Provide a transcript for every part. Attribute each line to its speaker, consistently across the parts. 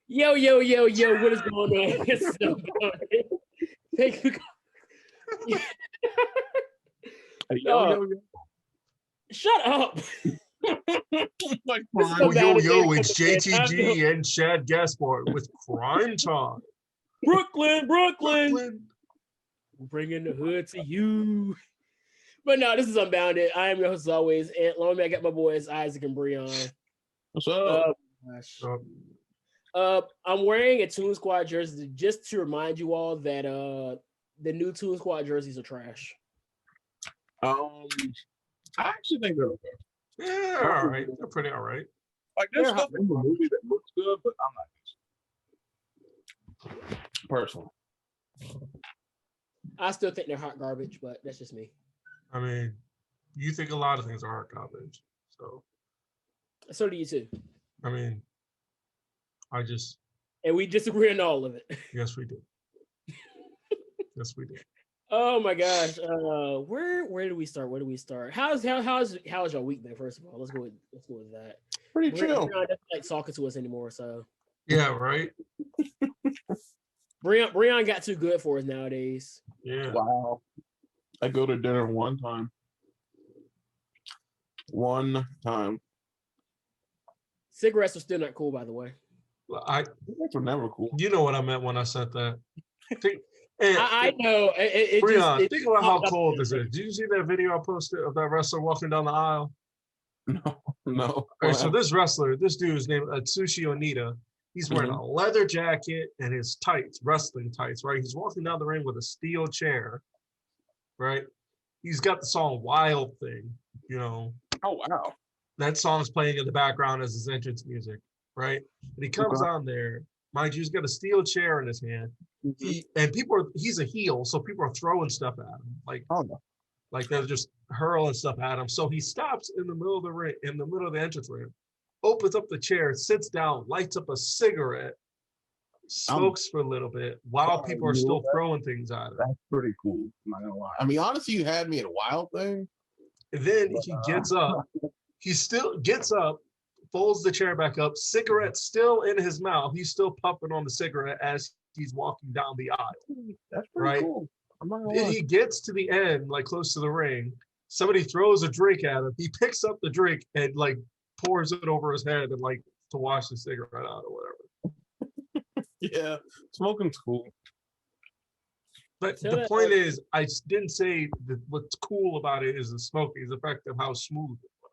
Speaker 1: Yo, yo, yo, yo, what is going on? It's so good. Thank you.
Speaker 2: Yo.
Speaker 1: Shut up.
Speaker 2: Like,
Speaker 3: yo, it's JTG and Chad Gaspard with Crime Time.
Speaker 1: Brooklyn. Bringing the hood to you. But no, this is Unbounded. I am your host as always. And along with me, I got my boys Isaac and Breon.
Speaker 2: What's up?
Speaker 1: I'm wearing a Toon Squad jersey just to remind you all that the new Toon Squad jerseys are trash.
Speaker 2: I actually think they're okay.
Speaker 3: Yeah, all right. They're pretty all right.
Speaker 2: Like, there's stuff in the movie that looks good, but I'm not personally.
Speaker 1: I still think they're hot garbage, but that's just me.
Speaker 3: I mean, you think a lot of things are hot garbage,
Speaker 1: so do you too.
Speaker 3: I mean,
Speaker 1: and we disagree on all of it.
Speaker 3: Yes, we do. Yes, we do.
Speaker 1: Oh my gosh. Where do we start? How's your week been? First of all, let's go with that.
Speaker 2: Pretty chill.
Speaker 1: Breon doesn't like talking to us anymore, so
Speaker 3: yeah, right.
Speaker 1: Breon got too good for us nowadays.
Speaker 3: Yeah.
Speaker 2: Wow. I go to dinner one time.
Speaker 1: Cigarettes are still not cool, by the way.
Speaker 2: Cigarettes were never cool.
Speaker 3: You know what I meant when I said that.
Speaker 1: I know.
Speaker 3: Breon, think about how cold this is. Did you see that video I posted of that wrestler walking down the aisle?
Speaker 2: No.
Speaker 3: All right, so this dude is named Atsushi Onita. He's wearing a leather jacket and his tights, wrestling tights, right? He's walking down the ring with a steel chair, right? He's got the song Wild Thing, you know.
Speaker 2: Oh, wow.
Speaker 3: That song's playing in the background as his entrance music, right? And he comes on there. Mind you, he's got a steel chair in his hand. He's a heel, so people are throwing stuff at him. Like they're just hurling stuff at him. So he stops in the middle of the ring, in the middle of the entrance ring, opens up the chair, sits down, lights up a cigarette, smokes for a little bit while people are still throwing things at him.
Speaker 2: That's pretty cool. I'm not gonna lie. I mean, honestly, you had me at a Wild Thing.
Speaker 3: And then he gets up. He still gets up, folds the chair back up, cigarette still in his mouth. He's still puffing on the cigarette as he's walking down the aisle.
Speaker 2: That's pretty cool.
Speaker 3: Then he gets to the end, like close to the ring. Somebody throws a drink at him. He picks up the drink and like pours it over his head and like to wash the cigarette out or whatever.
Speaker 2: Yeah, smoking's cool.
Speaker 3: But the point is, I didn't say that what's cool about it is the smoking, is the fact of how smooth it was.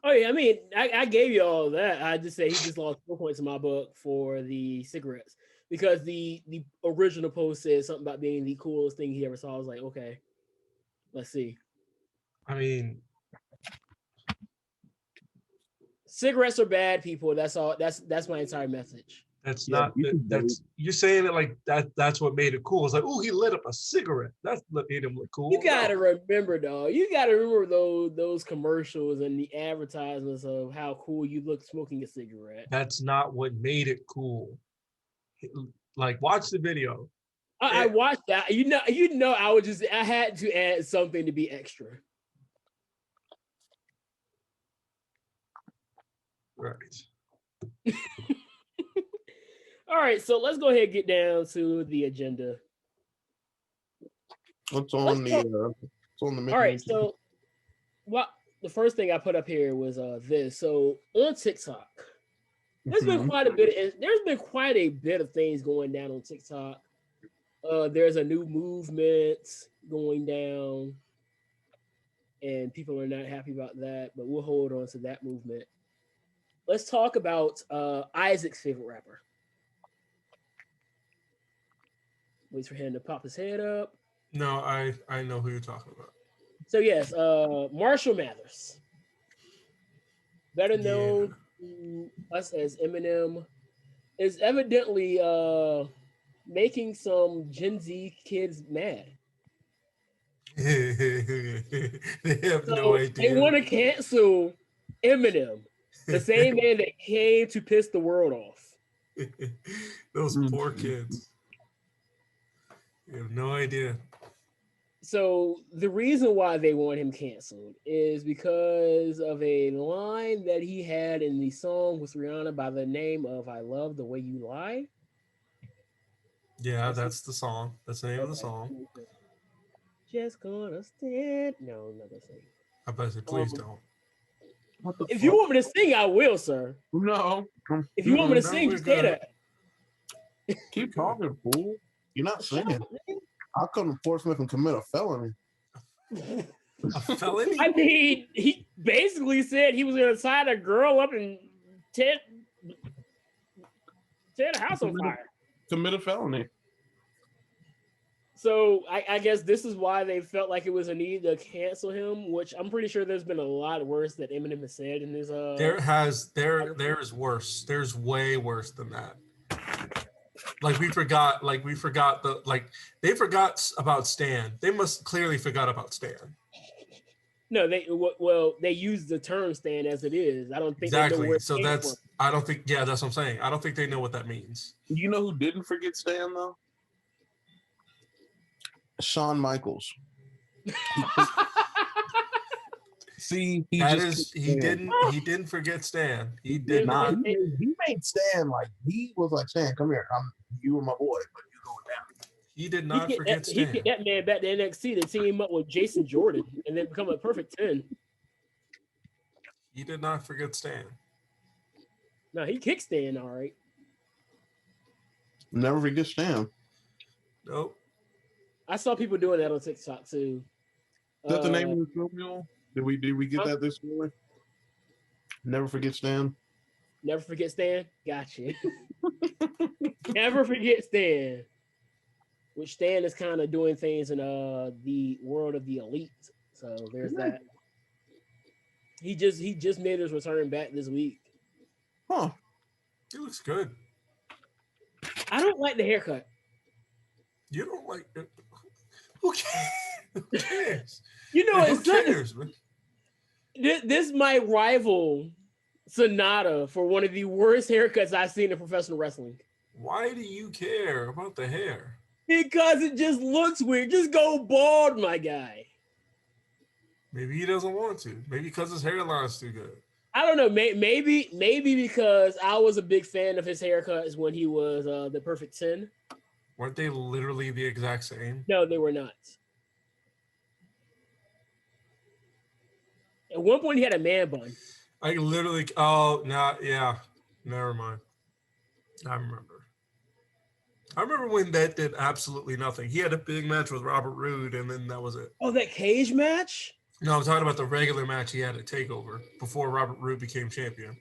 Speaker 1: Oh yeah, I mean, I gave you all that. I just say he just lost 4 points in my book for the cigarettes because the original post said something about being the coolest thing he ever saw. I was like, okay, let's see.
Speaker 3: I mean,
Speaker 1: cigarettes are bad, people. That's all. That's my entire message.
Speaker 3: That's you're saying it like that. That's what made it cool. It's like, oh, he lit up a cigarette. That's what made him look cool.
Speaker 1: You gotta remember, dog. You gotta remember those commercials and the advertisements of how cool you look smoking a cigarette.
Speaker 3: That's not what made it cool. Like, watch the video.
Speaker 1: I watched that. You know, I had to add something to be extra.
Speaker 3: Right.
Speaker 1: All right, so let's go ahead and get down to the agenda.
Speaker 2: What's on the menu?
Speaker 1: All right, so the first thing I put up here was this. So on TikTok, there's been quite a bit of things going down on TikTok. There's a new movement going down, and people are not happy about that, but we'll hold on to that movement. Let's talk about Isaac's favorite rapper. Waits for him to pop his head up.
Speaker 3: No, I know who you're talking about.
Speaker 1: So yes, Marshall Mathers, better known to us as Eminem, is evidently making some Gen Z kids mad.
Speaker 3: They have no idea.
Speaker 1: They want to cancel Eminem, the same man that came to piss the world off.
Speaker 3: Those poor kids. You have no idea.
Speaker 1: So the reason why they want him canceled is because of a line that he had in the song with Rihanna by the name of "I Love the Way You Lie."
Speaker 3: Yeah, that's the song. That's the name of the
Speaker 1: Okay.
Speaker 3: song.
Speaker 1: Just gonna stand. No, I'm not gonna sing.
Speaker 3: I bet you please don't.
Speaker 2: What the
Speaker 1: If
Speaker 2: fuck?
Speaker 1: you want me to sing, I will, sir.
Speaker 2: No.
Speaker 1: If you want me to
Speaker 3: No,
Speaker 1: sing,
Speaker 3: we're
Speaker 1: just say
Speaker 3: good.
Speaker 1: that.
Speaker 2: Keep talking, fool. You're not singing. How come Portsmouth and commit a felony?
Speaker 3: A felony?
Speaker 1: I mean, he basically said he was gonna sign a girl up and set a house on fire.
Speaker 2: Commit a felony.
Speaker 1: So I guess this is why they felt like it was a need to cancel him, which I'm pretty sure there's been a lot worse that Eminem has said in his
Speaker 3: There's worse. There's way worse than that. Like we forgot they forgot about Stan. They must clearly forgot about Stan.
Speaker 1: No, they use the term "stand" as it is. I don't think
Speaker 3: Exactly.
Speaker 1: they know where
Speaker 3: So that's what I'm saying. I don't think they know what that means.
Speaker 2: You know who didn't forget Stan though? Shawn Michaels. See, he
Speaker 3: didn't forget Stan. He did not.
Speaker 2: He made Stan like he was like, Stan, come here. You were my boy, but you going down.
Speaker 3: He did not forget Stan.
Speaker 1: He get that man back to NXT to team up with Jason Jordan and then become a perfect 10.
Speaker 3: He did not forget Stan.
Speaker 1: No, he kicked Stan all right.
Speaker 2: Never forget Stan.
Speaker 3: Nope.
Speaker 1: I saw people doing that on TikTok too.
Speaker 2: Is that the name of the film, y'all? Did we get that this morning? Never forget Stan.
Speaker 1: Never forget Stan. Gotcha. Never forget Stan. Which Stan is kind of doing things in the world of the elite. So there's that. He just made his return back this week.
Speaker 2: Huh.
Speaker 3: He looks good.
Speaker 1: I don't like the haircut.
Speaker 3: You don't like it? Who cares? Who cares?
Speaker 1: You know,
Speaker 3: who cares, man?
Speaker 1: This might rival Sonata for one of the worst haircuts I've seen in professional wrestling.
Speaker 3: Why do you care about the hair?
Speaker 1: Because it just looks weird. Just go bald, my guy.
Speaker 3: Maybe he doesn't want to. Maybe because his hairline's too good.
Speaker 1: I don't know. Maybe because I was a big fan of his haircuts when he was the Perfect 10.
Speaker 3: Weren't they literally the exact same?
Speaker 1: No, they were not. At one point, he had a man bun.
Speaker 3: I literally. Yeah. Never mind. I remember when that did absolutely nothing. He had a big match with Robert Roode, and then that was it.
Speaker 1: Oh, that cage match?
Speaker 3: No, I'm talking about the regular match he had at TakeOver before Robert Roode became champion.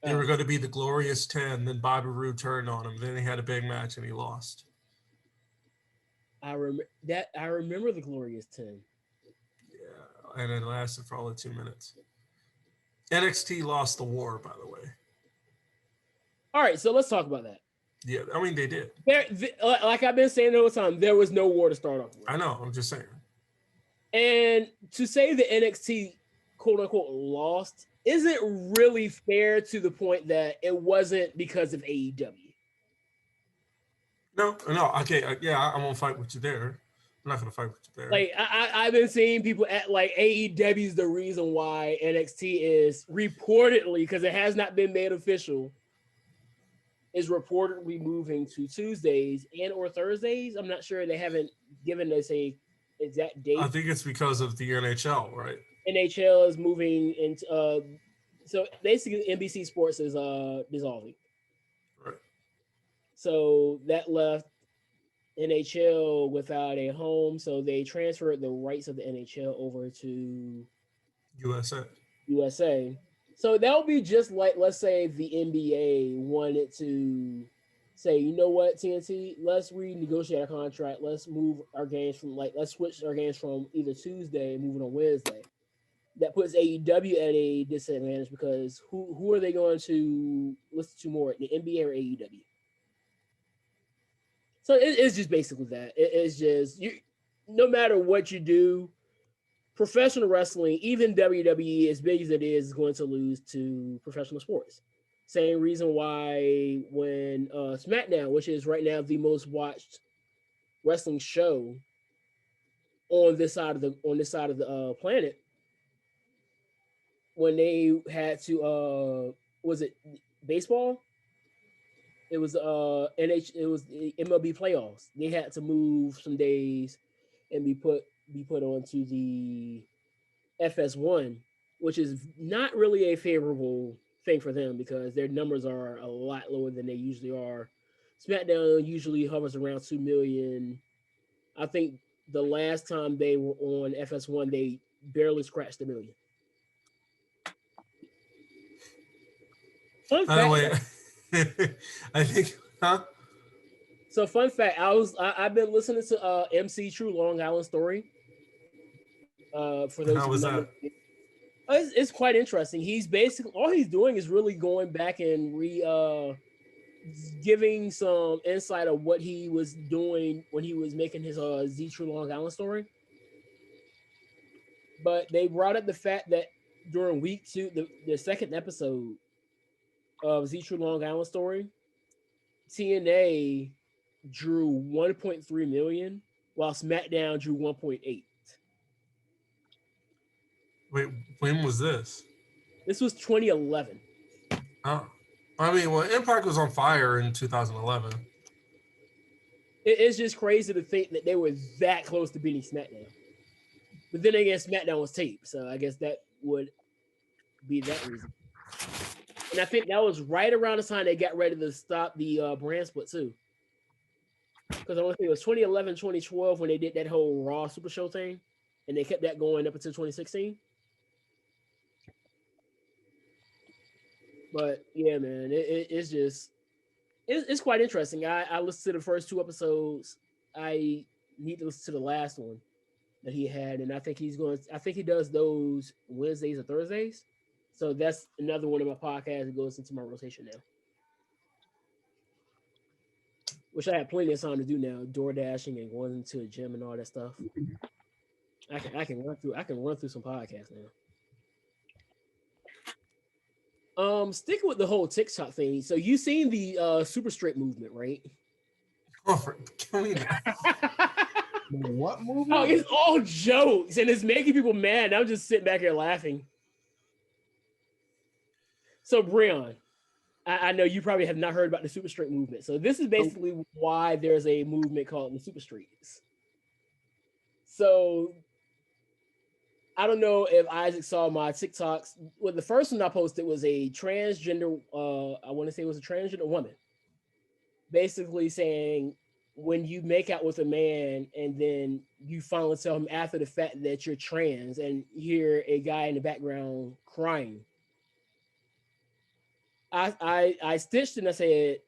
Speaker 3: They were going to be the Glorious 10, then Bobby Roode turned on him. Then he had a big match, and he lost.
Speaker 1: I remember the Glorious 10.
Speaker 3: Yeah, and it lasted for all of 2 minutes. NXT lost the war, by the way.
Speaker 1: All right, so let's talk about that.
Speaker 3: Yeah, I mean, they did.
Speaker 1: Like I've been saying the whole time, there was no war to start off with.
Speaker 3: I know, I'm just saying.
Speaker 1: And to say the NXT, quote unquote, lost isn't really fair to the point that it wasn't because of AEW.
Speaker 3: No, okay, yeah, I'm gonna fight with you there. I'm not gonna fight with you there.
Speaker 1: Like I've been seeing people at like AEW is the reason why NXT is reportedly, because it has not been made official, is reportedly moving to Tuesdays and or Thursdays. I'm not sure. They haven't given us a exact date.
Speaker 3: I think it's because of the NHL, right?
Speaker 1: NHL is moving into so basically NBC Sports is dissolving.
Speaker 3: Right.
Speaker 1: So that left NHL without a home. So they transferred the rights of the NHL over to USA. So that'll be just like, let's say the NBA wanted to say, you know what, TNT, let's renegotiate our contract. Let's move our games let's switch our games from either Tuesday and move it on Wednesday. That puts AEW at a disadvantage because who are they going to listen to more, the NBA or AEW? So it's just basically that. It's just, no matter what you do, professional wrestling, even WWE, as big as it is going to lose to professional sports. Same reason why when SmackDown, which is right now the most watched wrestling show, on this side of the planet when they had to was it baseball? It was it was the MLB playoffs. They had to move some days and be put onto the FS1, which is not really a favorable thing for them because their numbers are a lot lower than they usually are. SmackDown usually hovers around 2 million. I think the last time they were on FS1, they barely scratched a million. Fun fact.
Speaker 3: I think, huh?
Speaker 1: So fun fact, I've been listening to MC True Long Island Story. For those
Speaker 3: How was that?
Speaker 1: It's quite interesting. He's basically all he's doing is really going back and giving some insight of what he was doing when he was making his Z True Long Island Story. But they brought up the fact that during week 2, the second episode of Z True Long Island Story, TNA drew 1.3 million, while SmackDown drew 1.8.
Speaker 3: Wait, when was this?
Speaker 1: This was 2011.
Speaker 3: Oh, I mean, well, Impact was on fire in 2011.
Speaker 1: It's just crazy to think that they were that close to beating SmackDown. But then again, SmackDown was taped, so I guess that would be that reason. And I think that was right around the time they got ready to stop the brand split too. Because I want to think it was 2011, 2012 when they did that whole Raw Super Show thing, and they kept that going up until 2016. But yeah, man, it's just it's quite interesting. I listened to the first 2 episodes. I need to listen to the last one that he had, and I think he does those Wednesdays or Thursdays. So that's another one of my podcasts that goes into my rotation now. Which I have plenty of time to do now, door dashing and going into a gym and all that stuff. I can run through some podcasts now. Sticking with the whole TikTok thing. So you seen the super straight movement, right?
Speaker 3: Oh,
Speaker 2: What movement?
Speaker 1: Oh, it's all jokes and it's making people mad. I'm just sitting back here laughing. So Breon, I know you probably have not heard about the super straight movement. So this is basically why there's a movement called the super streets. So I don't know if Isaac saw my TikToks. Well, the first one I posted was a transgender, I want to say it was a transgender woman. Basically saying when you make out with a man and then you finally tell him after the fact that you're trans and you hear a guy in the background crying. I stitched and I said,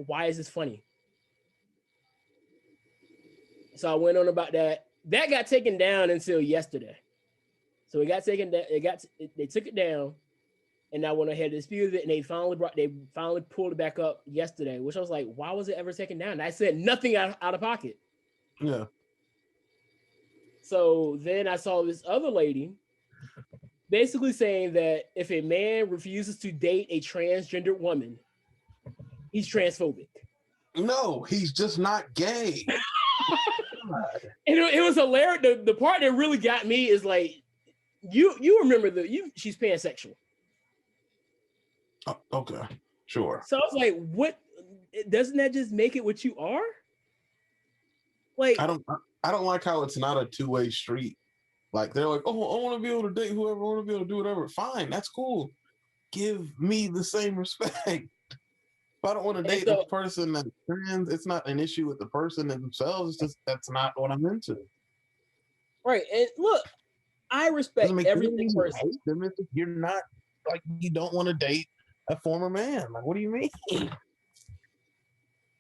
Speaker 1: why is this funny? So I went on about that. That got taken down until yesterday. So it got taken down. They took it down, and I went ahead and disputed it, and they finally pulled it back up yesterday. Which I was like, why was it ever taken down? And I said nothing out of pocket.
Speaker 2: Yeah.
Speaker 1: So then I saw this other lady basically saying that if a man refuses to date a transgender woman, he's transphobic.
Speaker 2: No, he's just not gay.
Speaker 1: And it was hilarious. The part that really got me is like, you remember she's pansexual.
Speaker 2: Oh, okay, sure.
Speaker 1: So I was like, what? Doesn't that just make it what you are? Like,
Speaker 2: I don't like how it's not a two-way street. Like they're like, oh, I want to be able to date whoever, I want to be able to do whatever. Fine, that's cool. Give me the same respect. If I don't want to date a person that's trans, it's not an issue with the person themselves. It's just that's not what I'm into.
Speaker 1: Right, and look, I respect every person.
Speaker 2: You're not like you don't want to date a former man. Like, what do you mean?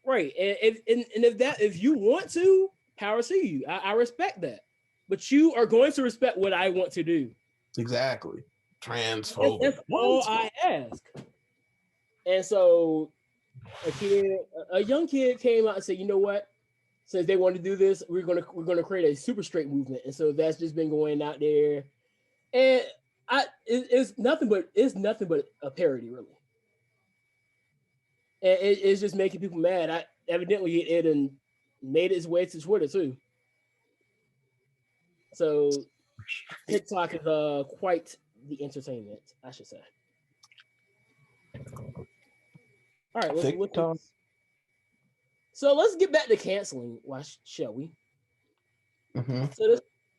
Speaker 1: Right, and if you want to, power to you. I respect that, but you are going to respect what I want to do.
Speaker 2: Exactly, transphobic.
Speaker 1: That's all I ask. And so a young kid came out and said, you know what? Since they want to do this, we're gonna create a super straight movement. And so that's just been going out there. And it's nothing but a parody, really. And it's just making people mad. Evidently it made its way to Twitter too. So TikTok is quite the entertainment, I should say. All right, so let's get back to canceling. Why shall we?
Speaker 2: Mm-hmm.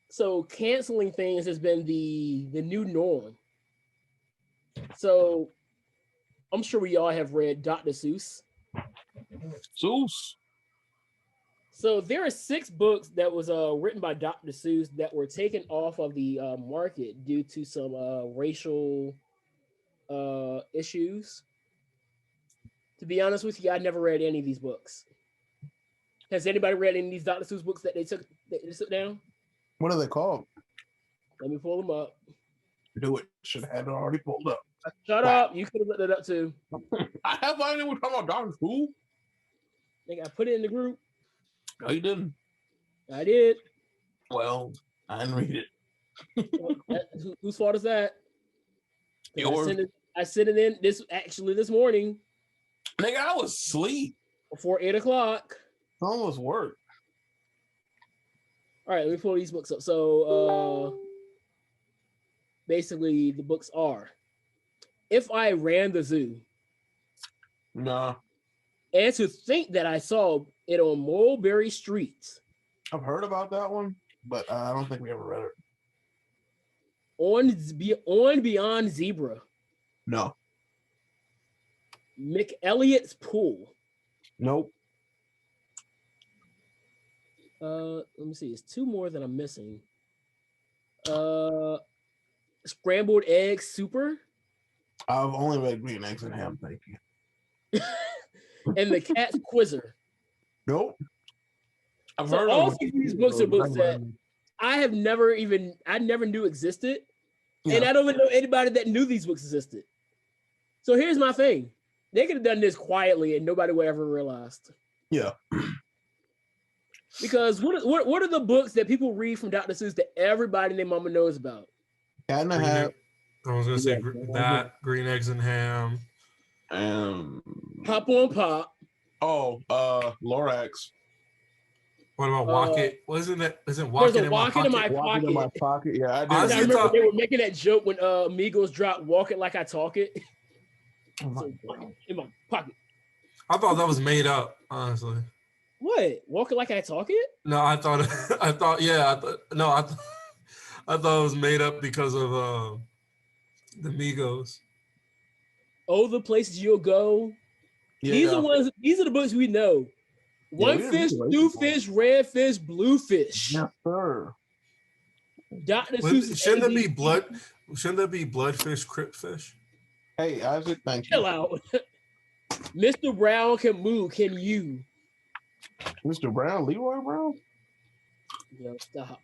Speaker 1: So canceling things has been the new norm. So I'm sure we all have read Dr. Seuss. So there are 6 books that was written by Dr. Seuss that were taken off of the market due to some racial issues. To be honest with you, I never read any of these books. Has anybody read any of these Dr. Seuss books that they took down?
Speaker 2: What are they called?
Speaker 1: Let me pull them up.
Speaker 2: Do it. Should have had it already pulled up.
Speaker 1: Shut up. You could have looked it up too.
Speaker 2: I have no idea what we're talking about Dr. Who?
Speaker 1: I think I put it in the group.
Speaker 2: No, you didn't.
Speaker 1: I did.
Speaker 2: Well, I didn't read it.
Speaker 1: Whose fault is that?
Speaker 2: Yours.
Speaker 1: I sent it in this morning.
Speaker 2: Nigga, I was asleep.
Speaker 1: Before 8 o'clock.
Speaker 2: Almost work.
Speaker 1: All right, let me pull these books up. So basically the books are If I Ran the Zoo.
Speaker 2: Nah.
Speaker 1: And To Think That I Saw It on Mulberry Street.
Speaker 2: I've heard about that one, but I don't think we ever read it.
Speaker 1: On Beyond Zebra.
Speaker 2: No.
Speaker 1: McElliot's Pool.
Speaker 2: Nope.
Speaker 1: Let me see. It's 2 more that I'm missing. Scrambled Egg Super.
Speaker 2: I've only read Green Eggs and Ham, thank you.
Speaker 1: And The Cat's Quizzer.
Speaker 2: Nope. I've
Speaker 1: so
Speaker 2: heard
Speaker 1: all
Speaker 2: of
Speaker 1: these books are books that I never knew existed. Yeah. And I don't even know anybody that knew these books existed. So here's my thing. They could have done this quietly and nobody would ever realized.
Speaker 2: Yeah.
Speaker 1: Because what are the books that people read from Dr. Seuss that everybody and their mama knows about?
Speaker 2: Cat in the Hat.
Speaker 3: I was gonna say that Green Eggs and Ham.
Speaker 1: Pop on Pop.
Speaker 2: Oh, Lorax.
Speaker 3: What about Walk It? Wasn't that? Isn't Walk It in my pocket?
Speaker 2: Walk in my pocket. Yeah, I did.
Speaker 1: I remember they were making that joke when Migos dropped "Walk It Like I Talk It." So, in my pocket.
Speaker 3: I thought that was made up, honestly.
Speaker 1: What? Walk It Like I Talk It?
Speaker 3: No, I thought it was made up because of the Migos.
Speaker 1: Oh, the places you'll go. Yeah. These are the books we know. One fish, two fish, red fish, blue fish.
Speaker 2: Yes, sir.
Speaker 1: Dr. Seuss.
Speaker 3: Shouldn't there be blood? Shouldn't there be bloodfish, cryptfish?
Speaker 2: Hey, Isaac, thank you.
Speaker 1: Chill out. Mr. Brown can move. Can you?
Speaker 2: Mr. Brown, Leroy Brown?
Speaker 1: Yo, stop.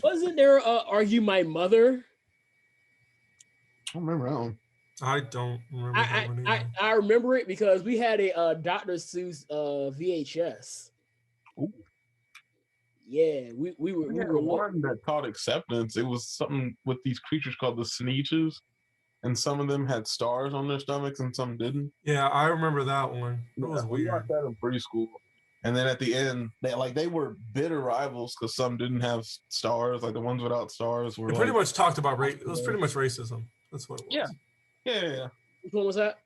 Speaker 1: Wasn't there Are You My Mother?
Speaker 2: I don't remember that one.
Speaker 3: I don't remember that one either.
Speaker 1: I remember it because we had a Dr. Seuss VHS. Ooh. Yeah, we were
Speaker 2: one that taught acceptance. It was something with these creatures called the Sneeches, and some of them had stars on their stomachs and some didn't.
Speaker 3: Yeah, I remember that one. That was weird.
Speaker 2: We got that in preschool. And then at the end, they were bitter rivals because some didn't have stars. Like the ones without stars were.
Speaker 3: It pretty much talked about race. It was pretty much racism. That's what it was.
Speaker 2: Yeah.
Speaker 1: Which one was that?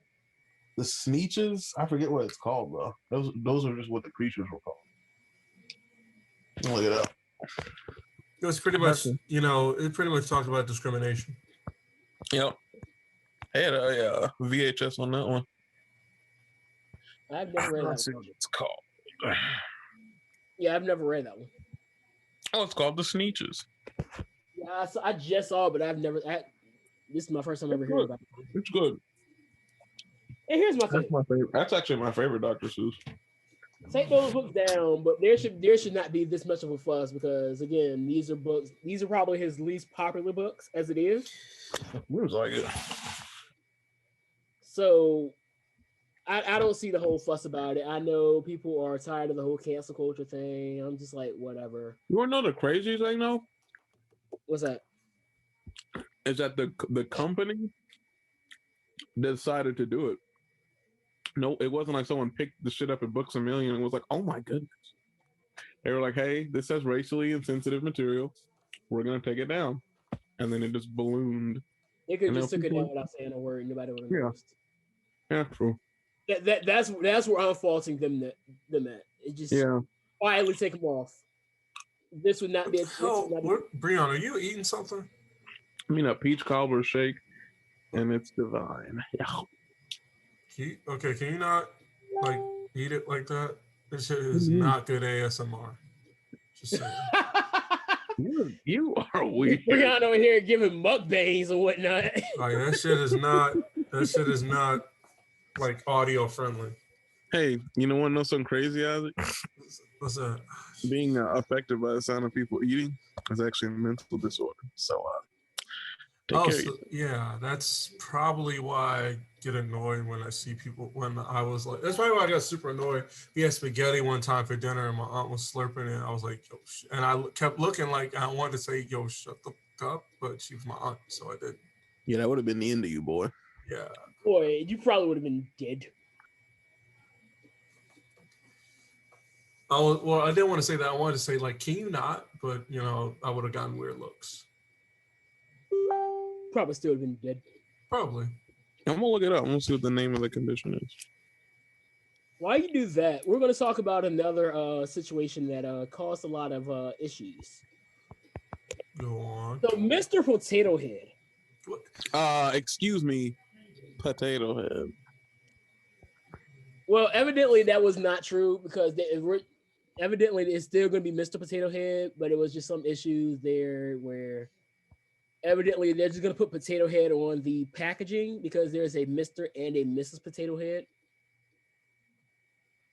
Speaker 2: The Sneeches. I forget what it's called, bro. Those are just what the creatures were called. Look it up.
Speaker 3: It was pretty much, it pretty much talked about discrimination.
Speaker 2: Yep. I had a VHS on that one.
Speaker 1: I've never read that one.
Speaker 2: What it's called.
Speaker 1: Yeah, I've never read that one.
Speaker 2: Oh, it's called The Sneeches.
Speaker 1: Yeah, I just saw it, but I've never. This is my first time ever hearing about it.
Speaker 2: It's good.
Speaker 1: And here's my
Speaker 2: favorite. That's actually my favorite Dr. Seuss.
Speaker 1: Take those books down, but there should not be this much of a fuss because again, these are books. These are probably his least popular books as it is.
Speaker 2: Seems like it.
Speaker 1: So, I don't see the whole fuss about it. I know people are tired of the whole cancel culture thing. I'm just like, whatever.
Speaker 2: You want to know the crazy thing though?
Speaker 1: What's that?
Speaker 2: Is that the company decided to do it. No, it wasn't like someone picked the shit up at Books A Million and was like, oh my goodness. They were like, "Hey, this has racially insensitive material. We're gonna take it down," and then it just ballooned.
Speaker 1: They could
Speaker 2: And
Speaker 1: have
Speaker 2: now
Speaker 1: just took it
Speaker 2: people-
Speaker 1: down without saying a word. Nobody would have
Speaker 2: Yeah.
Speaker 1: noticed.
Speaker 2: Yeah, true.
Speaker 1: That's where I'm faulting them at. It just
Speaker 2: Yeah.
Speaker 1: quietly take them off. This would not be.
Speaker 3: Breon, are you eating something?
Speaker 2: I mean, a peach cobbler shake, and it's divine. Yeah.
Speaker 3: Can you not like eat it like that? This shit is not good ASMR. Just saying.
Speaker 2: You are weird.
Speaker 1: We're on over here giving mukbangs and whatnot.
Speaker 3: Like that shit is not like audio friendly.
Speaker 2: Hey, you know what? Know something crazy, Isaac?
Speaker 3: What's that?
Speaker 2: Being affected by the sound of people eating is actually a mental disorder. So, take care.
Speaker 3: Yeah, that's probably why I get annoyed when I see people. When I was like, that's probably why I got super annoyed. We had spaghetti one time for dinner, and my aunt was slurping it. I was like, yo, and I kept looking like I wanted to say, yo, shut the fuck up, but she was my aunt, so I did.
Speaker 2: Yeah, that would have been the end of you, boy.
Speaker 3: Yeah.
Speaker 1: Boy, you probably would have been dead.
Speaker 3: Well, I didn't want to say that. I wanted to say, like, can you not? But, you know, I would have gotten weird looks.
Speaker 1: Probably still would have been dead.
Speaker 3: Probably.
Speaker 2: I'm going to look it up. I'm going to see what the name of the condition is.
Speaker 1: While you do that, we're going to talk about another situation that caused a lot of issues.
Speaker 3: Go on.
Speaker 1: So, Mr. Potato Head.
Speaker 2: Excuse me, Potato Head.
Speaker 1: Well, evidently that was not true because evidently it's still going to be Mr. Potato Head, but it was just some issues there where evidently they're just going to put Potato Head on the packaging because there's a Mr. and a Mrs. Potato Head.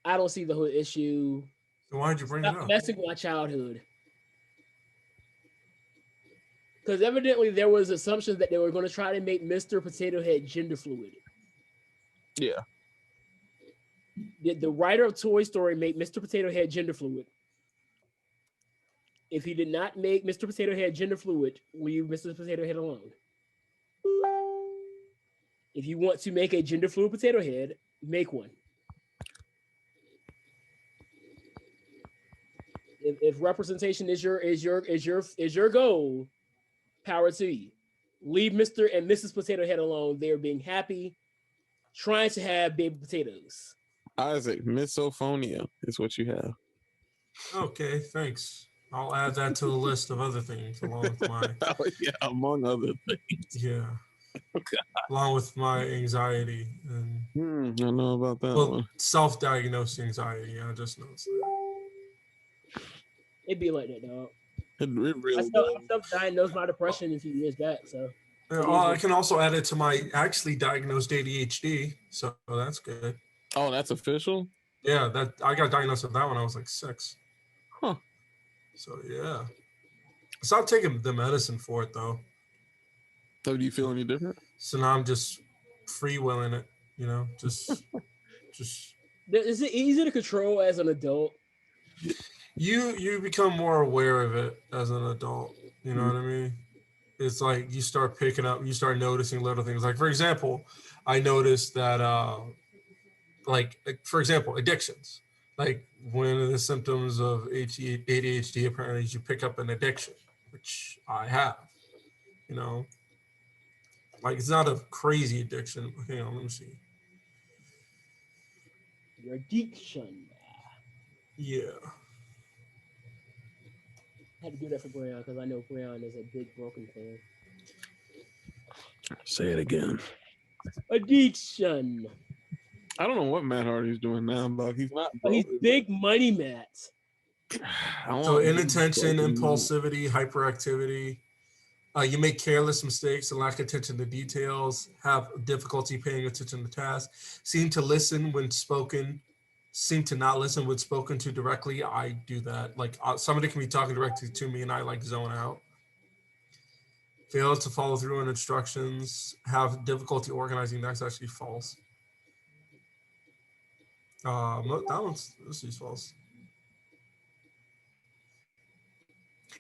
Speaker 1: I don't see the whole issue.
Speaker 3: So why'd you bring it up?
Speaker 1: Messing with my childhood. Because evidently there was assumptions that they were going to try to make Mr. Potato Head gender fluid.
Speaker 2: Yeah.
Speaker 1: The writer of Toy Story made Mr. Potato Head gender fluid. If he did not make Mr. Potato Head gender fluid, leave Mr. Potato Head alone. If you want to make a gender fluid potato head, make one. If representation is your goal, power to you. Leave Mr. and Mrs. Potato Head alone. They're being happy, trying to have baby potatoes.
Speaker 2: Isaac, misophonia is what you have.
Speaker 3: Okay, thanks. I'll add that to the list of other things along with my
Speaker 2: yeah, among other things.
Speaker 3: Yeah. Along with my anxiety and
Speaker 2: I know about that one.
Speaker 3: Self-diagnosed anxiety. I just noticed that.
Speaker 1: It'd be like that, dog.
Speaker 2: It really
Speaker 1: I self-diagnosed my depression a few years back, so.
Speaker 3: I can also add it to my actually diagnosed ADHD, so that's good.
Speaker 2: Oh, that's official?
Speaker 3: Yeah, that I got diagnosed with that when I was like 6.
Speaker 2: Huh.
Speaker 3: So yeah. I stopped taking the medicine for it though.
Speaker 2: So do you feel any different?
Speaker 3: So now I'm just freewheeling it, you know, just
Speaker 1: Is it easy to control as an adult?
Speaker 3: You become more aware of it as an adult, you know what I mean? It's like you start picking up, you start noticing little things. Like for example, I noticed that like for example, addictions. Like one of the symptoms of ADHD apparently is you pick up an addiction, which I have, you know. Like it's not a crazy addiction. Hang on, let me see.
Speaker 1: Your addiction.
Speaker 3: Yeah.
Speaker 1: I had to do that for Breon because I know Breon is a big Broken fan.
Speaker 2: Say it again.
Speaker 1: Addiction.
Speaker 2: I don't know what Matt Hardy's doing now, but he's not.
Speaker 1: He's big money, Matt.
Speaker 3: So inattention, impulsivity, hyperactivity. You make careless mistakes and lack attention to details, have difficulty paying attention to tasks, seem to listen when spoken, seem to not listen when spoken to directly. I do that. Like somebody can be talking directly to me and I like zone out. Fail to follow through on instructions, have difficulty organizing. That's actually false. This is false.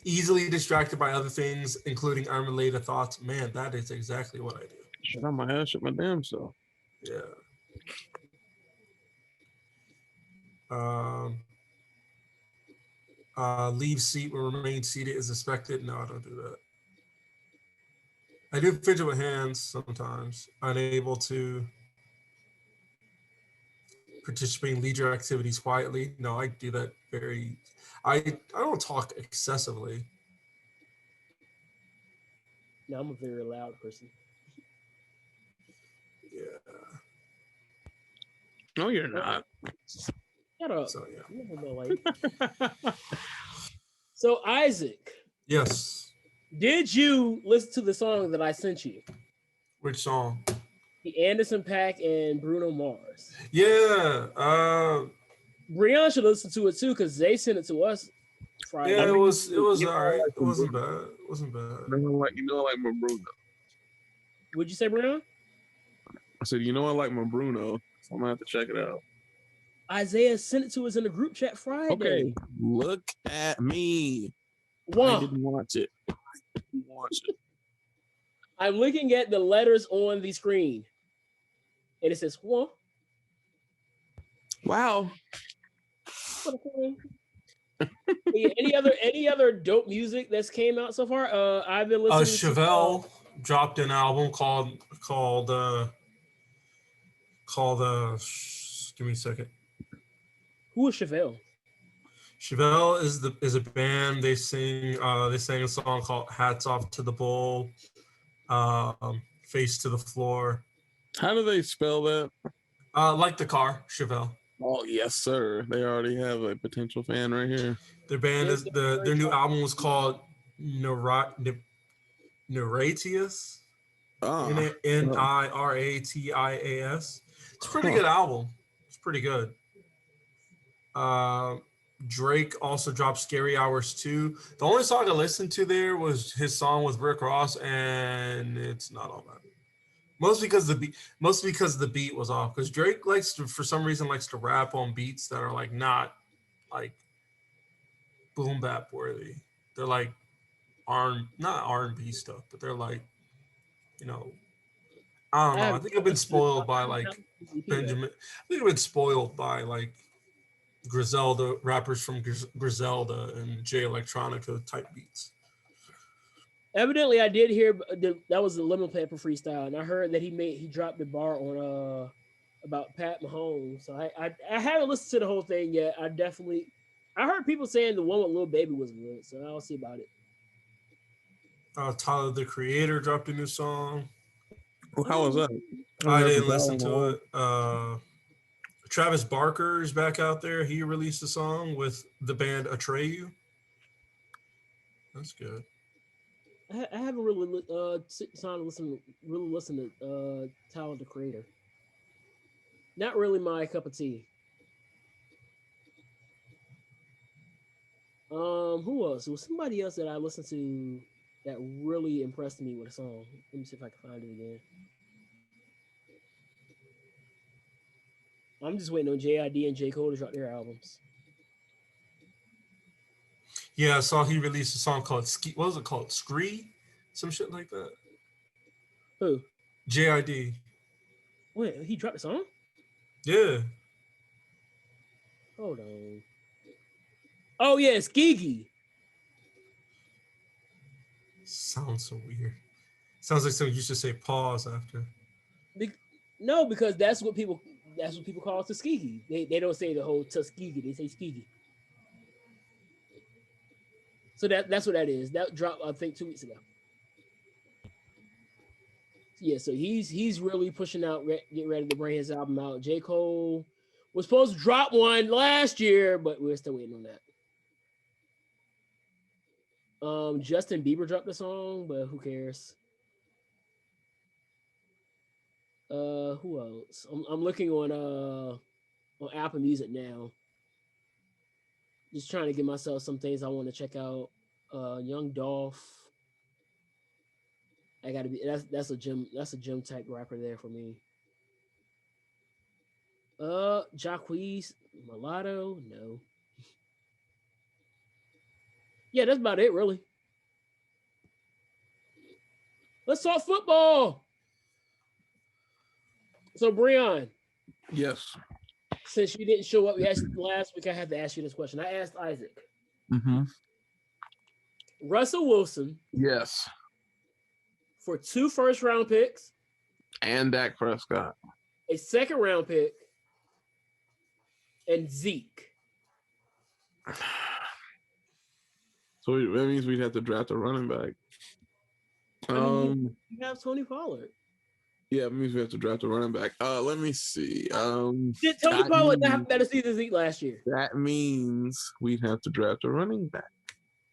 Speaker 3: Easily distracted by other things, including unrelated thoughts. Man, that is exactly what I do.
Speaker 2: Shut up my ass, shut my damn self.
Speaker 3: Yeah. Leave seat will remain seated as expected. No, I don't do that. I do fidget with hands sometimes. Unable to participate in leisure activities quietly. No, I do that very. I don't talk excessively.
Speaker 1: No, I'm a very loud person.
Speaker 3: Yeah.
Speaker 2: No, you're not.
Speaker 1: Shut up.
Speaker 3: So yeah.
Speaker 1: You know my life. So Isaac,
Speaker 3: Yes.
Speaker 1: did you listen to the song that I sent you?
Speaker 3: Which song?
Speaker 1: The Anderson .Paak and Bruno Mars.
Speaker 3: Yeah.
Speaker 1: Brian should listen to it too because they sent it to us Friday.
Speaker 3: Yeah, it was
Speaker 2: You know,
Speaker 3: all right.
Speaker 2: I like
Speaker 3: It wasn't
Speaker 2: Bruno.
Speaker 3: bad. It wasn't bad.
Speaker 2: I like my Bruno.
Speaker 1: Would you say, Brian?
Speaker 2: I said, I like my Bruno, so I'm gonna have to check it out.
Speaker 1: Isaiah sent it to us in the group chat Friday.
Speaker 2: Okay, look at me.
Speaker 1: Wow.
Speaker 2: I didn't watch it.
Speaker 1: I'm looking at the letters on the screen, and it says "Wah."
Speaker 2: Wow.
Speaker 1: Yeah, any other dope music that's came out so far? I've been listening.
Speaker 3: Chevelle dropped an album called give me a second.
Speaker 1: Who is Chevelle?
Speaker 3: Chevelle is a band. They sang a song called "Hats Off to the Bull," "Face to the Floor."
Speaker 2: How do they spell that?
Speaker 3: Like the car, Chevelle.
Speaker 2: Oh yes, sir. They already have a potential fan right here.
Speaker 3: Their band is their new album was called Neuratius. Niratias. It's a pretty good album. It's pretty good. Drake also dropped Scary Hours 2. The only song I listened to there was his song with Rick Ross, and it's not all that. Mostly because the beat was off. Because Drake for some reason likes to rap on beats that are like not like boom bap worthy. They're like not R&B stuff, but they're like, I don't know. I think I've been spoiled by like Benjamin. I think I've been spoiled by like Griselda rappers from Griselda and Jay Electronica type beats.
Speaker 1: Evidently, I did hear that was the Lemon Pepper freestyle, and I heard that he dropped the bar on about Pat Mahomes. So I haven't listened to the whole thing yet. I heard people saying the one with Lil Baby was good, so I'll see about it.
Speaker 3: Tyler the Creator dropped a new song.
Speaker 2: Well, how was that?
Speaker 3: I didn't listen to it. Travis Barker is back out there. He released a song with the band Atreyu. That's good.
Speaker 1: I haven't really listen to Tyler the Creator. Not really my cup of tea. Who else? There was somebody else that I listened to that really impressed me with a song. Let me see if I can find it again. I'm just waiting on JID and J. Cole to drop their albums.
Speaker 3: Yeah, I saw he released a song called what was it called? Scree? Some shit like that.
Speaker 1: Who?
Speaker 3: JID.
Speaker 1: Wait, he dropped a song?
Speaker 3: Yeah.
Speaker 1: Hold on. Oh yeah, it's Gigi.
Speaker 3: Sounds so weird. Sounds like something you should say pause after.
Speaker 1: No, because that's what people call Tuskegee. They don't say the whole Tuskegee, they say Skegee. So that's what that is. That dropped, I think, 2 weeks ago. Yeah, so he's really pushing out, getting ready to bring his album out. J. Cole was supposed to drop one last year, but we're still waiting on that. Justin Bieber dropped a song, but who cares? Who else? I'm looking on Apple Music now. Just trying to give myself some things I want to check out. Young Dolph. I gotta be that's a gym type rapper there for me. Jacquees Mulatto, no. Yeah, that's about it, really. Let's talk football. So, Breon.
Speaker 2: Yes.
Speaker 1: Since you didn't show up last week, I had to ask you this question. I asked Isaac, Russell Wilson.
Speaker 2: Yes.
Speaker 1: For 2 first-round picks.
Speaker 2: And Dak Prescott.
Speaker 1: A second-round pick. And Zeke.
Speaker 2: So that means we'd have to draft a running back.
Speaker 1: You have Tony Pollard.
Speaker 2: Yeah, it means we have to draft a running back. Let me see.
Speaker 1: Did Tony Pollard have better season than Zeke last year? That
Speaker 2: means we'd have to draft a running back.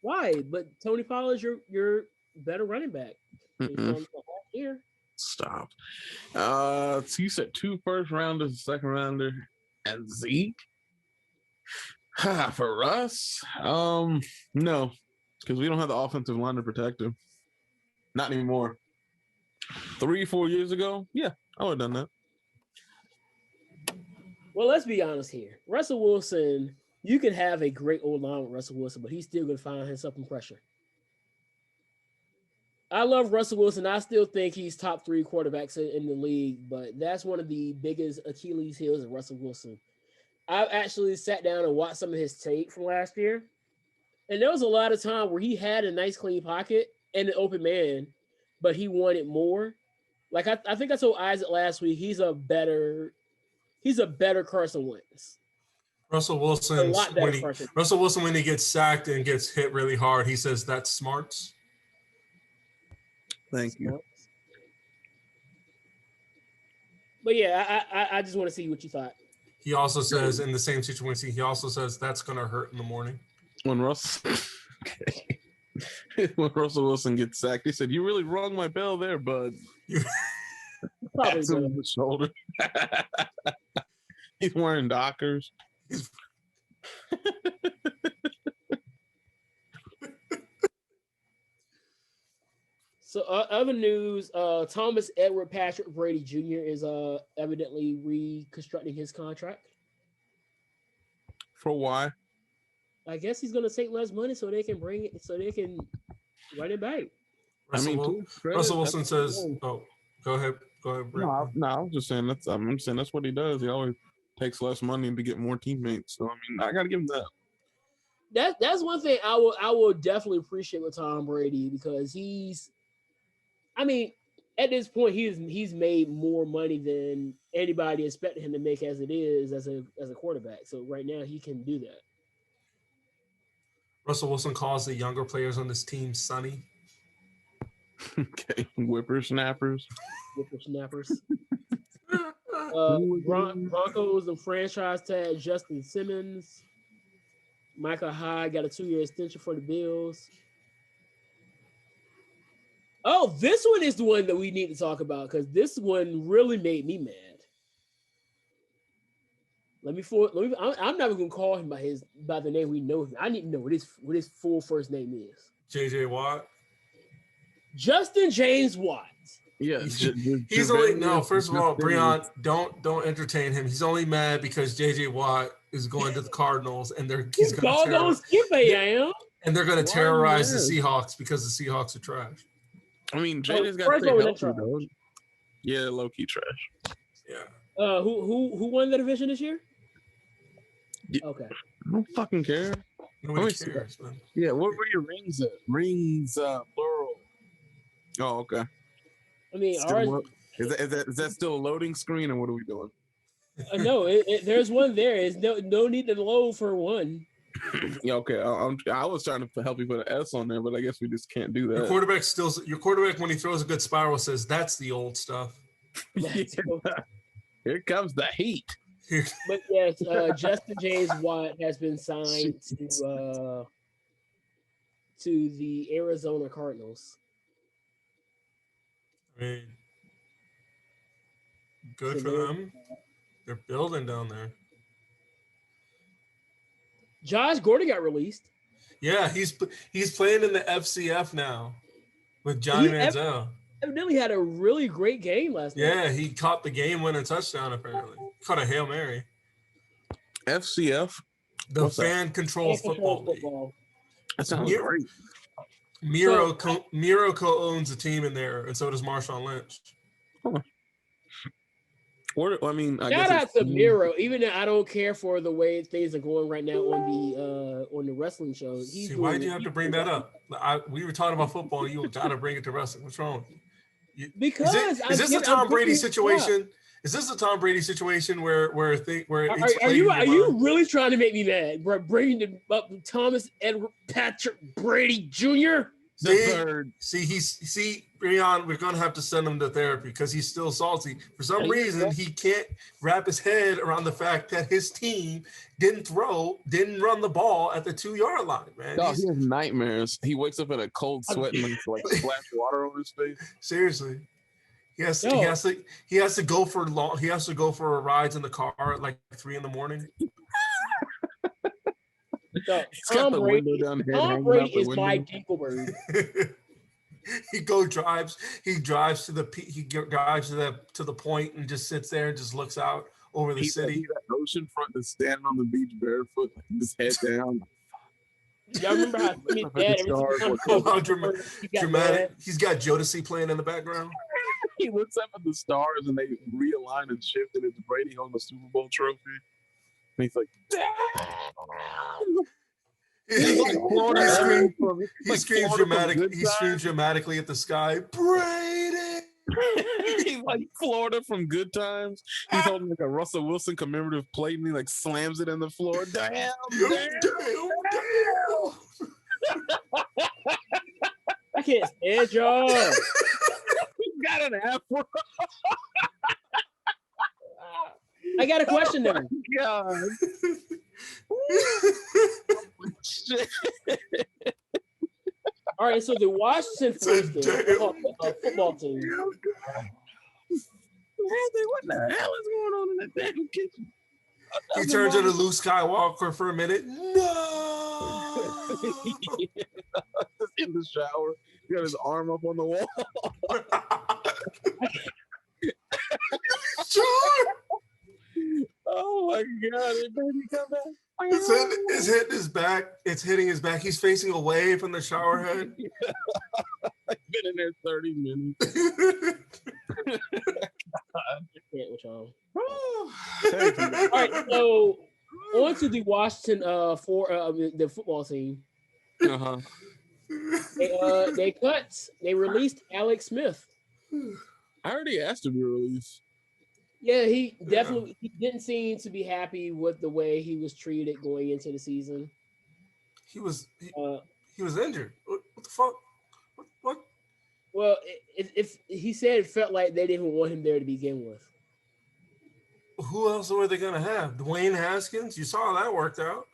Speaker 1: Why? But Tony Pollard's your better running back. Here.
Speaker 2: Stop. So you said 2 first rounders, a second rounder, and Zeke? For us? No. Because we don't have the offensive line to protect him. Not anymore. 3-4 years ago, yeah, I would have done that.
Speaker 1: Well, let's be honest here. Russell Wilson, you can have a great old line with Russell Wilson, but he's still going to find himself in pressure. I love Russell Wilson. I still think he's top 3 quarterbacks in the league, but that's one of the biggest Achilles heels of Russell Wilson. I actually sat down and watched some of his tape from last year, and there was a lot of time where he had a nice clean pocket and an open man, but he wanted more. Like I think I told Isaac last week, he's a better Carson Wentz.
Speaker 3: Russell Wilson, when he gets sacked and gets hit really hard, he says that's smarts.
Speaker 2: Thank you.
Speaker 1: But yeah, I just want to see what you thought.
Speaker 3: He also says in the same situation, he also says that's gonna hurt in the morning.
Speaker 2: When Russell Wilson gets sacked, he said, "You really rung my bell there, bud."
Speaker 1: Probably
Speaker 2: on the shoulder. He's wearing Dockers.
Speaker 1: So other news, Thomas Edward Patrick Brady Jr. is evidently reconstructing his contract.
Speaker 2: For why?
Speaker 1: I guess he's going to take less money so they can run it back.
Speaker 3: Russell Wilson says, "Oh, go ahead,
Speaker 2: No, I was just saying I'm saying that's what he does. He always takes less money to get more teammates. So I mean, I got to give him that.
Speaker 1: That's one thing I will definitely appreciate with Tom Brady, because at this point he's made more money than anybody expected him to make as it is as a quarterback. So right now he can do that.
Speaker 3: Russell Wilson calls the younger players on this team Sonny.
Speaker 2: Okay, whippersnappers.
Speaker 1: Broncos and franchise tag Justin Simmons. Michael Hyde got a 2-year extension for the Bills. Oh, this one is the one that we need to talk about, because this one really made me mad. I'm not even gonna call him by the name we know him. I need to know what his full first name is.
Speaker 3: JJ Watt.
Speaker 1: Justin James Watt.
Speaker 2: Yeah,
Speaker 3: he's only first of all, Breon, don't entertain him. He's only mad because JJ Watt is going to the Cardinals, and he's going to terrorize the Seahawks because the Seahawks are trash.
Speaker 2: I mean, JJ's got to stay healthy, though. Yeah, low key trash.
Speaker 3: Yeah.
Speaker 1: Who won the division this year?
Speaker 2: Yeah.
Speaker 1: Okay.
Speaker 2: I don't fucking care.
Speaker 3: Nobody cares, man.
Speaker 2: Yeah, what were your rings at? Rings, plural. Oh, okay.
Speaker 1: I mean,
Speaker 2: is that still a loading screen, or what are we doing?
Speaker 1: No, there's one there. It's no need to load for one.
Speaker 2: Yeah, okay. I was trying to help you put an S on there, but I guess we just can't do that.
Speaker 3: Your quarterback when he throws a good spiral says that's the old stuff.
Speaker 2: Yeah. Here comes the heat.
Speaker 1: But yes, Justin James Watt has been signed to the Arizona Cardinals.
Speaker 3: I mean, good for them. They're building down there.
Speaker 1: Josh Gordon got released.
Speaker 3: Yeah, he's playing in the FCF now with Johnny Manziel.
Speaker 1: Evidently had a really great game last night.
Speaker 3: Yeah, he caught the game-winning touchdown, apparently. Caught a Hail Mary.
Speaker 2: FCF?
Speaker 3: The fan-controlled football league.
Speaker 2: That sounds great.
Speaker 3: Miro co-owns a team in there, and so does Marshawn Lynch.
Speaker 2: Huh. I mean,
Speaker 1: shout out to Miro. Even though I don't care for the way things are going right now on the wrestling shows.
Speaker 3: See, why do you have to bring that up? We were talking about football. You got to bring it to wrestling. What's wrong?
Speaker 1: Because
Speaker 3: is this a Tom Brady situation? Is this a Tom Brady situation where are
Speaker 1: you really trying to make me mad, bro? Bringing up Thomas Edward Patrick Brady Jr.
Speaker 3: See, Breon, we're gonna have to send him to therapy because he's still salty. For some reason, he can't wrap his head around the fact that his team didn't run the ball at the 2-yard line, man.
Speaker 2: No, he has nightmares. He wakes up in a cold sweat and like splash water on his face.
Speaker 3: Seriously. He has to go for rides in the car at like 3 a.m.
Speaker 1: So, Tom Brady is my Dinkelberg.
Speaker 3: He drives to the point and just sits there and just looks out over the city.
Speaker 2: He's that oceanfront that's standing on the beach barefoot, his head down.
Speaker 1: Y'all remember how
Speaker 3: dramatic? He's got Jodeci playing in the background.
Speaker 2: He looks up at the stars and they realign and shift, and it's Brady holding the Super Bowl trophy. And he's like,
Speaker 3: he screams dramatically at the sky, Brady.
Speaker 2: He's like Florida from Good Times. He's holding like a Russell Wilson commemorative plate and he like slams it in the floor. Damn.
Speaker 1: I can't stand y'all.
Speaker 2: He's got an afro.
Speaker 1: I got a question though.
Speaker 2: God.
Speaker 1: All right, so the Washington football team.
Speaker 2: What the hell is going on in that damn kitchen?
Speaker 3: He turns into Luke Skywalker for a minute. No.
Speaker 2: In the shower, he got his arm up on the wall.
Speaker 3: Sure.
Speaker 2: Oh my God! It made me come back.
Speaker 3: It's hitting his back. It's hitting his back. He's facing away from the shower head.
Speaker 2: I've been in there 30 minutes.
Speaker 1: All right, so on to the Washington the football team. They released Alex Smith.
Speaker 2: I already asked to be released.
Speaker 1: Yeah, he didn't seem to be happy with the way he was treated going into the season.
Speaker 3: He was injured. What the fuck? What?
Speaker 1: Well, if he said it felt like they didn't want him there to begin with.
Speaker 3: Who else were they gonna have? Dwayne Haskins? You saw how that worked out.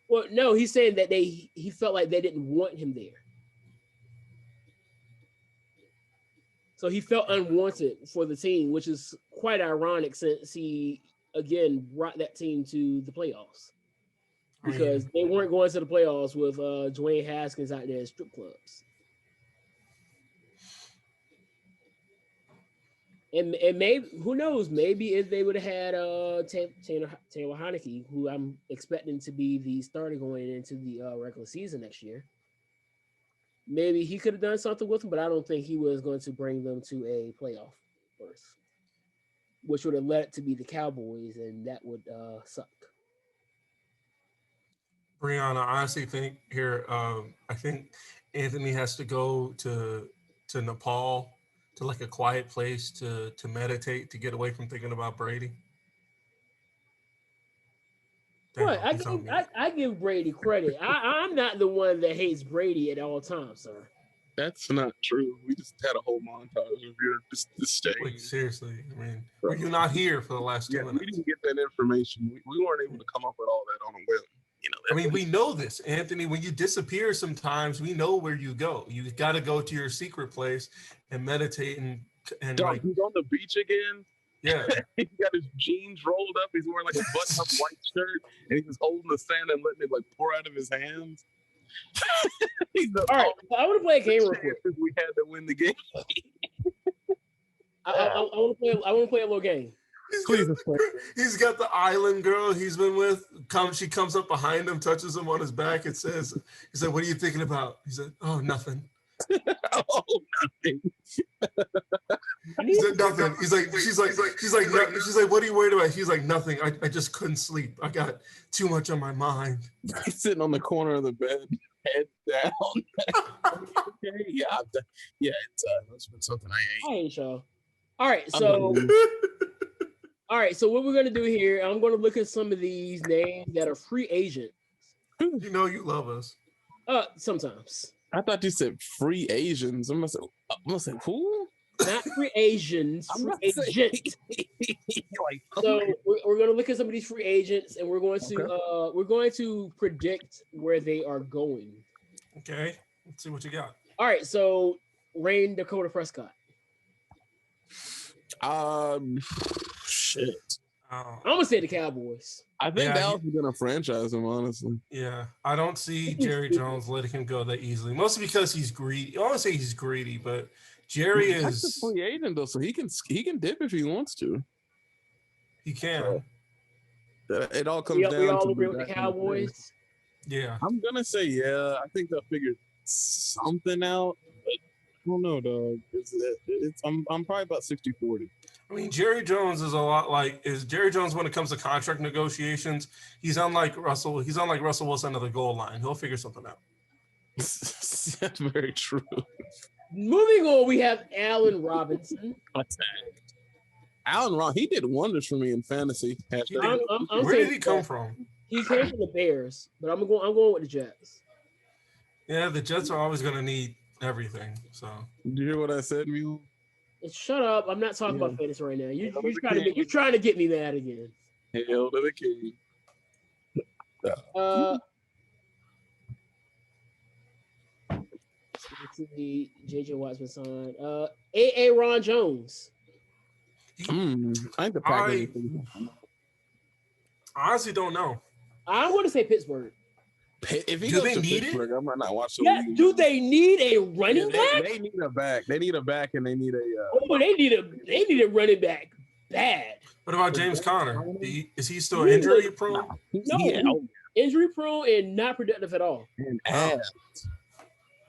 Speaker 1: Well, no, he's saying that he felt like they didn't want him there. So he felt unwanted for the team, which is quite ironic since he, again, brought that team to the playoffs. Because they weren't going to the playoffs with Dwayne Haskins out there at strip clubs. And maybe, who knows, maybe if they would have had Taylor Heineke, who I'm expecting to be the starter going into the regular season next year. Maybe he could have done something with them, but I don't think he was going to bring them to a playoff first, which would have led it to be the Cowboys, and that would suck.
Speaker 3: Brianna, I honestly think here, I think Anthony has to go to Nepal, to like a quiet place to meditate, to get away from thinking about Brady.
Speaker 1: What? I give Brady credit. I'm not the one that hates Brady at all times, sir.
Speaker 2: That's not true. We just had a whole montage of your this stage.
Speaker 3: Wait, seriously, I mean, were you not here for the last 2 minutes?
Speaker 2: We didn't get that information. We weren't able to come up with all that on a whim. You know,
Speaker 3: I mean, we know this, Anthony. When you disappear, sometimes we know where you go. You got to go to your secret place and meditate and
Speaker 2: Dog, like, he's on the beach again.
Speaker 3: Yeah,
Speaker 2: he's got his jeans rolled up. He's wearing like a button-up white shirt, and he's just holding the sand and letting it like pour out of his hands.
Speaker 1: All right, I want to play a game real quick.
Speaker 2: We had to win the game.
Speaker 1: I want to play a little game.
Speaker 3: He's got the island girl he's been with. She comes up behind him, touches him on his back. He said, "What are you thinking about?" He said, "Oh, nothing."
Speaker 2: Oh, nothing.
Speaker 3: He said nothing. She's like, what are you worried about? He's like, nothing. I just couldn't sleep. I got too much on my mind.
Speaker 2: He's sitting on the corner of the bed, head down. Okay, yeah, it's been something I
Speaker 1: ain't y'all. All right, so what we're gonna do here, I'm gonna look at some of these names that are free agents.
Speaker 3: You know you love us.
Speaker 1: Sometimes.
Speaker 2: I thought you said free Asians. I'm gonna say who?
Speaker 1: Not free Asians, free agent. So we're going to look at some of these free agents, and we're going to predict where they are going.
Speaker 3: Okay, let's see what you got.
Speaker 1: All right, so Rain Dakota Prescott.
Speaker 2: Shit.
Speaker 1: I'm gonna say the Cowboys.
Speaker 2: I think Dallas is gonna franchise him, honestly.
Speaker 3: Yeah, I don't see Jerry Jones letting him go that easily. Mostly because he's greedy. I want to say he's greedy, but Jerry is
Speaker 2: a free agent though, so he can dip if he wants to.
Speaker 3: He can.
Speaker 2: It all comes down.
Speaker 1: We all agree with the Cowboys.
Speaker 3: Yeah,
Speaker 2: I'm gonna say yeah. I think they'll figure something out. But I don't know, dog. I'm probably about 60-40.
Speaker 3: I mean, Jerry Jones is a lot like Jerry Jones when it comes to contract negotiations. He's unlike Russell. He's unlike Russell Wilson at the goal line. He'll figure something out.
Speaker 2: That's very true.
Speaker 1: Moving on, we have Allen Robinson.
Speaker 2: Allen Robinson, he did wonders for me in fantasy.
Speaker 3: Where did he come from?
Speaker 1: He came from the Bears, but I'm going with the Jets.
Speaker 3: Yeah, the Jets are always going to need everything. So,
Speaker 2: did you hear what I said, Mule?
Speaker 1: Shut up! I'm not talking about fantasy right now. You're trying to get me mad again.
Speaker 2: Hail to the king.
Speaker 1: Let's see, JJ Watt's been signed. A. Ron Jones.
Speaker 2: I think the Packers.
Speaker 3: I honestly don't know.
Speaker 1: I'm going to say Pittsburgh.
Speaker 2: If he goes to Pittsburgh, I might not watch the league.
Speaker 1: Do they need a running back?
Speaker 2: They need a back. They need a back, and they need a.
Speaker 1: They need a running back bad.
Speaker 3: What about James Conner? Is he still injury prone?
Speaker 1: No, injury prone and not productive at all.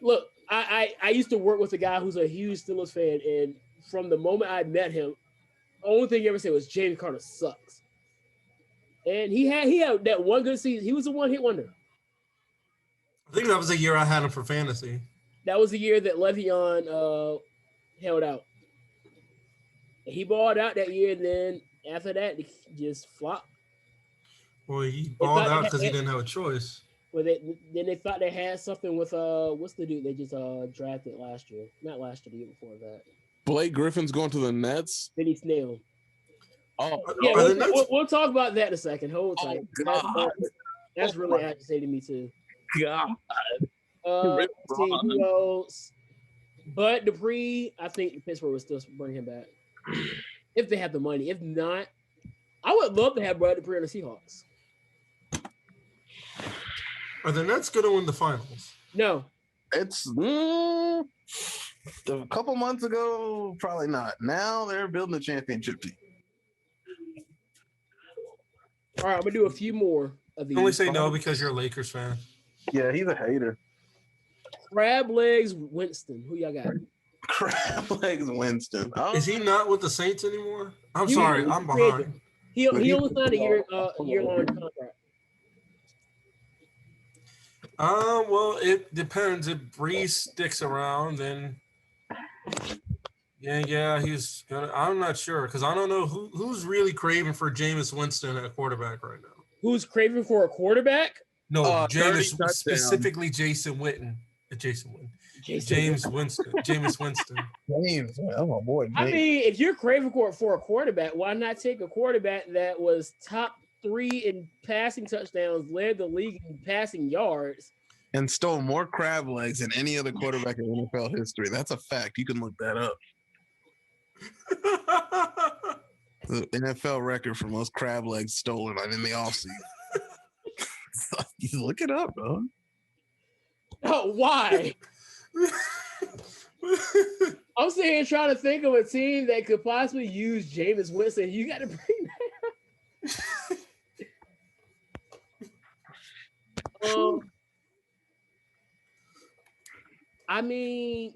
Speaker 1: Look, I used to work with a guy who's a huge Steelers fan, and from the moment I met him, the only thing he ever said was James Conner sucks. And he had that one good season. He was a one-hit wonder.
Speaker 3: I think that was the year I had him for fantasy.
Speaker 1: That was the year that Le'Veon held out. And he balled out that year, and then after that, he just flopped.
Speaker 3: Well, he balled out because he didn't have a choice.
Speaker 1: Well, then they thought they had something with what's the dude they just drafted last year? Not last year, the year before that.
Speaker 2: Blake Griffin's going to the Nets.
Speaker 1: Benny Snell.
Speaker 2: Oh,
Speaker 1: yeah, we'll talk about that in a second. Hold tight. That's really agitating me too.
Speaker 2: God.
Speaker 1: See who else? Bud Dupree. I think Pittsburgh would still bring him back if they have the money. If not, I would love to have Bud Dupree on the Seahawks.
Speaker 3: Are the Nets going to win the finals?
Speaker 1: No.
Speaker 2: It's a couple months ago, probably not. Now they're building a championship team.
Speaker 1: All right, I'm going to do a few more of these.
Speaker 3: Only say no because you're a Lakers fan.
Speaker 2: Yeah, he's a hater.
Speaker 1: Crab Legs Winston. Who y'all got?
Speaker 2: Crab Legs Winston.
Speaker 3: Is he not with the Saints anymore? I'm sorry, I'm behind.
Speaker 1: He only signed a year-long contract.
Speaker 3: Well, it depends. If Brees sticks around, then yeah, he's gonna. I'm not sure because I don't know who's really craving for Jameis Winston at quarterback right now.
Speaker 1: Who's craving for a quarterback?
Speaker 3: No, Jameis, specifically Jason Witten. James Winston. Jameis Winston.
Speaker 2: James, oh my boy. James.
Speaker 1: I mean, if you're craving for a quarterback, why not take a quarterback that was top 3 in passing touchdowns, led the league in passing yards,
Speaker 2: and stole more crab legs than any other quarterback in NFL history? That's a fact. You can look that up. The NFL record for most crab legs stolen in the offseason. You look it up, bro.
Speaker 1: Oh, why? I'm sitting here trying to think of a team that could possibly use Jameis Winston. You got to bring that up. I mean,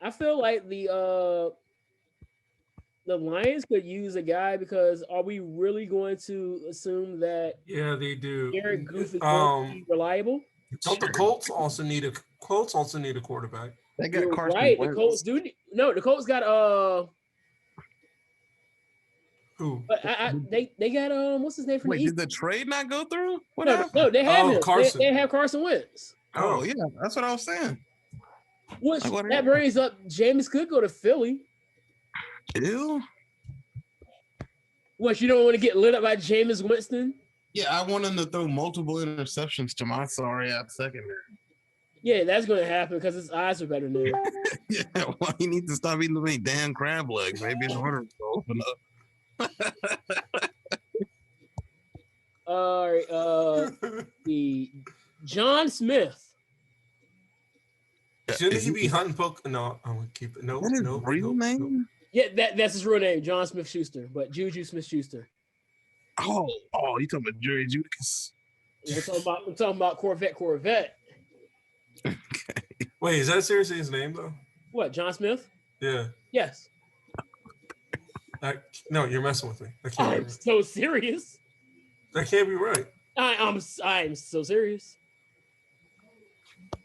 Speaker 1: I feel like the Lions could use a guy because are we really going to assume that
Speaker 3: Yeah, they do.
Speaker 1: Jared Goff is going to be reliable?
Speaker 3: Don't the Colts also need a quarterback?
Speaker 4: They got Carson
Speaker 1: right.
Speaker 4: Wentz.
Speaker 1: The Colts do. No, the Colts got
Speaker 3: Who?
Speaker 1: But they got what's his name from
Speaker 4: Wait,
Speaker 1: the East?
Speaker 4: did the trade not go through? What
Speaker 1: No,
Speaker 4: happened?
Speaker 1: no, they have him.
Speaker 3: Carson.
Speaker 1: They have Carson Wentz.
Speaker 4: Oh yeah, that's what I was saying.
Speaker 1: Which
Speaker 4: Like, what
Speaker 1: that brings up Jameis could go to Philly.
Speaker 4: Ew.
Speaker 1: What, you don't want to get lit up by Jameis Winston?
Speaker 2: Yeah, I want him to throw multiple interceptions to my sorry ass secondary.
Speaker 1: Yeah, that's going to happen because his eyes are better now.
Speaker 2: Yeah, well, he needs to stop eating too many damn crab legs. Maybe his order will open up.
Speaker 1: All right, the John Smith.
Speaker 3: Shouldn't he be hunting poke? No, I'm gonna keep it. No,
Speaker 4: What is
Speaker 3: no,
Speaker 4: real
Speaker 3: no,
Speaker 4: name?
Speaker 3: no.
Speaker 1: Yeah, that's his real name, John Smith Schuster, but Juju Smith Schuster.
Speaker 4: Oh, you talking about Jerry Judas?
Speaker 1: We're talking about Corvette.
Speaker 3: Wait, is that seriously his name though?
Speaker 1: What, John Smith?
Speaker 3: Yeah.
Speaker 1: Yes.
Speaker 3: No, you're messing with me. That can't be
Speaker 1: I'm
Speaker 3: right.
Speaker 1: so serious.
Speaker 3: That can't be right.
Speaker 1: I'm so serious.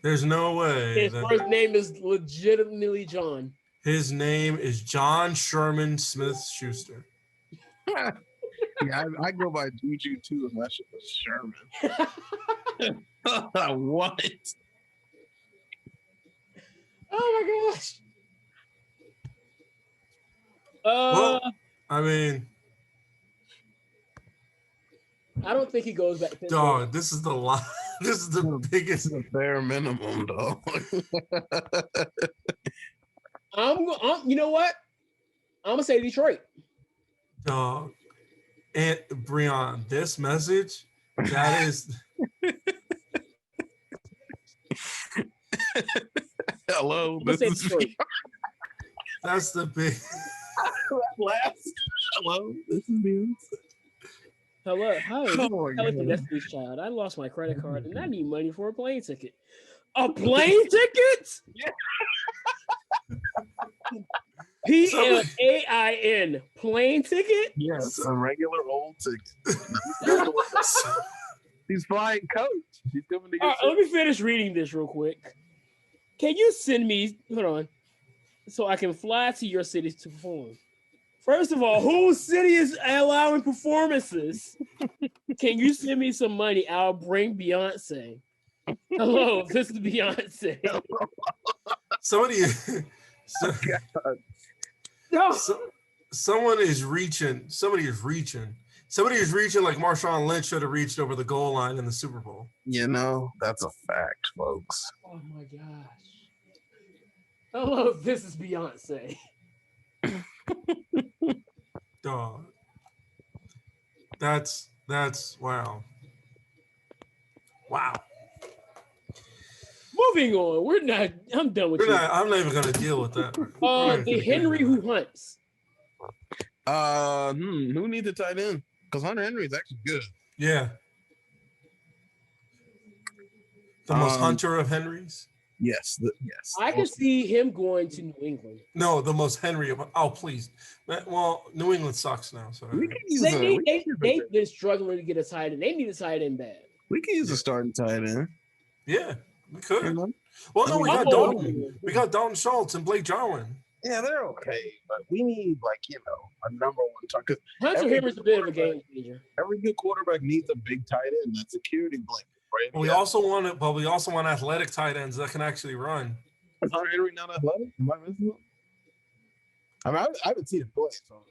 Speaker 3: There's no way.
Speaker 1: His first name is legitimately John.
Speaker 3: His name is John Sherman Smith Schuster.
Speaker 4: Yeah, I go by Juju too, and that shit was Sherman. What?
Speaker 1: Oh my gosh.
Speaker 3: Well, I mean,
Speaker 1: I don't think he goes back to Pittsburgh.
Speaker 3: dog, this is the lot. This is the biggest.
Speaker 2: The bare minimum, dog.
Speaker 1: You know what? I'm gonna say Detroit.
Speaker 3: Dog. And Breon, this message, that is.
Speaker 2: Hello,
Speaker 1: I'm gonna say Detroit.
Speaker 3: That's the big.
Speaker 2: Hello, this is Beans.
Speaker 1: Hello, hi.
Speaker 4: Oh my
Speaker 1: Kelly from
Speaker 4: God.
Speaker 1: Destiny's Child. I lost my credit card and I need money for a plane ticket. A plane ticket? PLAIN. Plane ticket?
Speaker 4: Yes, a regular old ticket. He's flying coach. He's coming to
Speaker 1: All
Speaker 4: get
Speaker 1: right, let me finish reading this real quick. Can you send me, hold on, so I can fly to your city to perform? First of all, whose city is allowing performances? Can you send me some money? I'll bring Beyonce. Hello, this is Beyonce.
Speaker 3: Somebody.
Speaker 1: No.
Speaker 3: Someone is reaching. Somebody is reaching. Somebody is reaching like Marshawn Lynch should have reached over the goal line in the Super Bowl.
Speaker 2: You know, that's a fact, folks.
Speaker 1: Oh my gosh. Hello, this is Beyonce.
Speaker 3: Dog. That's wow. Wow.
Speaker 1: Moving on. I'm done with you.
Speaker 3: I'm not even gonna deal with that.
Speaker 1: The Henry who hunts.
Speaker 2: Who needs a tight end? Because Hunter Henry is actually good.
Speaker 3: Yeah. The most hunter of Henrys?
Speaker 2: Yes, yes.
Speaker 1: I can see him going to New England.
Speaker 3: No, the most Henry of. Oh, please. Well, New England sucks now. So
Speaker 1: They've been struggling to get a tight end. They need a tight end bad.
Speaker 2: We can use a starting tight end.
Speaker 3: Yeah, we could.
Speaker 2: You know?
Speaker 3: Well, no, we got Dalton Schultz and Blake Jarwin.
Speaker 2: Yeah, they're okay, but we need a number one target.
Speaker 1: Hunter Henry's a bit of a game changer.
Speaker 2: Every good quarterback needs a big tight end. That security blanket, right?
Speaker 3: We also want athletic tight ends that can actually run.
Speaker 2: Is Hunter Henry not athletic? Am I missing something? I mean, I haven't seen him play. So,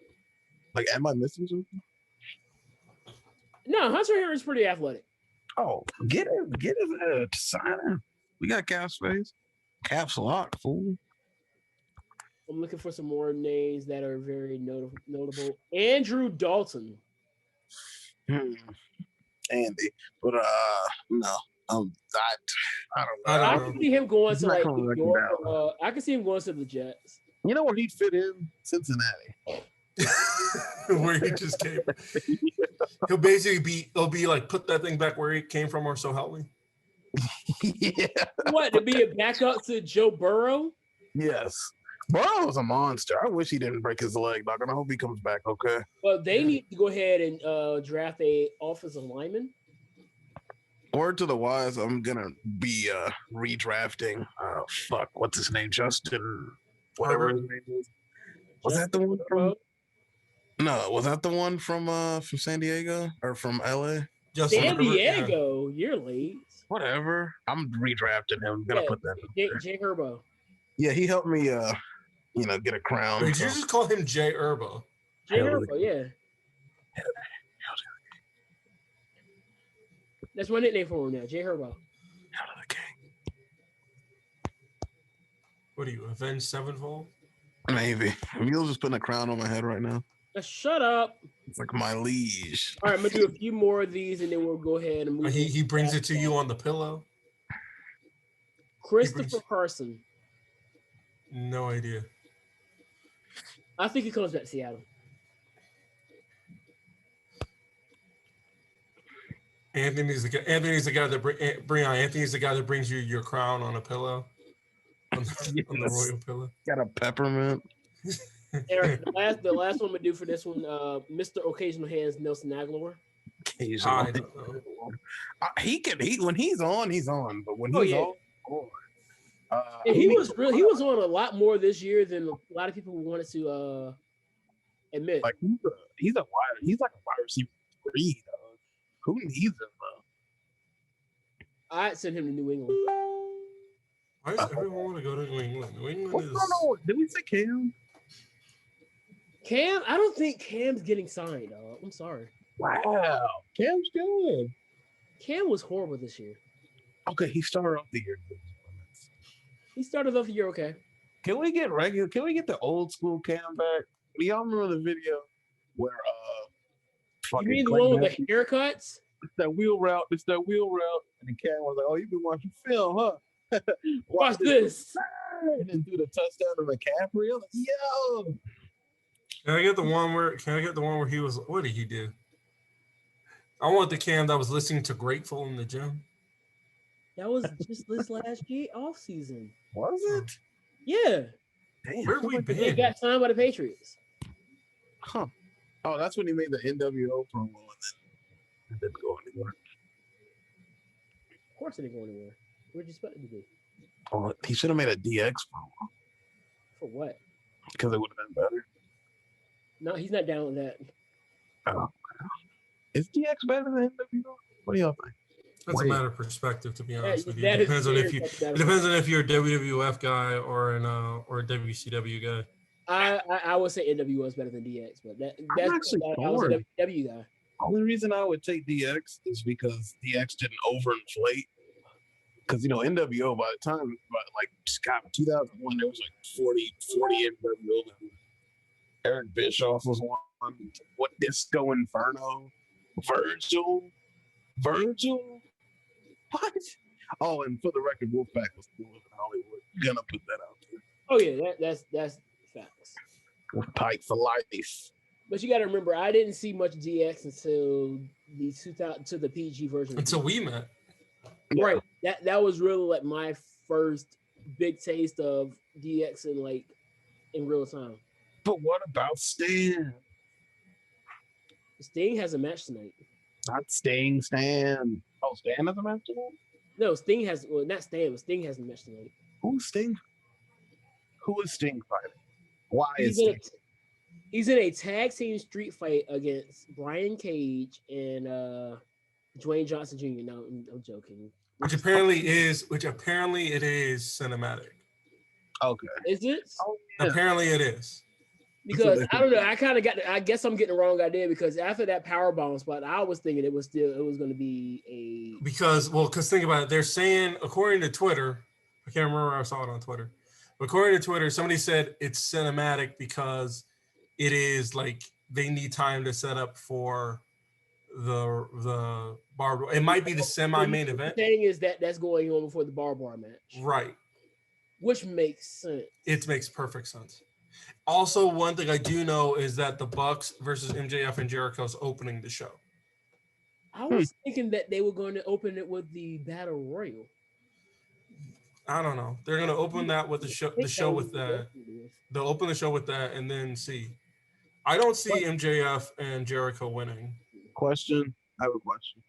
Speaker 2: am I missing something?
Speaker 1: No, Hunter Henry's pretty athletic.
Speaker 2: Oh, get his to sign him. We got cap space. Caps locked, fool.
Speaker 1: I'm looking for some more names that are very notable. Andrew Dalton.
Speaker 2: Andy, but no, I don't know.
Speaker 1: I can see him going to
Speaker 2: not
Speaker 1: like
Speaker 2: gonna
Speaker 1: New York. I can see him going to the Jets.
Speaker 2: You know where he'd fit in? Cincinnati.
Speaker 3: Where he just came from. He'll be like put that thing back where he came from, or so help me.
Speaker 4: Yeah.
Speaker 1: What, to be a backup to Joe Burrow?
Speaker 4: Yes. Burrow was a monster. I wish he didn't break his leg, dog, and I hope he comes back okay.
Speaker 1: Well, they need to go ahead and draft a offensive lineman.
Speaker 4: Word to the wise, I'm gonna be redrafting. What's his name? Justin, whatever his name is. Was that the one from? No, was that the one from San Diego or from LA?
Speaker 1: San Diego, you're late.
Speaker 4: Whatever. I'm redrafting him. I'm gonna put that.
Speaker 1: Jay Herbo.
Speaker 4: Yeah, he helped me. Get a crown.
Speaker 3: Did you just call him Jay Herbo?
Speaker 1: Jay Herbo, yeah. That's my nickname for him now, Jay Herbo.
Speaker 3: What are you, Avenged Sevenfold?
Speaker 4: Maybe. Emil's just putting a crown on my head right now.
Speaker 1: Shut up.
Speaker 4: It's like my liege.
Speaker 1: All right, I'm gonna do a few more of these, and then we'll go ahead and move.
Speaker 3: He brings it to you on the pillow.
Speaker 1: Christopher Carson.
Speaker 3: No idea.
Speaker 1: I think he comes back to Seattle.
Speaker 3: Anthony's the guy that brings you your crown on a pillow. On the royal pillow.
Speaker 4: Got a peppermint.
Speaker 1: Eric, the last one I'm gonna do for this one, Mr. Occasional Hands Nelson Aguilar.
Speaker 4: Occasionally. He when he's on, but when he's on.
Speaker 1: He was on a lot more this year than a lot of people wanted to admit.
Speaker 4: Like he's like a wide receiver 3, dog. Who needs him, though?
Speaker 1: I'd send him to New England.
Speaker 3: Why does everyone want to go to New England? New England
Speaker 4: What's going on? Did we say Cam?
Speaker 1: Cam, I don't think Cam's getting signed, dog. I'm sorry.
Speaker 4: Wow. Cam's good.
Speaker 1: Cam was horrible this year.
Speaker 4: Okay, he started off the year.
Speaker 1: He started off the year okay.
Speaker 4: Can we get the old school Cam back? Do y'all remember the video where
Speaker 1: you mean the one with the haircuts?
Speaker 4: It's that wheel route. And the Cam was like, "Oh, you've been watching film, huh?
Speaker 1: Watch this."
Speaker 4: And then threw the touchdown to McCaffrey. I was like, yo.
Speaker 3: Can I get the one where he was? What did he do? I want the Cam that was listening to Grateful in the gym.
Speaker 1: That was just this last year off season.
Speaker 4: Was it?
Speaker 1: Yeah.
Speaker 3: Damn. Where we been?
Speaker 1: He got signed by the Patriots.
Speaker 4: Huh. Oh, that's when he made the NWO promo and didn't go anywhere.
Speaker 1: Of course it didn't go anywhere. Where'd you expect it to be?
Speaker 4: Oh, he should have made a DX promo.
Speaker 1: For what?
Speaker 4: Because it would have been better.
Speaker 1: No, he's not down with that.
Speaker 4: Oh. Is DX better than NWO? What do y'all think?
Speaker 3: That's a matter of perspective, to be honest with you.
Speaker 1: It
Speaker 3: depends on if you're a WWF guy or a WCW guy.
Speaker 1: I would say NWO is better than DX, but I was a WCW guy.
Speaker 4: Only reason I would take DX is because DX didn't overinflate. Because NWO by the time, 2001, there was like 40 NWO. Eric Bischoff was one. What, Disco Inferno? Virgil? What? Oh, and for the record, Wolfpack was cool in Hollywood. Gonna put that out there.
Speaker 1: Oh yeah, that's facts.
Speaker 4: Wolfpack for life.
Speaker 1: But you got to remember, I didn't see much DX until the 2000 to the PG version.
Speaker 3: Until we met.
Speaker 1: Right. That was really like my first big taste of DX in real time.
Speaker 4: But what about Stan?
Speaker 1: Sting has a match tonight.
Speaker 4: Not Sting, Stan. Oh, Stan has a match tonight?
Speaker 1: No, Sting has, well, not Stan, but Sting has a match tonight.
Speaker 4: Who's Sting? Who is Sting fighting? Why
Speaker 1: he's in a tag team street fight against Brian Cage and Dwayne Johnson Jr. No, I'm joking.
Speaker 3: Which apparently it is cinematic.
Speaker 4: Okay.
Speaker 1: Is it?
Speaker 4: Oh, yeah.
Speaker 3: Apparently it is.
Speaker 1: Because I don't know, I guess I'm getting the wrong idea because after that powerbomb spot, I was thinking it was going to be a
Speaker 3: because think about it. They're saying, according to Twitter, I can't remember where I saw it on Twitter, but according to Twitter, somebody said it's cinematic because it is like they need time to set up for the bar. It might be the semi-main event.
Speaker 1: The thing is that's going on before the bar match,
Speaker 3: right?
Speaker 1: Which makes sense.
Speaker 3: It makes perfect sense. Also, one thing I do know is that the Bucks versus MJF and Jericho is opening the show.
Speaker 1: I was thinking that they were going to open it with the Battle Royal.
Speaker 3: I don't know. They're gonna open that with the show with that. They'll open the show with that and then see. I don't see MJF and Jericho winning.
Speaker 4: Question. I have a question.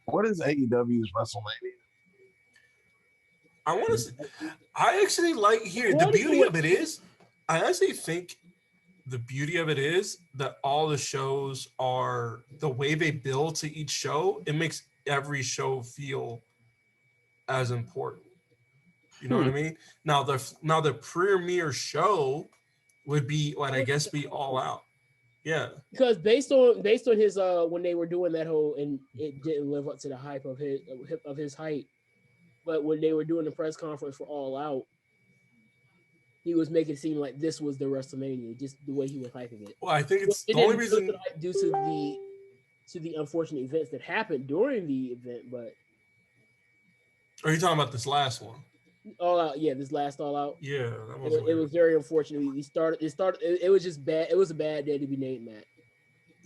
Speaker 4: What is AEW's WrestleMania?
Speaker 3: I want to. I actually like here. The beauty of it is, I actually think the beauty of it is that all the shows are the way they build to each show. It makes every show feel as important. You know what I mean? Now the premier show would be what I guess be All Out. Yeah.
Speaker 1: Because based on his when they were doing that whole, and it didn't live up to the hype of his height. But when they were doing the press conference for All Out, he was making it seem like this was the WrestleMania, just the way he was hyping it.
Speaker 3: Well, I think it's the only reason
Speaker 1: due to the unfortunate events that happened during the event. But
Speaker 3: are you talking about this last one?
Speaker 1: All Out, yeah, this last All Out.
Speaker 3: Yeah,
Speaker 1: it was very unfortunate. It was just bad. It was a bad day to be named Matt.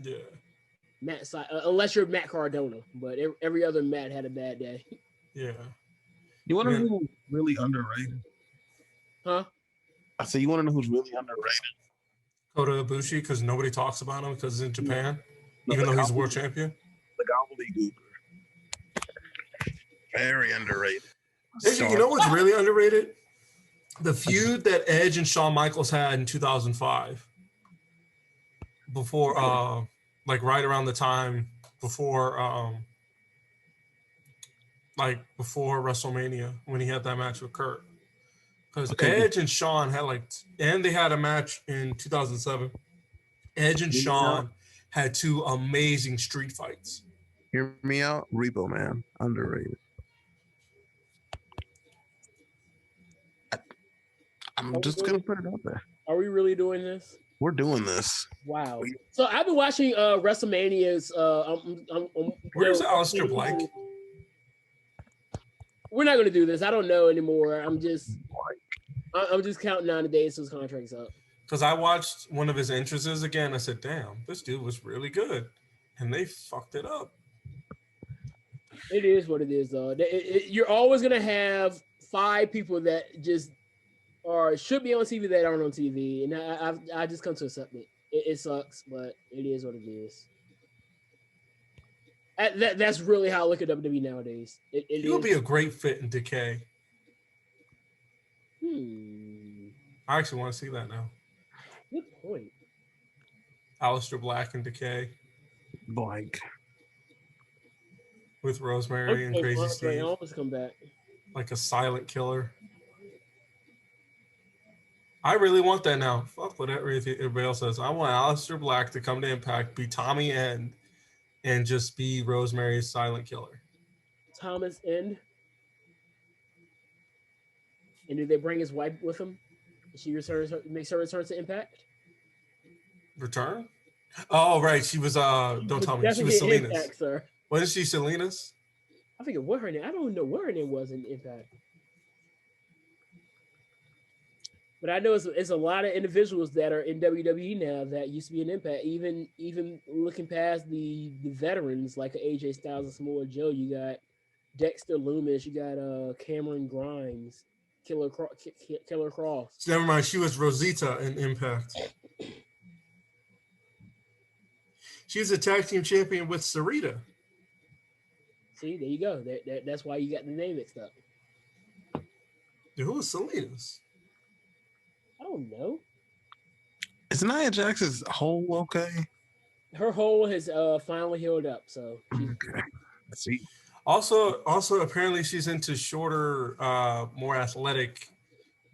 Speaker 3: Yeah.
Speaker 1: Matt, unless you're Matt Cardona, but every other Matt had a bad day.
Speaker 3: Yeah.
Speaker 4: You want to know who's really underrated?
Speaker 1: Huh?
Speaker 4: I say you want to know who's really underrated?
Speaker 3: Kota Ibushi, because nobody talks about him because he's in Japan, even though he's a world champion.
Speaker 4: The gobbledygooker. Very underrated.
Speaker 3: You know what's really underrated? The feud that Edge and Shawn Michaels had in 2005. Before, like right around the time before WrestleMania when he had that match with Kurt. Because Edge and Shawn had and they had a match in 2007. Edge and Shawn had two amazing street fights.
Speaker 4: Hear me out? Repo Man, underrated. I'm just going to put it out there.
Speaker 1: Are we really doing this?
Speaker 4: We're doing this.
Speaker 1: Wow. So I've been watching WrestleManias.
Speaker 3: Where's Aleister Black?
Speaker 1: We're not going to do this. I don't know anymore. I'm just counting down the days till his contract's up.
Speaker 3: Because I watched one of his entrances again. I said, damn, this dude was really good. And they fucked it up.
Speaker 1: It is what it is, though. You're always going to have 5 people that just should be on TV that aren't on TV. And I just come to accept it. It sucks, but it is what it is. That's really how I look at WWE nowadays.
Speaker 3: He would be a great fit in Decay. I actually want to see that now.
Speaker 1: Good point.
Speaker 3: Aleister Black and Decay.
Speaker 4: Blank.
Speaker 3: With Rosemary and Crazy Steve.
Speaker 1: I always come back.
Speaker 3: Like a silent killer. I really want that now. Fuck what everybody else says. I want Aleister Black to come to Impact, be Tommy End, and just be Rosemary's silent killer.
Speaker 1: Thomas End. And did they bring his wife with him? She makes her return to Impact?
Speaker 3: Return? Oh, right. She was, don't tell me. She was Selena's.
Speaker 1: Impact, sir.
Speaker 3: Wasn't she Selena's?
Speaker 1: I forget what her name. I don't know what her name was in Impact. But I know it's a lot of individuals that are in WWE now that used to be in Impact. Even looking past the veterans like AJ Styles and Samoa Joe, you got Dexter Lumis, you got Cameron Grimes, Killer Cross.
Speaker 3: Never mind, she was Rosita in Impact. She was a tag team champion with Sarita.
Speaker 1: See, there you go. That's why you got the name mixed up.
Speaker 3: Dude, who was Selena's?
Speaker 1: I don't know.
Speaker 4: Is Nia Jax's hole okay?
Speaker 1: Her hole has finally healed up, so
Speaker 4: okay. Let's see.
Speaker 3: Also, apparently she's into shorter, more athletic,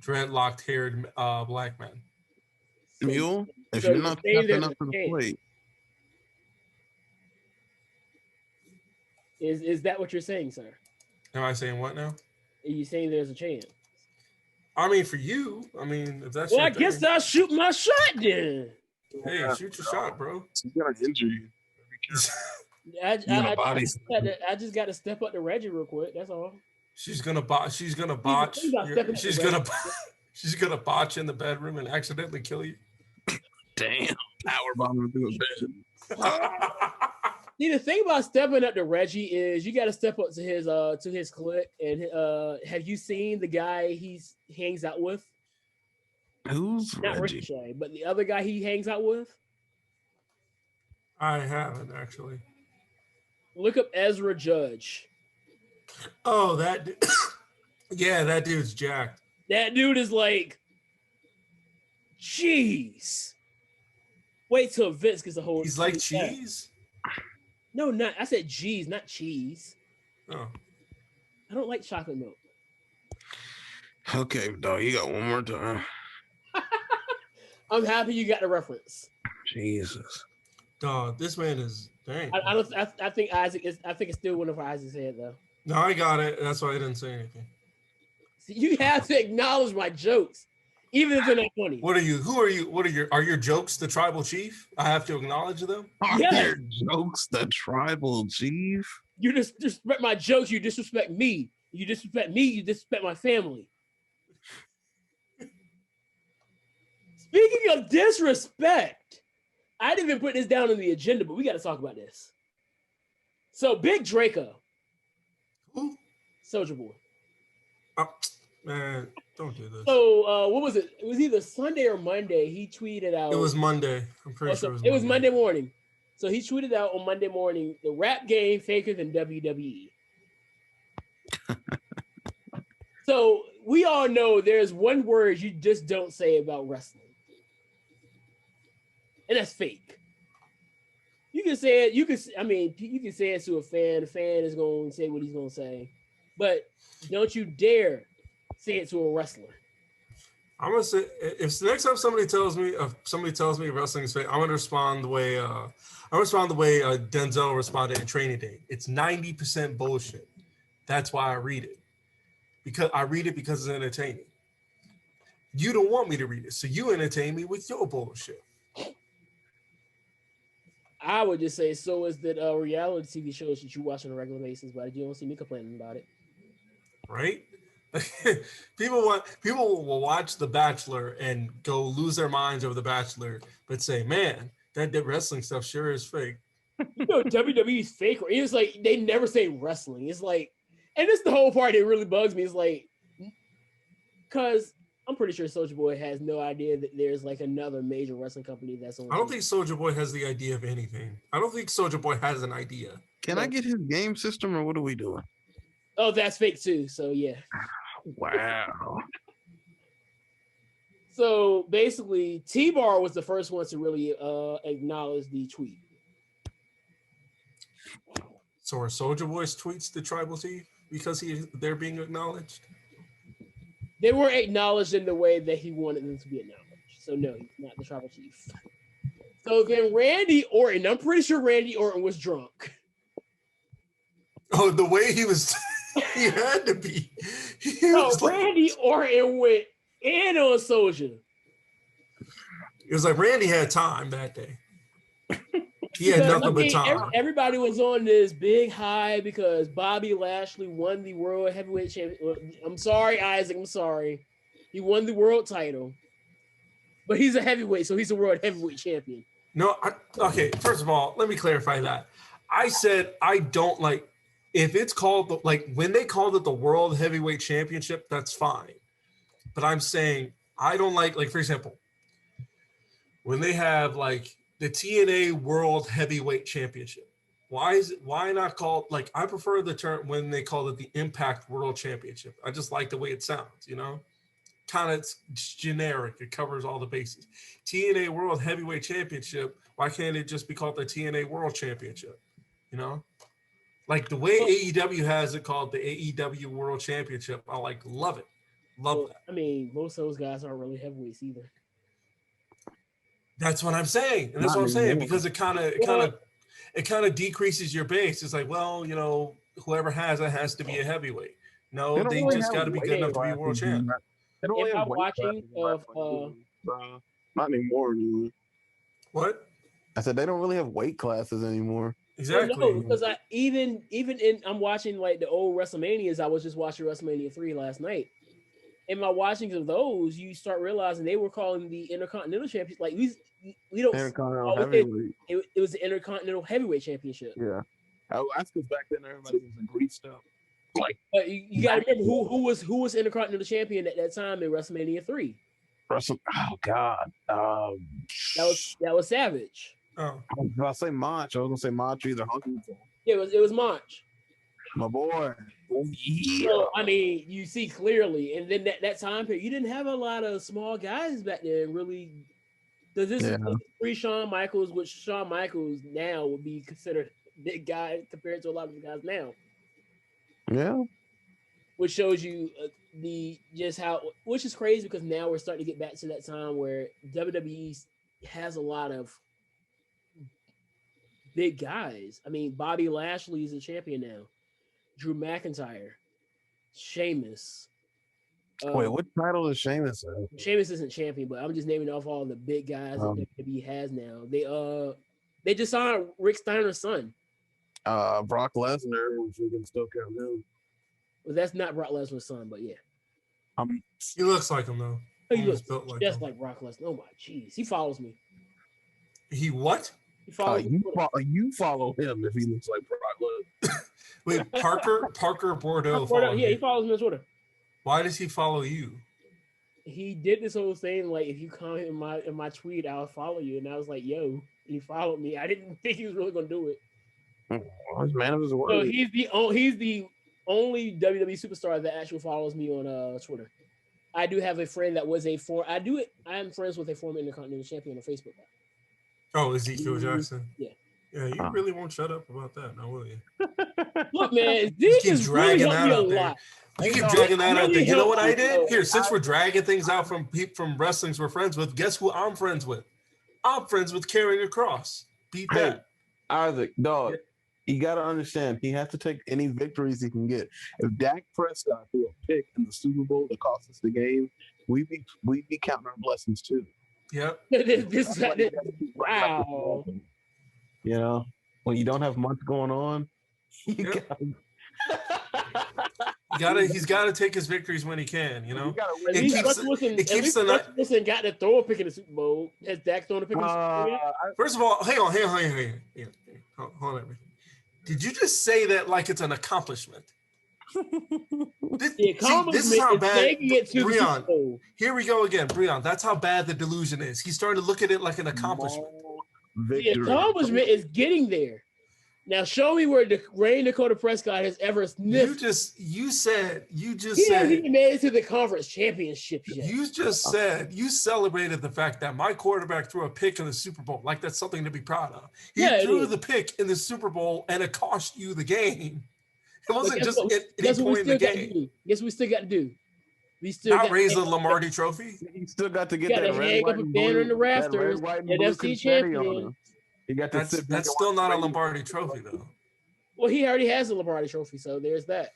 Speaker 3: dreadlocked haired black men.
Speaker 4: Mule, if you're not stepping up to the plate.
Speaker 1: Is that what you're saying, sir?
Speaker 3: Am I saying what now?
Speaker 1: Are you saying there's a chance?
Speaker 3: I mean, for you, if that's
Speaker 1: I guess I'll shoot my shot then.
Speaker 3: Hey, shoot your shot, bro.
Speaker 4: She's gonna injure you.
Speaker 1: I just got to step up to Reggie real quick. That's all.
Speaker 3: She's gonna botch. She's gonna botch in the bedroom and accidentally kill you.
Speaker 4: Damn, power bombing through a bed.
Speaker 1: See, the thing about stepping up to Reggie is you got to step up to his clique. And have you seen the guy he hangs out with?
Speaker 2: Who's
Speaker 1: Not
Speaker 2: Reggie?
Speaker 1: Ricochet, but the other guy he hangs out with.
Speaker 3: I haven't actually.
Speaker 1: Look up Ezra Judge.
Speaker 3: Oh, yeah, that dude's jacked.
Speaker 1: That dude is like, jeez. Wait till Vince gets a hold.
Speaker 3: He's like cheese.
Speaker 1: No, not. I said cheese, not cheese.
Speaker 3: Oh,
Speaker 1: I don't like chocolate milk.
Speaker 2: Okay, dog, you got one more time.
Speaker 1: I'm happy you got the reference.
Speaker 2: Jesus,
Speaker 3: dog, this man is dang.
Speaker 1: I think Isaac is. I think it's still one of Isaac's head though.
Speaker 3: No, I got it. That's why I didn't say anything.
Speaker 1: See, you have to acknowledge my jokes, even if they're not funny.
Speaker 3: What are you? Who are you? Are your jokes the tribal chief? I have to acknowledge them.
Speaker 2: Are your jokes the tribal chief?
Speaker 1: You disrespect my jokes. You disrespect me. You disrespect me. You disrespect my family. Speaking of disrespect, I didn't even put this down on the agenda, but we got to talk about this. So, Big Draco.
Speaker 3: Who?
Speaker 1: Soulja Boy.
Speaker 3: Oh, man, don't do this.
Speaker 1: So, what was it? It was either Sunday or Monday. He tweeted out.
Speaker 3: It was Monday. I'm pretty sure
Speaker 1: it was Monday morning. So, he tweeted out on Monday morning, the rap game faker than WWE. So, we all know there's one word you just don't say about wrestling. And that's fake. You can say it. You can say it to a fan. The fan is going to say what he's going to say, but don't you dare say it to a wrestler.
Speaker 3: I'm gonna say if the next time somebody tells me wrestling is fake, I'm gonna respond the way Denzel responded in Training Day. It's 90% bullshit. That's why I read it because it's entertaining. You don't want me to read it, so you entertain me with your bullshit. I
Speaker 1: would just say so is that reality TV shows that you watch on a regular basis, but you don't see me complaining about it.
Speaker 3: Right? People will watch The Bachelor and go lose their minds over The Bachelor, but say, "Man, that wrestling stuff sure is fake."
Speaker 1: You know, WWE's fake. It's like they never say wrestling. It's like, and this is the whole part that really bugs me. It's like, because I'm pretty sure Soulja Boy has no idea that there's like another major wrestling company that's on.
Speaker 3: I don't think Soulja Boy has the idea of anything. I don't think Soulja Boy has an idea.
Speaker 2: Can I get his game system or what are we doing?
Speaker 1: Oh, that's fake too. So yeah.
Speaker 2: Wow.
Speaker 1: So basically, T-Bar was the first one to really acknowledge the tweet.
Speaker 3: So are Soulja Boy's tweets the tribal chief because they're being acknowledged?
Speaker 1: They weren't acknowledged in the way that he wanted them to be acknowledged. So no, he's not the tribal chief. So then Randy Orton, I'm pretty sure Randy Orton was drunk.
Speaker 3: Oh, the way he was, he had to be.
Speaker 1: Randy Orton went in on Soulja.
Speaker 3: It was like Randy had time that day. He had nothing but time.
Speaker 1: Everybody was on this big high because Bobby Lashley won the World Heavyweight Championship. I'm sorry, Isaac. I'm sorry. He won the world title. But he's a heavyweight, so he's a World Heavyweight Champion.
Speaker 3: No, okay. First of all, let me clarify that. I said I don't like, if it's called, like when they called it the World Heavyweight Championship, that's fine. But I'm saying I don't like for example, when they have like the TNA World Heavyweight Championship. Why not called, like, I prefer the term when they call it the Impact World Championship. I just like the way it sounds, you know? Kind of generic. It covers all the bases. TNA World Heavyweight Championship, why can't it just be called the TNA World Championship? You know? Like the way AEW has it called the AEW World Championship, I love it. Love that.
Speaker 1: I mean, most of those guys aren't really heavyweights either.
Speaker 3: That's what I'm saying. And that's what I'm saying, because it kind of decreases your base. It's like, well, you know, whoever has it has to be a heavyweight. No, they just got to be good enough to be world champ.
Speaker 4: If I'm watching not anymore.
Speaker 3: What?
Speaker 4: I said they don't really have weight classes anymore.
Speaker 3: Exactly.
Speaker 1: Well, no, because I'm watching like the old WrestleManias. I was just watching WrestleMania 3 last night. in my watchings of those, you start realizing they were calling the Intercontinental Championship like we don't
Speaker 2: Intercontinental
Speaker 1: always say
Speaker 2: heavyweight.
Speaker 1: it was the Intercontinental Heavyweight Championship.
Speaker 2: Yeah.
Speaker 4: Oh, that's because back then everybody was greased up. Like,
Speaker 1: But you got to remember who was Intercontinental Champion at that time in WrestleMania 3.
Speaker 4: oh God,
Speaker 1: That was Savage.
Speaker 3: Oh,
Speaker 4: I was about to say Mach. I was gonna say Mach either Hunky.
Speaker 1: Yeah, it was Mach.
Speaker 4: My boy. Oh yeah.
Speaker 1: So, I mean, you see clearly, and then that time period, you didn't have a lot of small guys back then. Really, this is pre Shawn Michaels, which Shawn Michaels now would be considered a big guy compared to a lot of the guys now.
Speaker 2: Yeah.
Speaker 1: Which shows you which is crazy because now we're starting to get back to that time where WWE has a lot of big guys. I mean, Bobby Lashley is a champion now. Drew McIntyre, Sheamus.
Speaker 2: Wait, what title is Sheamus at?
Speaker 1: Sheamus isn't champion, but I'm just naming off all the big guys that WWE has now. They just signed Rick Steiner's son.
Speaker 4: Brock Lesnar, if we can still count him.
Speaker 1: Well, that's not Brock Lesnar's son, but yeah.
Speaker 3: He looks like him though.
Speaker 1: He looks
Speaker 3: built like
Speaker 1: just
Speaker 3: him.
Speaker 1: like Brock Lesnar. Oh my jeez, he follows me.
Speaker 3: He what?
Speaker 1: He follows me.
Speaker 4: You follow him if he looks like Brock Lesnar.
Speaker 3: Wait, Parker Bordeaux.
Speaker 1: Yeah, he follows me on Twitter.
Speaker 3: Why does he follow you?
Speaker 1: He did this whole thing like, if you comment in my tweet, I'll follow you, and I was like, yo, he followed me. I didn't think he was really gonna do it.
Speaker 2: Oh, he's man of his word.
Speaker 1: So he's the only WWE superstar that actually follows me on Twitter. I do have a friend that was I am friends with a former Intercontinental Champion on Facebook.
Speaker 3: Oh, Ezekiel Jackson.
Speaker 1: Yeah.
Speaker 3: Yeah, you really won't shut up about that, now will you?
Speaker 1: Look, man, this is really helped me a lot.
Speaker 3: You keep dragging that out there. You know what I did? Here, since we're dragging things out from wrestlings we're friends with, guess who I'm friends with? I'm friends with Carrying a Cross. Beat that.
Speaker 2: Isaac, dog. You got to understand, he has to take any victories he can get. If Dak Prescott threw a pick in the Super Bowl that cost us the game, we'd be counting our blessings too.
Speaker 3: Yep.
Speaker 1: Wow.
Speaker 2: You know, when you don't have much going on, he's
Speaker 3: got to take his victories when he can. You know,
Speaker 1: Wilson got to throw a pick in the Super Bowl. Has Dak thrown a pick in the Super Bowl?
Speaker 3: First of all, hang on. Hold on. Did you just say that like it's an accomplishment? This is how bad, Breon. Here we go again, Breon. That's how bad the delusion is. He's starting to look at it like an accomplishment.
Speaker 1: The accomplishment is getting there. Now show me where Ray Dakota Prescott has ever sniffed.
Speaker 3: You said
Speaker 1: he hasn't made it to the conference championship yet.
Speaker 3: You just said you celebrated the fact that my quarterback threw a pick in the Super Bowl. Like that's something to be proud of. He threw the pick in the Super Bowl and it cost you the game. It wasn't just at any point in the game.
Speaker 1: Guess we still got to do. We still
Speaker 3: not raise the Lombardi Trophy.
Speaker 2: He still got to get that
Speaker 1: red, white, and blue. In the rafters. NFC champion.
Speaker 2: He got to
Speaker 3: that's still not a Lombardi Trophy though.
Speaker 1: Well, he already has a Lombardi Trophy, so there's that.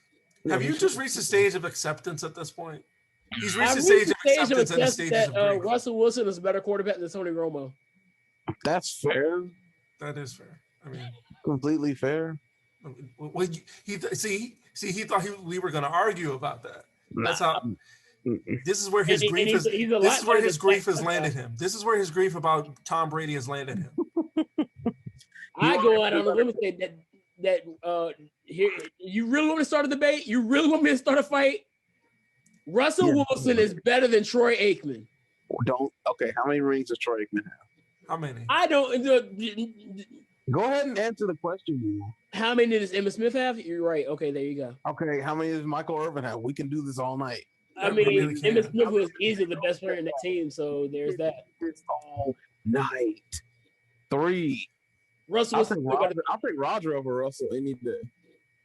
Speaker 3: Have you just reached the stage of acceptance at this point? He's reached the stage of acceptance and the stages of grief.
Speaker 1: Russell Wilson is a better quarterback than Tony Romo.
Speaker 2: That's fair.
Speaker 3: That is fair. I mean,
Speaker 2: completely fair.
Speaker 3: Well, he thought we were going to argue about that. That's how. This is where his grief is. This is where his grief has landed him. This is where his grief about Tom Brady has landed him.
Speaker 1: I go out on a limb and say that here, you really want me to start a debate? You really want me to start a fight? Russell Wilson is better than Troy Aikman.
Speaker 2: Okay, how many rings does Troy Aikman have?
Speaker 3: How many?
Speaker 1: I don't.
Speaker 2: Go ahead and answer the question.
Speaker 1: How many does Emmitt Smith have? You're right. Okay, there you go.
Speaker 2: Okay, how many does Michael Irvin have? We can do this all night.
Speaker 1: I mean, really Emmitt Smith was easily the best player in that team, so there's that.
Speaker 2: This all night. 3.
Speaker 1: Russell.
Speaker 2: I'll take Roger over Russell any day.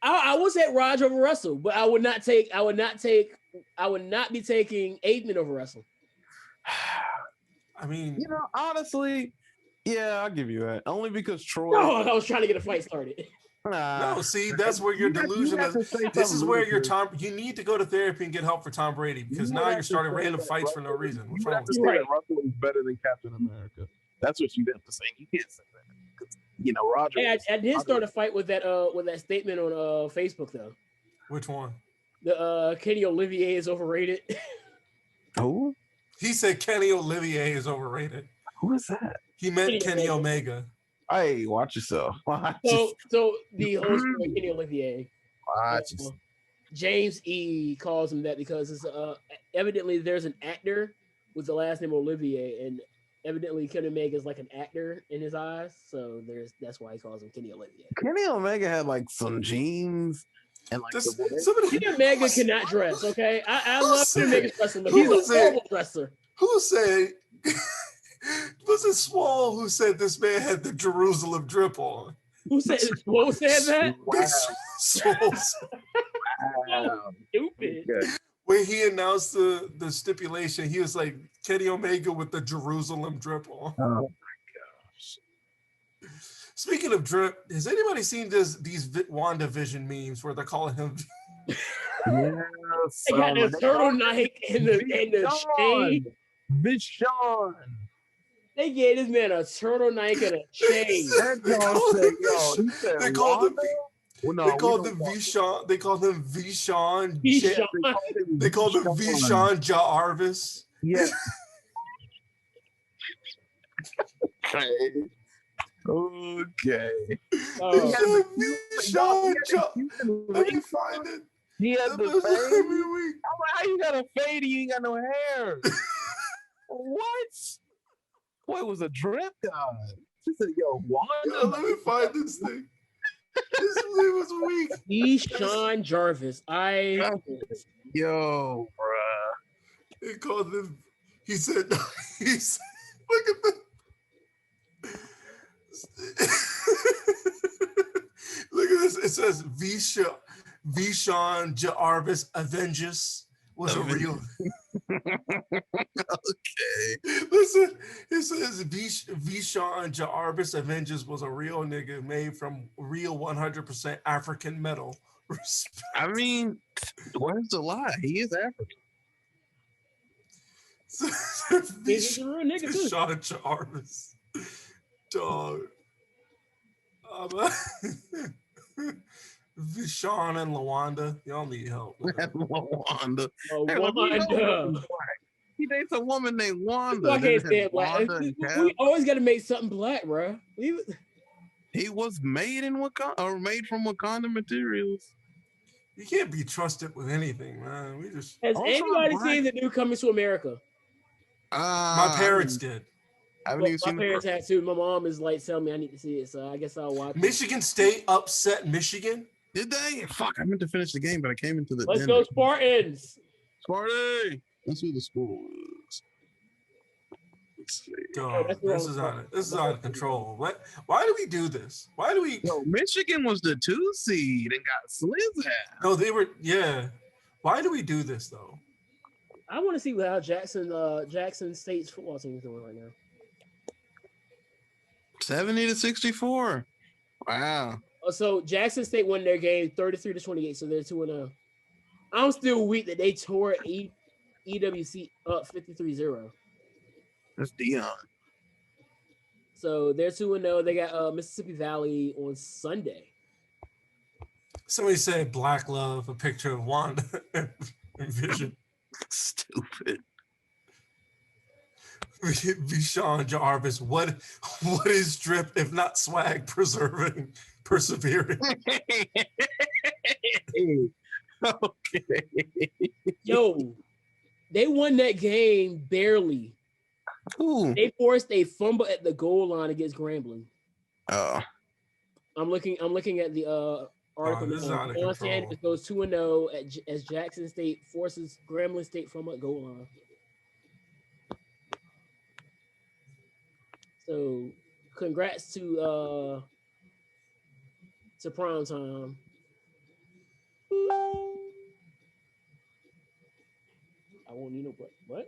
Speaker 1: I would say Roger over Russell, but I would not be taking Aikman over Russell.
Speaker 3: I mean,
Speaker 2: honestly, yeah, I'll give you that. Only because Troy.
Speaker 1: No, I was trying to get a fight started.
Speaker 3: No, see, that's where your delusion is. This is where your you need to go to therapy and get help for Tom Brady because now you're starting random fights for no reason. What's wrong with
Speaker 2: you? Russell is better than Captain America. That's what you have to say. You can't say that. Roger.
Speaker 1: Hey, I did start a fight with that statement on Facebook though.
Speaker 3: Which one?
Speaker 1: The Kenny Olivier is overrated.
Speaker 4: Who?
Speaker 3: He said Kenny Olivier is overrated.
Speaker 4: Who is that?
Speaker 3: He meant Kenny Omega.
Speaker 4: Hey, watch yourself.
Speaker 1: So the host for Kenny Olivier,
Speaker 4: Watch yourself.
Speaker 1: James E calls him that because it's evidently there's an actor with the last name Olivier, and evidently Kenny Omega is like an actor in his eyes, so that's why he calls him Kenny Olivier.
Speaker 4: Kenny Omega had like some jeans and like
Speaker 1: Kenny Omega cannot dress. Okay, I love Kenny Omega's wrestling, but he's a horrible dresser.
Speaker 3: Who said? Was it Small who said this man had the Jerusalem drip on?
Speaker 1: Who said that?
Speaker 3: Wow.
Speaker 1: Wow. Stupid.
Speaker 3: When he announced the stipulation, he was like Kenny Omega with the Jerusalem drip on.
Speaker 4: Oh my gosh.
Speaker 3: Speaking of drip, has anybody seen these WandaVision memes where they're calling him?
Speaker 4: Yes.
Speaker 1: They got the turtleneck and the chain.
Speaker 4: Vishon.
Speaker 1: They gave this man a turtleneck and a chain.
Speaker 3: They called him Vishon. They called him Vishon. They called him Vishon Jarvis.
Speaker 4: Yes. Okay.
Speaker 3: Vishon. Let me find it.
Speaker 4: He had the fade. I'm like, how you got a fade and you ain't got no hair? What? Boy, it was a drip god. She said, yo, Wanda.
Speaker 3: Let me find this thing. This thing was weak.
Speaker 1: Vishon Jarvis.
Speaker 4: Yo, bruh.
Speaker 3: They called him. He said, look at the. Look at this. It says Vishon Jarvis Avengers was a real.
Speaker 4: Okay.
Speaker 3: Listen, it says Vishon Jarvis Avengers was a real nigga made from real 100% African metal.
Speaker 4: I mean, where's the lie? He is African.
Speaker 1: He's a real nigga too.
Speaker 3: Vishon Jarvis. Dog. Vishon and Lawanda, y'all need help.
Speaker 4: Lawanda.
Speaker 1: Wanda.
Speaker 4: He dates a woman named Wanda.
Speaker 1: I can't stand black. We always got to make something black, bro.
Speaker 4: He was made in Wakanda, or made from Wakanda materials.
Speaker 3: You can't be trusted with anything, man.
Speaker 1: Has anybody seen the new Coming to America?
Speaker 3: My parents did.
Speaker 4: I haven't even seen
Speaker 1: my parents had to. My mom is like telling me I need to see it, so I guess I'll watch it.
Speaker 3: Michigan State upset Michigan.
Speaker 4: Did they? Fuck, I meant to finish the game, but I came into the
Speaker 1: Let's go Spartans.
Speaker 4: Sparty! That's who the school is. Let's see.
Speaker 3: This is out of control. Why do we do this? Why do we?
Speaker 4: Yo, Michigan was the 2 seed and got Sliz at.
Speaker 3: No, they were. Yeah. Why do we do this though?
Speaker 1: I want to see how Jackson State's football team is doing right now.
Speaker 4: 70-64. Wow.
Speaker 1: So Jackson State won their game 33-28, so they're 2-0. I'm still weak that they tore EWC up 53-0.
Speaker 4: That's Dion.
Speaker 1: So they're 2-0. They got Mississippi Valley on Sunday.
Speaker 3: Somebody said Black Love, a picture of Wanda and Vision.
Speaker 4: Stupid.
Speaker 3: Vishon Jarvis, what is drip if not swag persevering?
Speaker 4: Okay.
Speaker 1: Yo, they won that game barely.
Speaker 4: Ooh.
Speaker 1: They forced a fumble at the goal line against Grambling.
Speaker 4: Oh.
Speaker 1: I'm looking at the article.
Speaker 3: This is out of control.
Speaker 1: Sanders goes 2-0 as Jackson State forces Grambling State fumble at goal line. So, congrats to Prime Time. I won't need no what?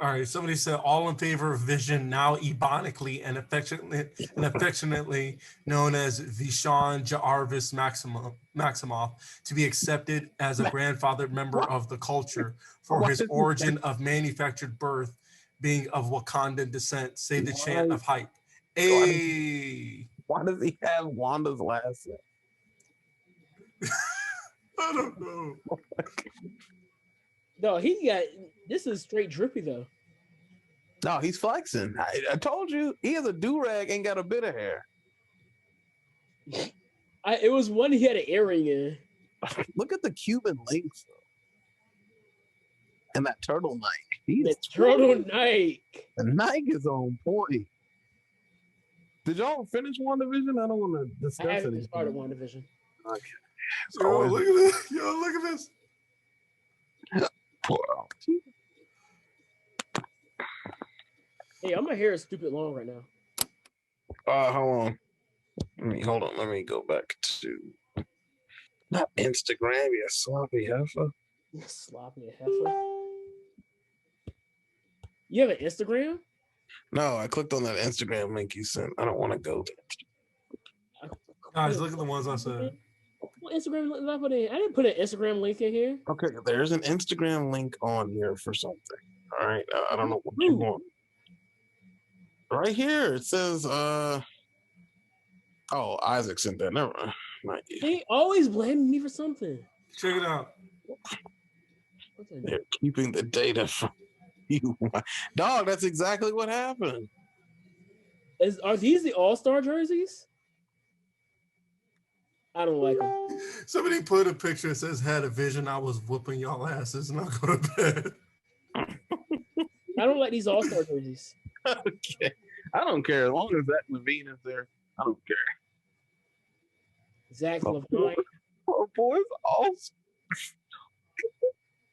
Speaker 3: All right. Somebody said all in favor of Vision, now ebonically and affectionately known as Vishon Jarvis Maximoff, to be accepted as a grandfathered member of the culture for his origin of manufactured birth being of Wakandan descent. Say the chant of hype.
Speaker 4: Why does he have Wanda's last name?
Speaker 3: I don't know.
Speaker 1: No, this is straight drippy though.
Speaker 2: No, he's flexing. I told you, he has a do-rag, ain't got a bit of hair.
Speaker 1: It was one he had an earring in.
Speaker 2: Look at the Cuban links, though. And that turtle Nike.
Speaker 1: The turtle Nike.
Speaker 2: The Nike is on point. Did y'all finish WandaVision? I don't want to discuss it.
Speaker 1: I haven't started WandaVision.
Speaker 2: Okay.
Speaker 3: Yo, look at this. Yo, look at this.
Speaker 2: Wow.
Speaker 1: Hey, my hair is stupid long right now.
Speaker 2: Hold on. Hold on. Let me go back to not Instagram, you sloppy heifer.
Speaker 1: Sloppy heifer. You have an Instagram?
Speaker 2: No, I clicked on that Instagram link you sent. I don't want to go there.
Speaker 3: Guys, look at the ones I said.
Speaker 1: What Instagram link did I put in? I didn't put an Instagram link in here.
Speaker 2: Okay, there's an Instagram link on here for something. All right. I don't know what you want. Right here, it says, Isaac sent that. Never mind. Not you.
Speaker 1: They always blame me for something.
Speaker 3: Check it out.
Speaker 2: They're keeping the data from you. Dog, that's exactly what happened.
Speaker 1: Are these the All-Star jerseys? I don't like them.
Speaker 3: Somebody put a picture that says, had a vision, I was whooping y'all asses and I'll go to bed.
Speaker 1: I don't like these All-Star jerseys.
Speaker 2: Okay. I don't care. As long as that Levine is there, I don't care.
Speaker 1: Zach Levine.
Speaker 2: Oh, boys, awesome.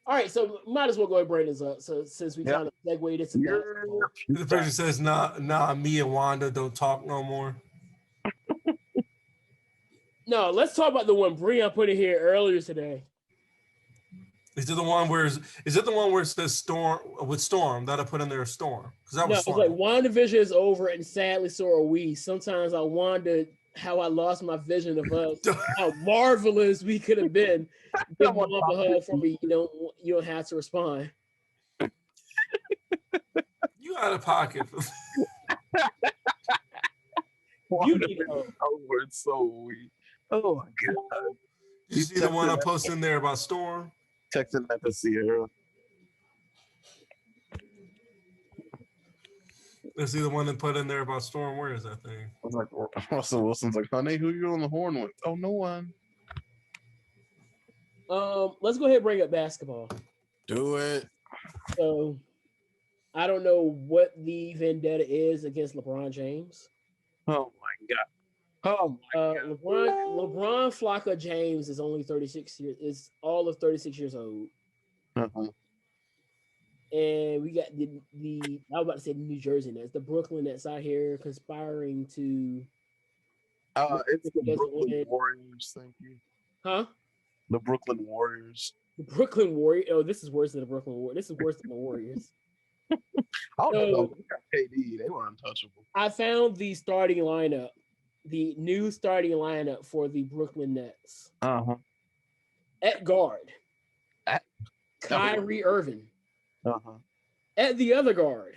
Speaker 1: All right, so might as well go ahead and bring this up. So since we kind of segued into that.
Speaker 3: The picture says, nah, me and Wanda don't talk no more.
Speaker 1: No, let's talk about the one Breon put in here earlier today.
Speaker 3: Is it the one where it says Storm that I put in there Storm? Because that was
Speaker 1: it's like WandaVision is over and sadly so are we. Sometimes I wondered how I lost my vision of us, how marvelous we could have been. Give one up a hug for me. You don't have to respond.
Speaker 3: You out of pocket.
Speaker 1: You need to.
Speaker 2: Oh, it's so weak. Oh my god!
Speaker 3: Did you see the one I posted in there about Storm?
Speaker 2: Texting that to Sierra.
Speaker 3: Let's see the one that put in there about Storm. Where is that thing?
Speaker 2: I was like, Russell Wilson's like, honey, who you on the horn with? Oh, no one.
Speaker 1: Let's go ahead and bring up basketball.
Speaker 2: Do it.
Speaker 1: So, I don't know what the vendetta is against LeBron James.
Speaker 2: Oh my god. Oh my god.
Speaker 1: LeBron Flocka James is only 36 years. Is all of 36 years old.
Speaker 2: Uh-huh.
Speaker 1: And we got the I was about to say the New Jersey Nets, the Brooklyn Nets out here conspiring to.
Speaker 2: It's the Brooklyn Warriors. Thank you.
Speaker 1: Huh?
Speaker 2: The Brooklyn Warriors.
Speaker 1: The Brooklyn Warriors. Oh, this is worse than the Brooklyn Warriors. This is worse than the Warriors.
Speaker 2: Oh no, they got KD. They were untouchable. I
Speaker 1: found the starting lineup, the new starting lineup for the Brooklyn Nets.
Speaker 2: Uh-huh.
Speaker 1: At guard, Kyrie Irving.
Speaker 2: Uh-huh.
Speaker 1: At the other guard,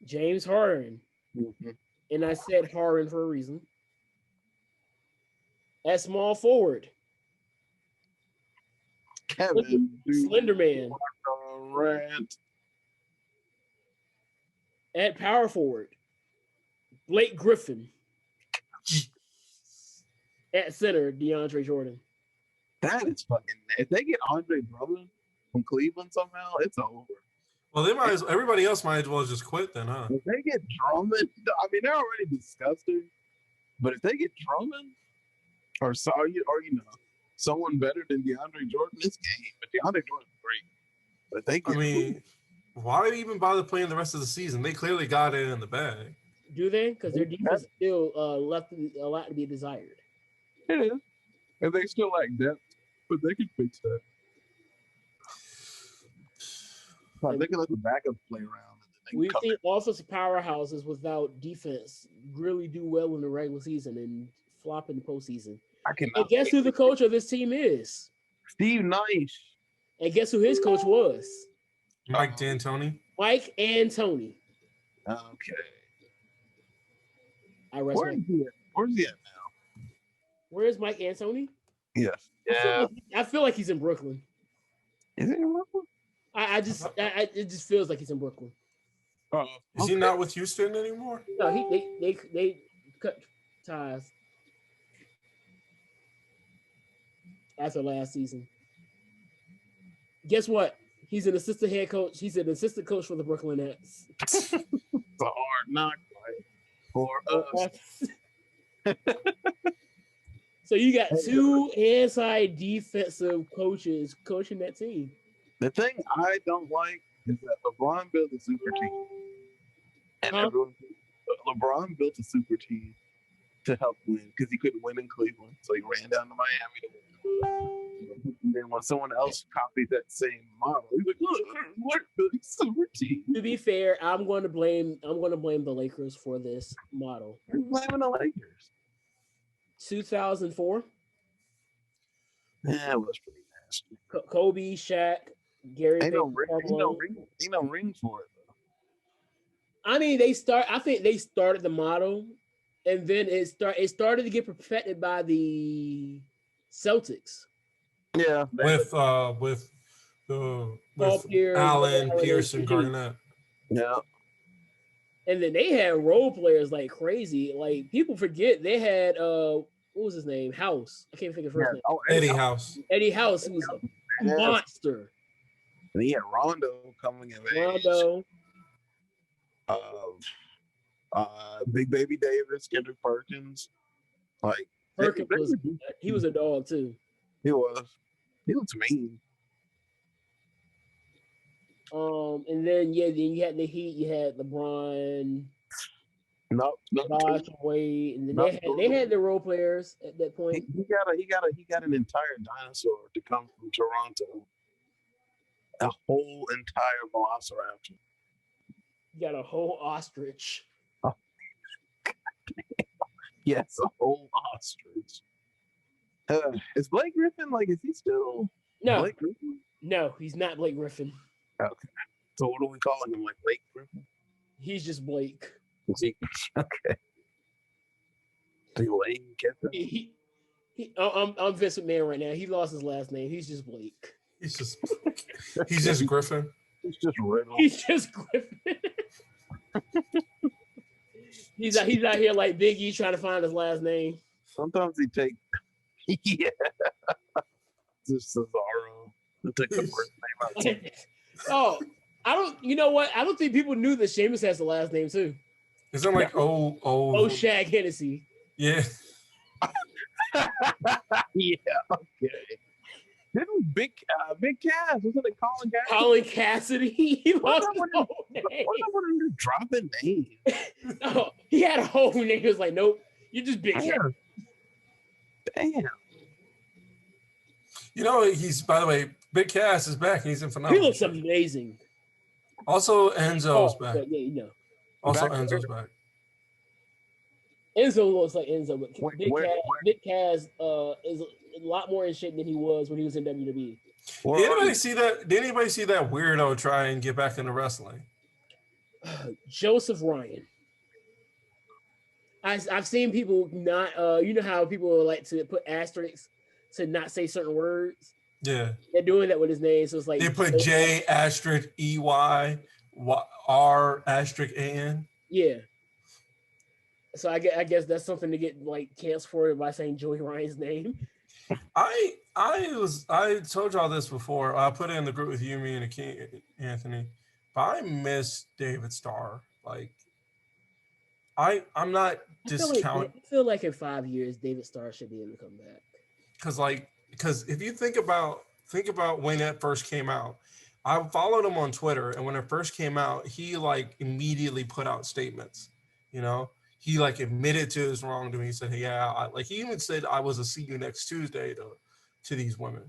Speaker 1: James Harden.
Speaker 2: Mm-hmm.
Speaker 1: And I said Harden for a reason. At small forward,
Speaker 2: Kevin
Speaker 1: Slenderman.
Speaker 2: Rant.
Speaker 1: At power forward, Blake Griffin. At center, DeAndre Jordan.
Speaker 2: That is fucking. If they get Andre Drummond from Cleveland somehow, it's over.
Speaker 3: Well, they might. Everybody else might as well just quit then, huh?
Speaker 2: If they get Drummond, I mean, they're already disgusting. But if they get Drummond, or someone better than DeAndre Jordan, this game. But DeAndre Jordan's great. But they get.
Speaker 3: Why even bother playing the rest of the season? They clearly got it in the bag.
Speaker 1: Do they? Because their defense still left a lot to be desired.
Speaker 2: It is. And they still lack depth, but they can fix that. They can let the backup play around.
Speaker 1: We've seen offensive powerhouses without defense really do well in the regular season and flop in the postseason. And guess who the coach of this team is?
Speaker 2: Steve Nash.
Speaker 1: And guess who his coach was?
Speaker 3: Mike D'Antoni.
Speaker 1: Mike D'Antoni.
Speaker 2: Okay.
Speaker 1: Where's
Speaker 2: he at now?
Speaker 1: Where is Mike D'Antoni?
Speaker 2: Yes. Yeah.
Speaker 1: I feel like he's in Brooklyn.
Speaker 4: Is it in Brooklyn?
Speaker 1: It just feels like he's in Brooklyn.
Speaker 4: Oh,
Speaker 3: Is he not with Houston anymore?
Speaker 1: No, they cut ties after last season. Guess what? He's an assistant head coach. He's an assistant coach for the Brooklyn Nets.
Speaker 4: It's a hard knock right? For us.
Speaker 1: So you got two anti-defensive coaches coaching that team.
Speaker 4: The thing I don't like is that LeBron built a super team. And LeBron built a super team to help win because he couldn't win in Cleveland. So he ran down to Miami to win. And then when someone else copied that same model, he's like, "Look, we're building a super team."
Speaker 1: To be fair, I'm going to blame the Lakers for this model.
Speaker 4: You're blaming the Lakers.
Speaker 1: 2004.
Speaker 4: Yeah, it was pretty nasty.
Speaker 1: Kobe, Shaq, Gary.
Speaker 4: Ain't no ring for it though.
Speaker 1: I mean, I think they started the model, and then it started to get perfected by the Celtics.
Speaker 3: Yeah, with Allen, Pearson, Garnett.
Speaker 4: Yeah.
Speaker 1: And then they had role players like crazy. Like people forget they had what was his name? House. I can't think of his name.
Speaker 3: Oh, Eddie House.
Speaker 1: Eddie House, who was a monster.
Speaker 4: And he had Rondo coming in.
Speaker 1: Rondo.
Speaker 4: Big Baby Davis, Kendrick Perkins. Like
Speaker 1: Perkins he was a dog too.
Speaker 4: He was. He looks mean.
Speaker 1: And then you had the Heat. You had LeBron.
Speaker 4: No.
Speaker 1: Wade, and then they had the role players at that point.
Speaker 4: He got an entire dinosaur to come from Toronto. A whole entire velociraptor.
Speaker 1: You got a whole ostrich.
Speaker 4: Oh. Yes, a whole ostrich. Is Blake Griffin is he still Blake Griffin?
Speaker 1: No, he's not Blake Griffin.
Speaker 4: Okay. So what are we calling him? Like Blake Griffin?
Speaker 1: He's just Blake.
Speaker 4: Okay. Lane Kiffin?
Speaker 1: I'm Vince McMahon right now. He lost his last name. He's just Blake.
Speaker 3: He's just Griffin.
Speaker 4: He's just Riddle.
Speaker 1: He's just Griffin. he's out here like Big E trying to find his last name.
Speaker 4: Sometimes he take just Cesaro to take the first name out.
Speaker 1: Oh, you know what? I don't think people knew that Sheamus has the last name too.
Speaker 3: Is that like
Speaker 1: Shaq Hennessy?
Speaker 3: Yeah.
Speaker 4: Yeah. Okay. Didn't Big Cass, wasn't it Colin Cassidy?
Speaker 1: Colin Cassidy. He lost his whole name.
Speaker 4: What are you dropping names?
Speaker 1: No, he had a whole name. He was like, nope, you're just Big Cass.
Speaker 4: Damn.
Speaker 3: You know, by the way, Big Cass is back. He's in phenomenal.
Speaker 1: He looks amazing.
Speaker 3: Also, Enzo's back.
Speaker 1: Yeah, you know.
Speaker 3: Also, Enzo's back.
Speaker 1: Enzo looks like Enzo, but Big Cass is a lot more in shape than he was when he was in WWE.
Speaker 3: Did anybody see that? Did anybody see that weirdo try and get back into wrestling?
Speaker 1: Joseph Ryan. I've seen people not. You know how people like to put asterisks to not say certain words.
Speaker 3: Yeah,
Speaker 1: they're doing that with his name, so it's like
Speaker 3: they put J asterisk EY R asterisk AN.
Speaker 1: Yeah. So I guess that's something to get like canceled for by saying Joey Ryan's name.
Speaker 3: I told y'all this before. I put it in the group with you, me, and Anthony. But I miss David Starr. Like, I'm not discounting.
Speaker 1: I feel like in 5 years, David Starr should be able to come back.
Speaker 3: Because if you think about when that first came out, I followed him on Twitter, and when it first came out, he like immediately put out statements. You know, he like admitted to his wrongdoing. He said, "Hey, yeah," he even said, "I was a see you next Tuesday" to these women.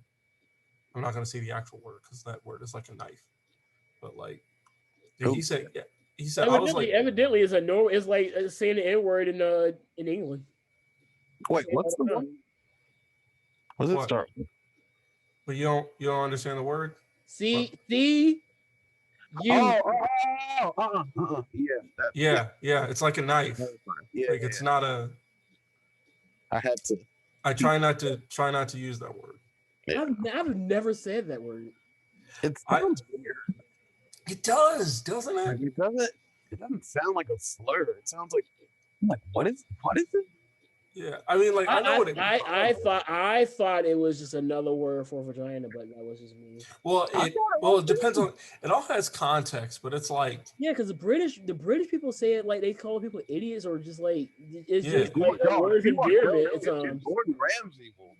Speaker 3: I'm not gonna say the actual word because that word is like a knife, but like he said, yeah, he said,
Speaker 1: evidently,
Speaker 3: I was like,
Speaker 1: evidently, it's like saying the N-word in England.
Speaker 4: Wait, what's the one? What's it start?
Speaker 3: But you don't understand the word?
Speaker 1: You.
Speaker 4: Yeah.
Speaker 3: Yeah. It's like a knife.
Speaker 4: Yeah,
Speaker 3: like it's not a.
Speaker 4: I had to.
Speaker 3: I try not to use that word.
Speaker 1: Yeah. I've never said that word.
Speaker 4: It sounds weird.
Speaker 3: It does, doesn't it?
Speaker 4: Like, it doesn't sound like a slur. It sounds like, I'm like, what is it?
Speaker 3: Yeah, I mean, like I know what it.
Speaker 1: I thought it was just another word for vagina, but that was just me.
Speaker 3: Well, it depends on. It all has context, but it's like
Speaker 1: because the British people say it like they call people idiots or just like it's just
Speaker 4: like
Speaker 1: a word of endearment.
Speaker 4: Gordon Ramsay will.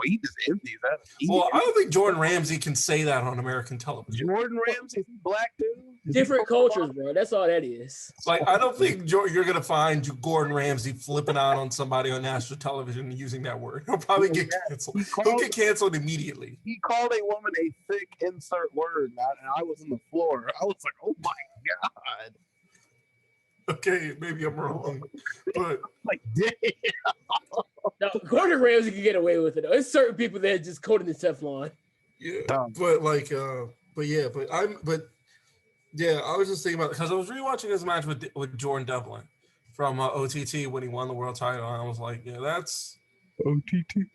Speaker 4: He just empties that.
Speaker 3: Well, I don't think Jordan Ramsay can say that on American television.
Speaker 4: Jordan Ramsay, is he black too?
Speaker 1: Different cultures, bro. That's all that is.
Speaker 3: Like, I don't think you're gonna find Gordon Ramsay flipping out on somebody on national television using that word. He'll probably get canceled. He'll get canceled immediately.
Speaker 4: He called a woman a thick insert word, and I was on the floor. I was like, "Oh my god."
Speaker 3: Okay, maybe I'm wrong, but
Speaker 4: like, damn.
Speaker 1: No, Gordon Ramsay can get away with it. There's certain people that just coated in Teflon.
Speaker 3: Yeah, but like, I was just thinking about it because I was rewatching this match with Jordan Devlin from OTT when he won the world title, and I was like, yeah, that's
Speaker 4: OTT.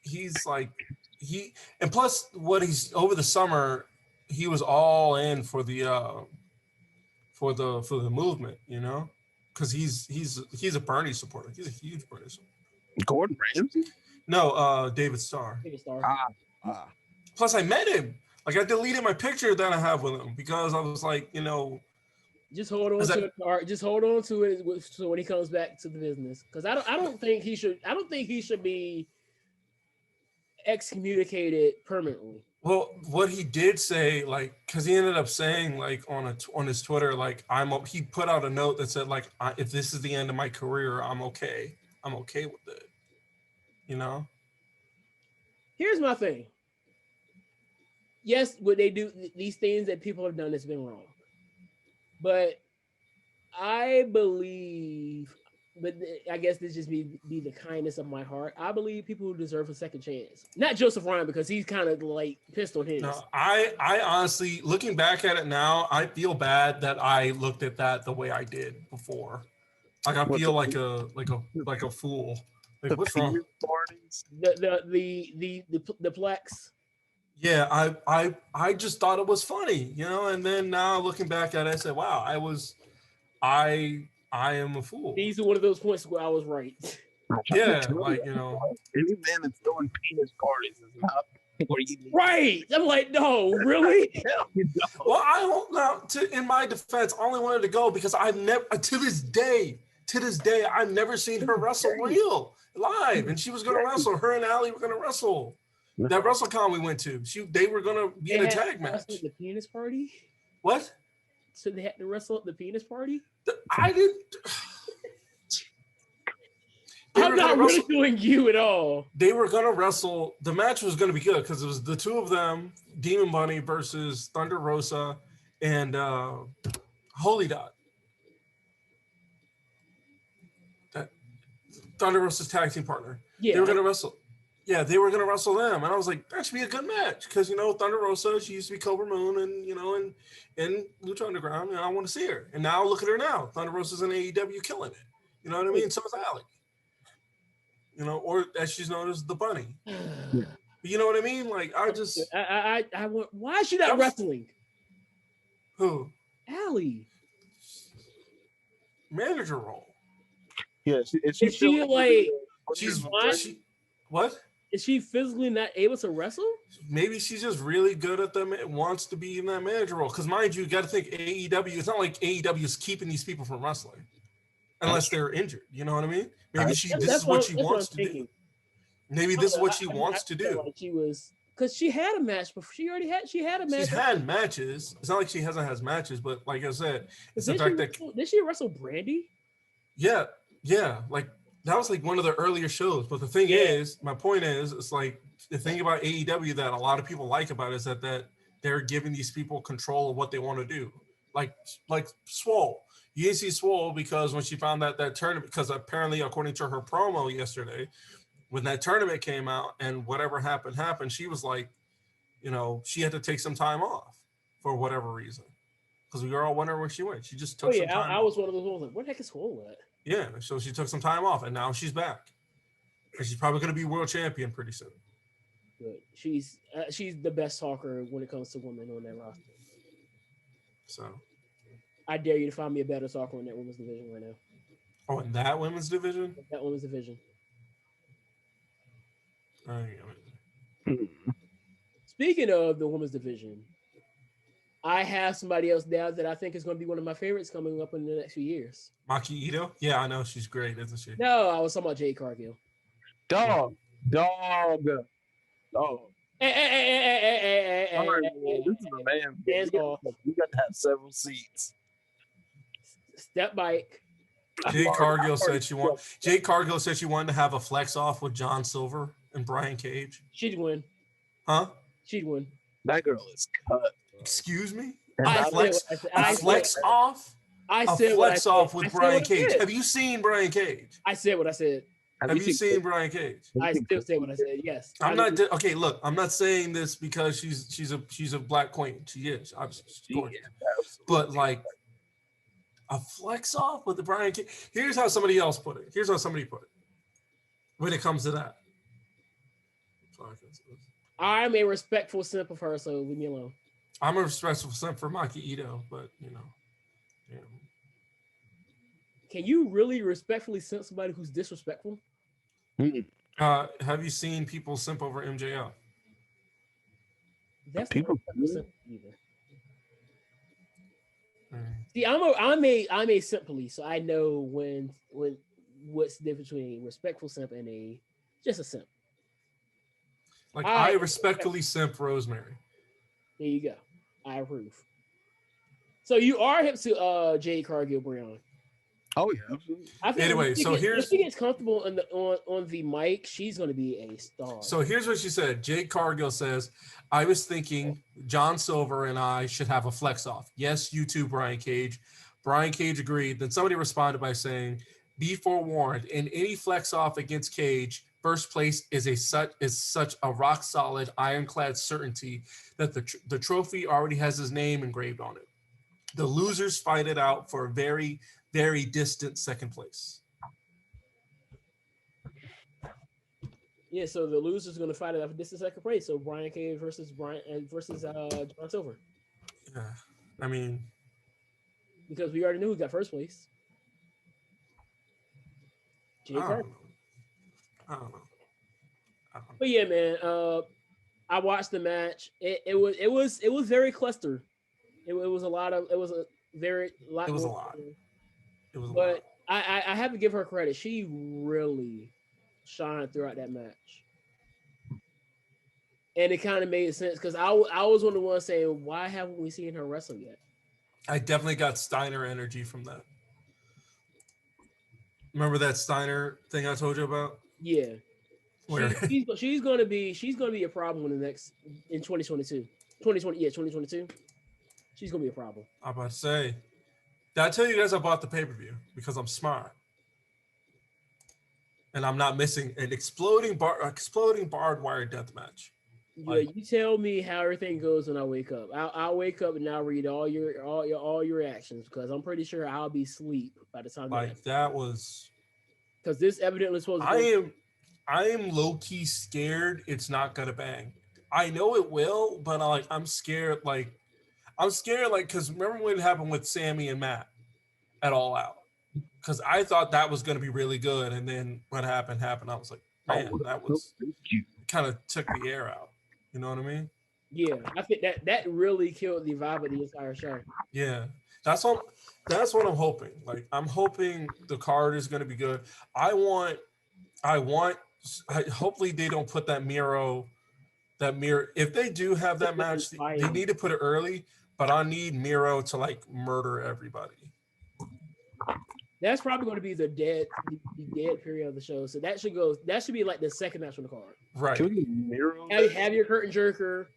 Speaker 3: He's like and plus what he's over the summer, he was all in for the movement, you know, because he's a Bernie supporter. He's a huge Bernie supporter.
Speaker 4: Gordon Ramsay?
Speaker 3: No, David Starr. Plus, I met him. Like, I deleted my picture that I have with him because I was like, you know,
Speaker 1: just hold on to it. Just hold on to it so when he comes back to the business. Because I don't think he should. I don't think he should be excommunicated permanently.
Speaker 3: Well, what he did say, like, because he ended up saying, like, on his Twitter, like, he put out a note that said, like, if this is the end of my career, I'm okay. I'm okay with it. You know?
Speaker 1: Here's my thing. Yes, what they do, these things that people have done has been wrong. But I believe, but I guess this just be the kindness of my heart. I believe people who deserve a second chance. Not Joseph Ryan, because he's kind of like pissed on his.
Speaker 3: No, I honestly, looking back at it now, I feel bad that I looked at that the way I did before. Like, I feel like a fool. Like, what's wrong?
Speaker 1: The plex.
Speaker 3: Yeah, I just thought it was funny, you know, and then now looking back at it, I said, wow, I am a fool.
Speaker 1: These are one of those points where I was right.
Speaker 3: Yeah, like, you know.
Speaker 4: Any man that's throwing penis parties is not where you need.
Speaker 1: Right. I'm like, no, really?
Speaker 3: Well, I don't know. In my defense, I only wanted to go because I've never, to this day, I've never seen her wrestle live, and she was going to wrestle. Her and Allie were going to wrestle. That WrestleCon we went to, they were going to be in a tag match.
Speaker 1: The penis party?
Speaker 3: What?
Speaker 1: So they had to wrestle at the penis party?
Speaker 3: I didn't.
Speaker 1: I'm not ridiculing you at all.
Speaker 3: They were going to wrestle. The match was going to be good because it was the two of them, Demon Bunny versus Thunder Rosa and Holy Dot. Thunder Rosa's tag team partner. Yeah. They were going to wrestle. Yeah, they were going to wrestle them. And I was like, that should be a good match. Because, you know, Thunder Rosa, she used to be Cobra Moon and, you know, in Lucha Underground. And I want to see her. And now look at her now. Thunder Rosa's in AEW killing it. You know what I mean? So is Allie. You know, or as she's known as the Bunny. You know what I mean? Like, I just...
Speaker 1: I want... Why is she not wrestling?
Speaker 3: Who?
Speaker 1: Allie.
Speaker 3: Manager role.
Speaker 4: Yeah,
Speaker 1: is she like...
Speaker 3: What?
Speaker 1: Is she physically not able to wrestle?
Speaker 3: Maybe she's just really good at them. Wants to be in that manager role. Because mind you got to think AEW. It's not like AEW is keeping these people from wrestling, unless they're injured. You know what I mean? Maybe this is what she wants to do. Maybe this is what she wants to do.
Speaker 1: Like she was, because she had a match before. She had a match.
Speaker 3: She's had matches. It's not like she hasn't had matches, but like I said, it's the fact that
Speaker 1: did she wrestle Brandy?
Speaker 3: Yeah. Like. That was like one of the earlier shows. But the thing is, my point is, it's like the thing about AEW that a lot of people like about it is that they're giving these people control of what they want to do. Like Swole. You didn't see Swole because when she found that tournament, because apparently according to her promo yesterday, when that tournament came out and whatever happened, she was like, you know, she had to take some time off for whatever reason. Because we were all wondering where she went. She just took some time
Speaker 1: I was one of those ones like, where the heck is Swole at?
Speaker 3: Yeah, so she took some time off, and now she's back. And she's probably going to be world champion pretty soon.
Speaker 1: Good. She's the best talker when it comes to women on that roster.
Speaker 3: So,
Speaker 1: I dare you to find me a better talker in that women's division right now.
Speaker 3: oh, in that women's division?
Speaker 1: That women's division. Speaking of the women's division, I have somebody else now that I think is going to be one of my favorites coming up in the next few years.
Speaker 3: Maki Ito? Yeah, I know. She's great, isn't she?
Speaker 1: No, I was talking about Jade Cargill.
Speaker 4: Dog.
Speaker 1: Hey,
Speaker 4: This is a man.
Speaker 1: Hands off.
Speaker 4: You got to have several seats.
Speaker 1: Step bike.
Speaker 3: Jade Cargill said she wanted to have a flex off with John Silver and Brian Cage.
Speaker 1: She'd win.
Speaker 3: Huh?
Speaker 1: She'd win.
Speaker 4: That girl is cut.
Speaker 3: Excuse me?
Speaker 1: I
Speaker 3: flex off?
Speaker 1: I said
Speaker 3: flex off with Brian Cage.
Speaker 1: Said.
Speaker 3: Have you seen Brian Cage?
Speaker 1: I said what I said.
Speaker 3: Have you seen Brian Cage?
Speaker 1: I still say what I said. Yes.
Speaker 3: Okay. Look, I'm not saying this because she's a black queen. She is. But like a flex off with the Brian Cage. Here's how somebody else put it. When it comes to that.
Speaker 1: I'm a respectful simp of her, so leave me alone.
Speaker 3: I'm a respectful simp for Maki Ito, but you know. Yeah.
Speaker 1: Can you really respectfully simp somebody who's disrespectful?
Speaker 3: Have you seen people simp over MJF?
Speaker 1: That's
Speaker 4: people
Speaker 1: not simp either. See, I'm a simp police, so I know when what's the difference between respectful simp and just a simp.
Speaker 3: Like I respectfully simp Rosemary.
Speaker 1: There you go. I approve. So you are hip to Jade Cargill Brown.
Speaker 4: Oh yeah, absolutely.
Speaker 3: Anyway,
Speaker 1: if she gets comfortable on the mic, she's going to be a star.
Speaker 3: So here's what she said. Jade Cargill says, "I was thinking John Silver and I should have a flex off. Yes, you too, Brian Cage." Brian Cage agreed. Then somebody responded by saying, "Be forewarned. In any flex off against Cage, first place is such a rock solid, ironclad certainty that the trophy already has his name engraved on it. The losers fight it out for a very, very distant second place."
Speaker 1: Yeah, so the loser's going to fight it out for distant second place. So Brian Cage versus John Silver.
Speaker 3: Yeah, I mean,
Speaker 1: because we already knew who got first place.
Speaker 3: I don't know.
Speaker 1: But yeah, man, I watched the match. It was very cluster. It was a lot. But I have to give her credit. She really shined throughout that match, and it kind of made sense because I was one of the ones saying, "Why haven't we seen her wrestle yet?"
Speaker 3: I definitely got Steiner energy from that. Remember that Steiner thing I told you about?
Speaker 1: Yeah. She's gonna be a problem in 2022. 2022. She's gonna be a problem.
Speaker 3: I'm about to say. Did I tell you guys I bought the pay-per-view because I'm smart? And I'm not missing an exploding barbed wire death match.
Speaker 1: Yeah, you tell me how everything goes when I wake up. I'll wake up and I'll read all your reactions because I'm pretty sure I'll be asleep by the time
Speaker 3: that was
Speaker 1: because this evidently supposed to
Speaker 3: I am low-key scared it's not gonna bang. I know it will, but I'm scared because remember when it happened with Sammy and Matt at All Out? Because I thought that was gonna be really good, and then what happened. I was like, man, that was kind of took the air out. You know what I mean?
Speaker 1: Yeah, I think that really killed the vibe of the entire show.
Speaker 3: Yeah, that's what I'm hoping. Like, I'm hoping the card is gonna be good. Hopefully they don't put that mirror. If they do have that match, they need to put it early. But I need Miro to murder everybody.
Speaker 1: That's probably going to be the dead period of the show. So that should be like the second match on the card.
Speaker 3: Right.
Speaker 1: Have your curtain jerker,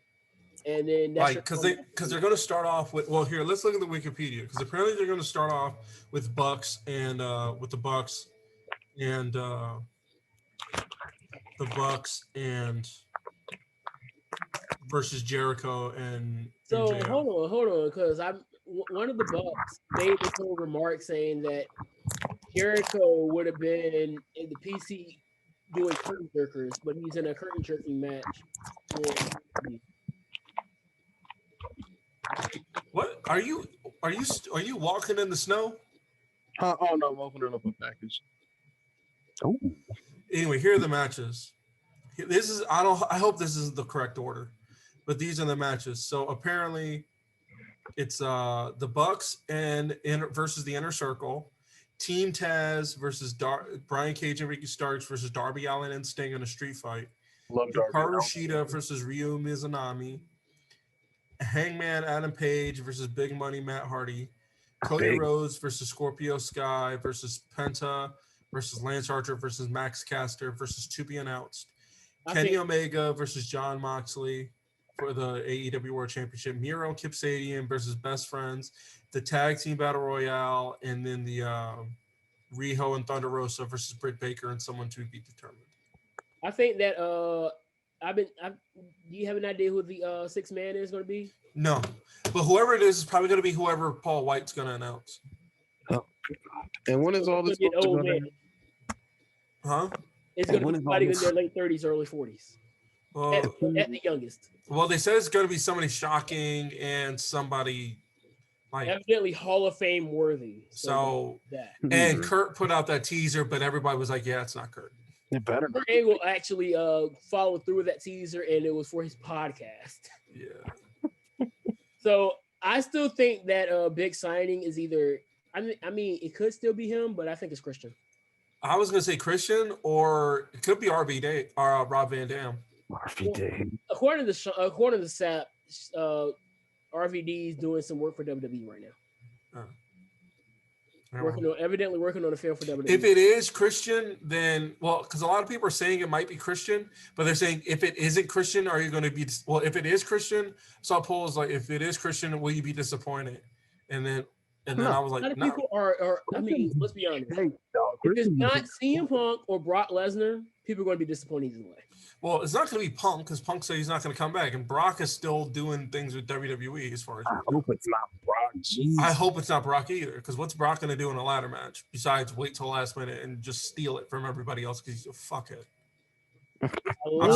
Speaker 1: and then that's
Speaker 3: because they're going to start off with. Well, here let's look at the Wikipedia because apparently they're going to start off with Bucks and versus Jericho and
Speaker 1: so
Speaker 3: MJF.
Speaker 1: hold on, because one of the Bucks made this whole remark saying that Jericho would have been in the doing curtain jerkers, but he's in a curtain jerking match.
Speaker 3: What are you walking in the snow?
Speaker 4: Oh no, I'm opening up a package. Oh.
Speaker 3: Anyway, here are the matches. This is I hope this is the correct order, but these are the matches. So apparently, it's the Bucks versus the Inner Circle, Team Taz versus Brian Cage and Ricky Starks versus Darby Allin and Sting in a street fight.
Speaker 4: Love Darby.
Speaker 3: Hikaru Shida versus Ryo Mizunami. Hangman Adam Page versus Big Money Matt Hardy. Cody Rhodes versus Scorpio Sky versus Penta versus Lance Archer versus Max Caster versus to be announced. Kenny Omega versus John Moxley for the AEW World Championship. Miro and Kip Sabian versus Best Friends. The Tag Team Battle Royale, and then the Riho and Thunder Rosa versus Britt Baker and someone to be determined.
Speaker 1: I think that do you have an idea who the sixth man is going to be?
Speaker 3: No, but whoever it is probably going to be whoever Paul White's going to announce.
Speaker 4: Oh. And when is all this supposed to go down?
Speaker 3: Huh?
Speaker 1: It's going to be somebody in their late 30s, early 40s. At the youngest.
Speaker 3: Well, they said it's going to be somebody shocking and somebody like
Speaker 1: evidently Hall of Fame worthy.
Speaker 3: So and Kurt put out that teaser, but everybody was like, "Yeah, it's not Kurt."
Speaker 4: It better.
Speaker 1: Kurt Angle actually followed through with that teaser, and it was for his podcast.
Speaker 3: Yeah.
Speaker 1: So I still think that big signing is either. I mean, it could still be him, but I think it's Christian.
Speaker 3: I was gonna say Christian, or it could be RVD or Rob Van Dam.
Speaker 4: RVD.
Speaker 1: According to the SAP, RVD is doing some work for WWE right now. Evidently working on a film for WWE.
Speaker 3: If it is Christian, then because a lot of people are saying it might be Christian, but they're saying if it isn't Christian, are you going to be? Well, if it is Christian, so I polls like if it is Christian, will you be disappointed? And then I was like,
Speaker 1: a lot of people are. I mean, let's be honest. If it's not CM Punk or Brock Lesnar, people are going to be disappointed either way.
Speaker 3: Well, it's not going to be Punk because Punk said he's not going to come back, and Brock is still doing things with WWE as far as.
Speaker 4: I hope it's not Brock. Jeez.
Speaker 3: I hope it's not Brock either, because what's Brock going to do in a ladder match besides wait till the last minute and just steal it from everybody else because he's a fuckhead. I'm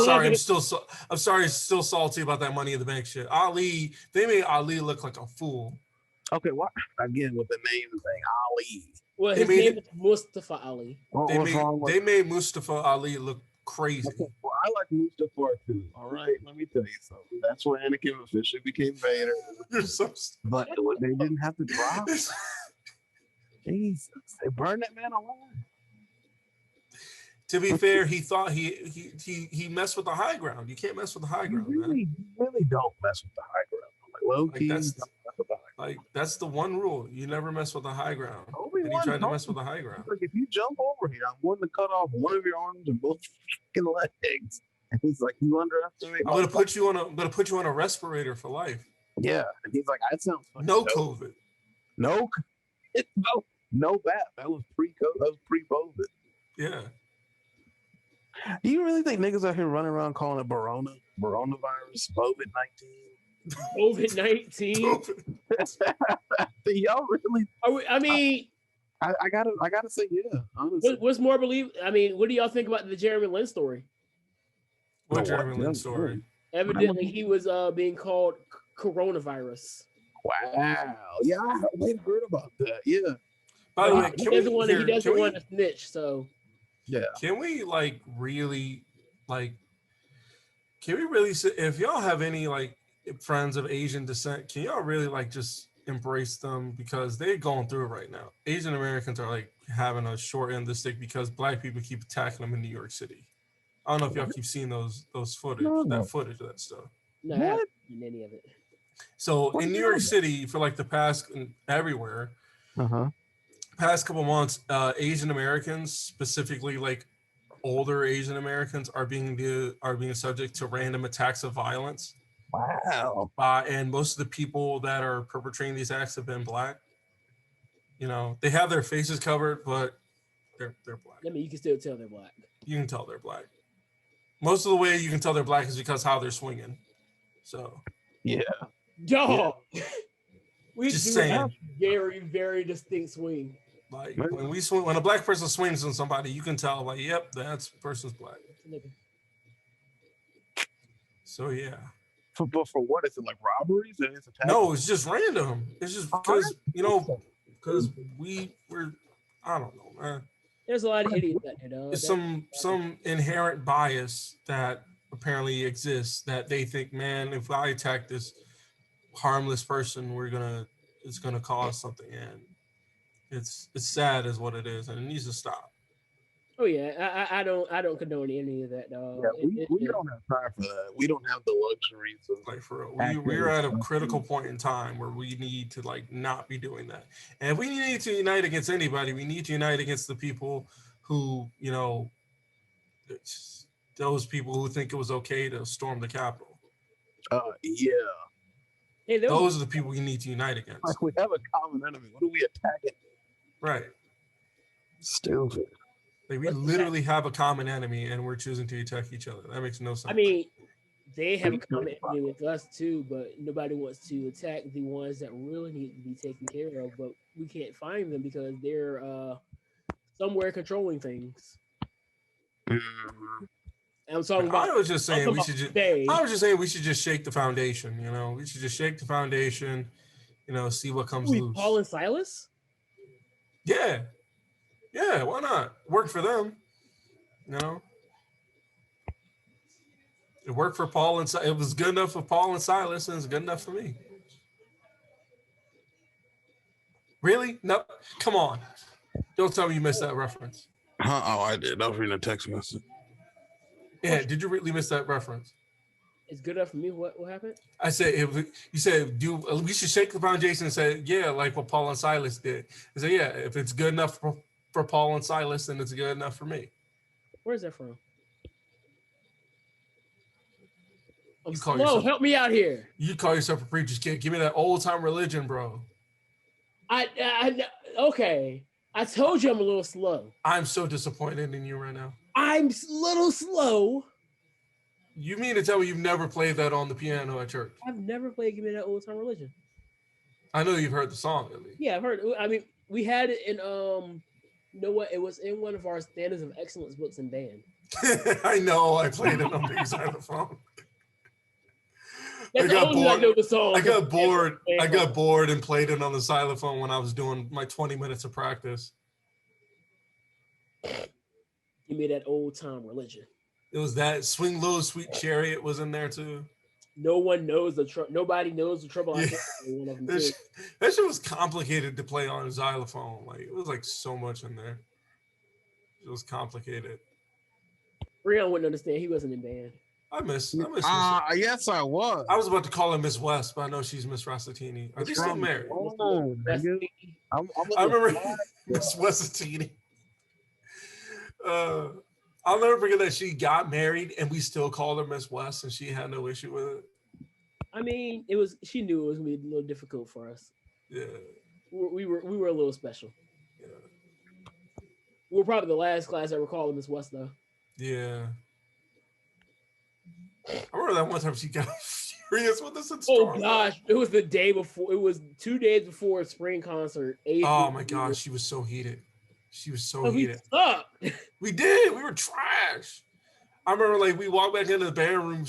Speaker 3: sorry, still salty about that Money in the Bank shit. They made Ali look like a fool.
Speaker 4: Okay, what again with the name thing, Ali?
Speaker 1: Well, his name is Mustafa Ali.
Speaker 3: They made Mustafa Ali look crazy.
Speaker 4: Okay, well, I like Mustafa too. All right, let me tell you something. That's where Anakin officially became Vader. But they didn't have to drop. Jesus, they burned that man alive.
Speaker 3: To be fair, he thought he messed with the high ground. You can't mess with the high ground.
Speaker 4: You really don't mess with the high ground. Like low key,
Speaker 3: that's the one rule. You never mess with the high ground. And he tried to mess with the high ground.
Speaker 4: Like if you jump over here, I'm going to cut off one of your arms and both fucking legs. And he's like, you underestimate.
Speaker 3: I'm gonna put you on a respirator for life.
Speaker 4: Yeah, and he's like, that sounds funny.
Speaker 3: No COVID.
Speaker 4: No bad. That was pre-COVID.
Speaker 3: Yeah.
Speaker 4: Do you really think niggas out here running around calling it coronavirus, COVID-19?
Speaker 1: COVID-19.
Speaker 4: Y'all really?
Speaker 1: I mean,
Speaker 4: I gotta say, yeah. Honestly,
Speaker 1: what's more believe? I mean, what do y'all think about the Jeremy Lin story?
Speaker 3: What Jeremy Lin story?
Speaker 1: Evidently, he was being called coronavirus.
Speaker 4: Wow. Yeah, I heard about that. Yeah.
Speaker 3: By the way,
Speaker 1: he doesn't want to snitch. So.
Speaker 4: Yeah.
Speaker 3: Can we really say, if y'all have any friends of Asian descent, can y'all really just embrace them because they're going through it right now? Asian Americans are having a short end of the stick because black people keep attacking them in New York City. I don't know if y'all keep seeing those footage of that stuff.
Speaker 1: No, I haven't seen any of it.
Speaker 3: So in New York City for the past everywhere. Past couple months, Asian Americans, specifically older Asian Americans, are being subject to random attacks of violence.
Speaker 4: Wow.
Speaker 3: And most of the people that are perpetrating these acts have been black. You know, they have their faces covered, but they're black.
Speaker 1: I mean, you can still tell they're black.
Speaker 3: You can tell they're black. Most of the way you can tell they're black is because how they're swinging. So.
Speaker 4: Yeah.
Speaker 1: Dog. We
Speaker 3: just
Speaker 1: do
Speaker 3: saying.
Speaker 1: have very, very distinct swing.
Speaker 3: Like when a black person swings on somebody, you can tell like, yep, that person's black. So yeah.
Speaker 4: But for what is it, like robberies? And it's
Speaker 3: no, it's just random. It's just because because we're I don't know, man.
Speaker 1: There's a lot of idiots out there, though.
Speaker 3: It's some inherent bias that apparently exists that they think, man, if I attack this harmless person, it's gonna cause something, and it's sad is what it is, and it needs to stop.
Speaker 1: Oh yeah, I don't condone any of that, dog.
Speaker 4: Yeah, we don't have time for that. We don't have the luxuries of
Speaker 3: like for real. We're at a critical point in time where we need to like not be doing that. And if we need to unite against anybody, we need to unite against the people who, those people who think it was okay to storm the Capitol.
Speaker 4: Yeah.
Speaker 3: Hey, those are the people we need to unite against.
Speaker 4: Like we have a common enemy. What are we attacking?
Speaker 3: Right.
Speaker 4: Stupid.
Speaker 3: Like we literally have a common enemy and we're choosing to attack each other. That makes no sense.
Speaker 1: I mean, they have a common enemy with us too, but nobody wants to attack the ones that really need to be taken care of. But we can't find them because they're somewhere controlling things. I'm talking about.
Speaker 3: I was just saying we should just shake the foundation. We should just shake the foundation. See what comes loose.
Speaker 1: Paul and Silas.
Speaker 3: Yeah. Yeah, why not? Work for them. It worked for Paul and it was good enough for Paul and Silas, and it's good enough for me. Really? No, come on. Don't tell me you missed that reference.
Speaker 2: Oh, I did. I was reading a text message.
Speaker 3: Yeah, did you really miss that reference?
Speaker 1: It's good enough for me. What happened?
Speaker 3: I said you said we should shake the foundation and say, yeah, like what Paul and Silas did. I said, yeah, if it's good enough for Paul and Silas, then it's good enough for me.
Speaker 1: Where's that from?
Speaker 3: Help
Speaker 1: me out here.
Speaker 3: You call yourself a preacher's kid. Give me that old time religion, bro.
Speaker 1: Okay. I told you I'm a little slow.
Speaker 3: I'm so disappointed in you right now.
Speaker 1: I'm a little slow.
Speaker 3: You mean to tell me you've never played that on the piano at church?
Speaker 1: I've never played Give Me That Old Time Religion.
Speaker 3: I know you've heard the song at least.
Speaker 1: Yeah, I've heard it. I mean, we had it in you know what? It was in one of our Standards of Excellence books in band.
Speaker 3: I know. I played it on the xylophone.
Speaker 1: I got bored. I know the song.
Speaker 3: I got bored and played it on the xylophone when I was doing my 20 minutes of practice.
Speaker 1: Give Me That Old Time Religion.
Speaker 3: It was that Swing Low, Sweet Chariot was in there too.
Speaker 1: Nobody knows the trouble.
Speaker 3: Yeah. That shit was complicated to play on a xylophone. Like it was like so much in there. It was complicated.
Speaker 1: Rion wouldn't understand. He wasn't in band.
Speaker 3: I miss.
Speaker 4: Yes, I was.
Speaker 3: I was about to call her Miss West, but I know she's Miss Rastatini. Are they still married? I remember Miss Westatini. I'll never forget that she got married and we still called her Miss West and she had no issue with it.
Speaker 1: I mean, she knew it was gonna be a little difficult for us.
Speaker 3: Yeah.
Speaker 1: We were a little special. Yeah. We were probably the last class I ever called Miss West though.
Speaker 3: Yeah. I remember that one time she got furious with us. Oh
Speaker 1: gosh, it was the day before. It was 2 days before a spring concert.
Speaker 3: Oh my gosh, she was so heated. She was so heated.
Speaker 1: We
Speaker 3: did. We were trash. I remember like we walked back into the band room.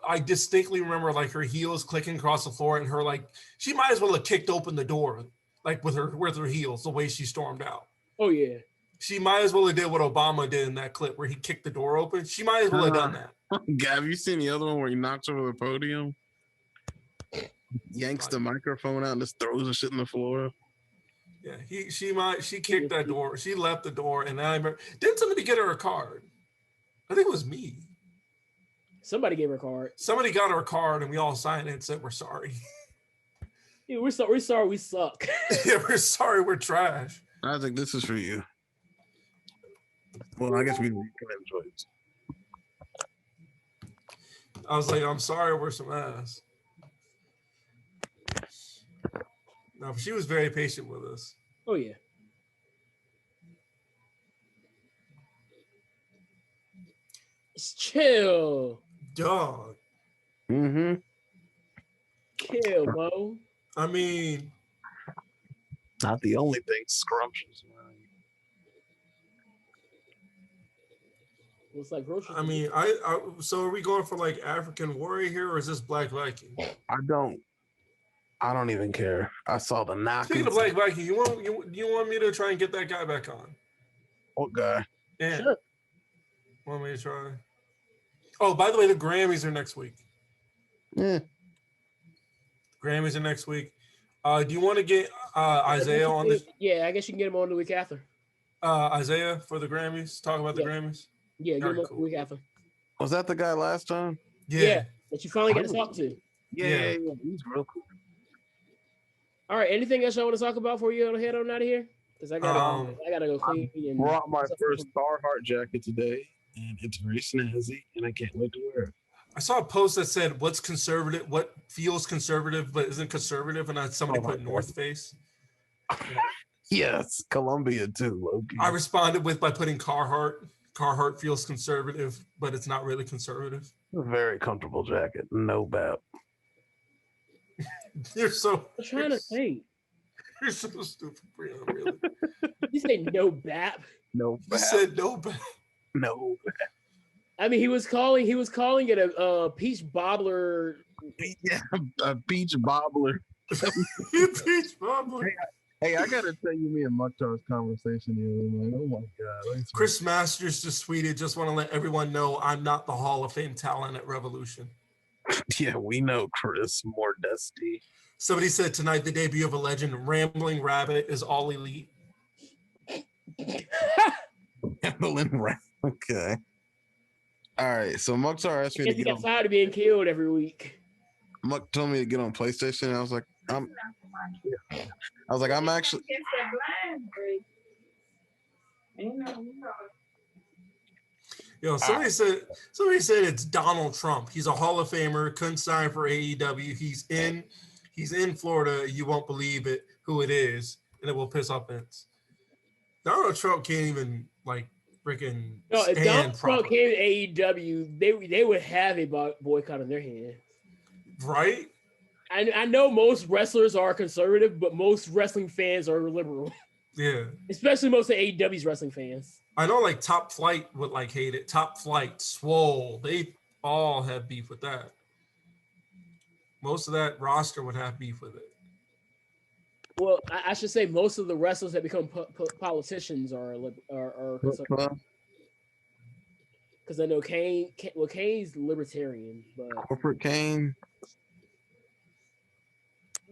Speaker 3: I distinctly remember like her heels clicking across the floor and her like she might as well have kicked open the door like with her heels the way she stormed out.
Speaker 1: Oh yeah.
Speaker 3: She might as well have did what Obama did in that clip where he kicked the door open. She might as well have done that.
Speaker 2: Have you seen the other one where he knocks over the podium? Yanks the microphone out and just throws the shit on the floor.
Speaker 3: Yeah, she kicked that door. She left the door, and I remember. Didn't somebody get her a card? I think it was me.
Speaker 1: Somebody gave her a card.
Speaker 3: Somebody got her a card, and we all signed it and said we're sorry.
Speaker 1: Yeah, we're sorry. We suck.
Speaker 3: Yeah, we're sorry. We're trash.
Speaker 2: I think this is for you. Well, I guess we can enjoy it.
Speaker 3: I was like, I'm sorry, we're some ass. No, she was very patient with us.
Speaker 1: Oh yeah. It's chill.
Speaker 3: Dog.
Speaker 1: Mm-hmm. Chill, Mo.
Speaker 3: I mean,
Speaker 4: Not the only thing scrumptious.
Speaker 1: Looks like groceries.
Speaker 3: I mean, so are we going for like African warrior here, or is this Black Viking?
Speaker 4: I don't even care. I saw the knock.
Speaker 3: Speaking of Black Viking, you want me to try and get that guy back on?
Speaker 4: What guy?
Speaker 3: Yeah.
Speaker 1: Sure.
Speaker 3: Want me to try? Oh, by the way, the Grammys are next week.
Speaker 4: Yeah.
Speaker 3: Grammys are next week. Do you want to get Isaiah on this?
Speaker 1: Yeah, I guess you can get him on the week after.
Speaker 3: Isaiah for the Grammys. Talk about the Grammys.
Speaker 1: Yeah, get him on the week after.
Speaker 4: Was that the guy last time?
Speaker 1: Yeah, that you finally got to talk to.
Speaker 4: Yeah. He's real cool.
Speaker 1: All right. Anything else I want to talk about before you head on out of here? Because I gotta go clean.
Speaker 4: I brought my first Carhartt jacket today, and it's very snazzy, and I can't wait to wear it.
Speaker 3: I saw a post that said, "What's conservative? What feels conservative but isn't conservative?" And somebody put North Face.
Speaker 4: Yes, Columbia too, Loki.
Speaker 3: I responded by putting Carhartt. Carhartt feels conservative, but it's not really conservative.
Speaker 4: A very comfortable jacket, no doubt.
Speaker 3: You're so.
Speaker 1: I'm trying to think.
Speaker 3: You're so stupid, Brian. Really?
Speaker 1: You say no BAP?
Speaker 4: No BAP.
Speaker 3: You said no BAP.
Speaker 4: No BAP.
Speaker 1: I mean, he was calling it a peach bobbler.
Speaker 4: Yeah, a peach bobbler.
Speaker 3: Peach bobbler.
Speaker 4: Hey, I gotta tell you, me and Mukhtar's conversation the other night. Oh my God!
Speaker 3: Chris Masters just tweeted, "Just want to let everyone know I'm not the Hall of Fame talent at Revolution."
Speaker 4: Yeah, we know, Chris. More dusty.
Speaker 3: Somebody said tonight the debut of a legend, Rambling Rabbit, is all elite.
Speaker 4: Rambling Rabbit. Okay. All right. So Mukhtar asked me to
Speaker 1: get on. Tired of being killed every week.
Speaker 4: Muck told me to get on PlayStation. And I was like, I'm actually.
Speaker 3: Yo, somebody said it's Donald Trump. He's a Hall of Famer, couldn't sign for AEW. He's in Florida. You won't believe it, who it is, and it will piss off Vince. Donald Trump can't even freaking
Speaker 1: if Donald Trump
Speaker 3: properly.
Speaker 1: came to AEW, they would have a boycott on their hands.
Speaker 3: Right?
Speaker 1: I know most wrestlers are conservative, but most wrestling fans are liberal.
Speaker 3: Yeah.
Speaker 1: Especially most of AEW's wrestling fans.
Speaker 3: I know Top Flight would hate it. Top Flight, Swole, they all have beef with that. Most of that roster would have beef with it.
Speaker 1: Well, I should say most of the wrestlers that become politicians are conservative. Because I know Kane's libertarian, but
Speaker 4: Corporate Kane.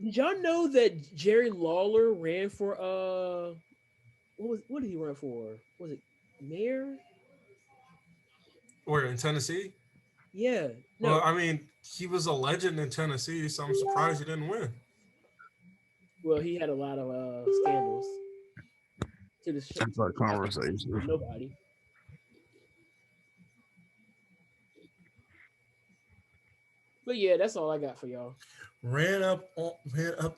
Speaker 1: Did y'all know that Jerry Lawler ran for what did he run for? Was it mayor?
Speaker 3: Where in Tennessee?
Speaker 1: Yeah. No.
Speaker 3: Well, I mean, he was a legend in Tennessee, so I'm surprised he didn't win.
Speaker 1: Well, he had a lot of scandals.
Speaker 4: That's our conversation.
Speaker 1: Nobody. But yeah, that's all I got for y'all.
Speaker 3: Ran up on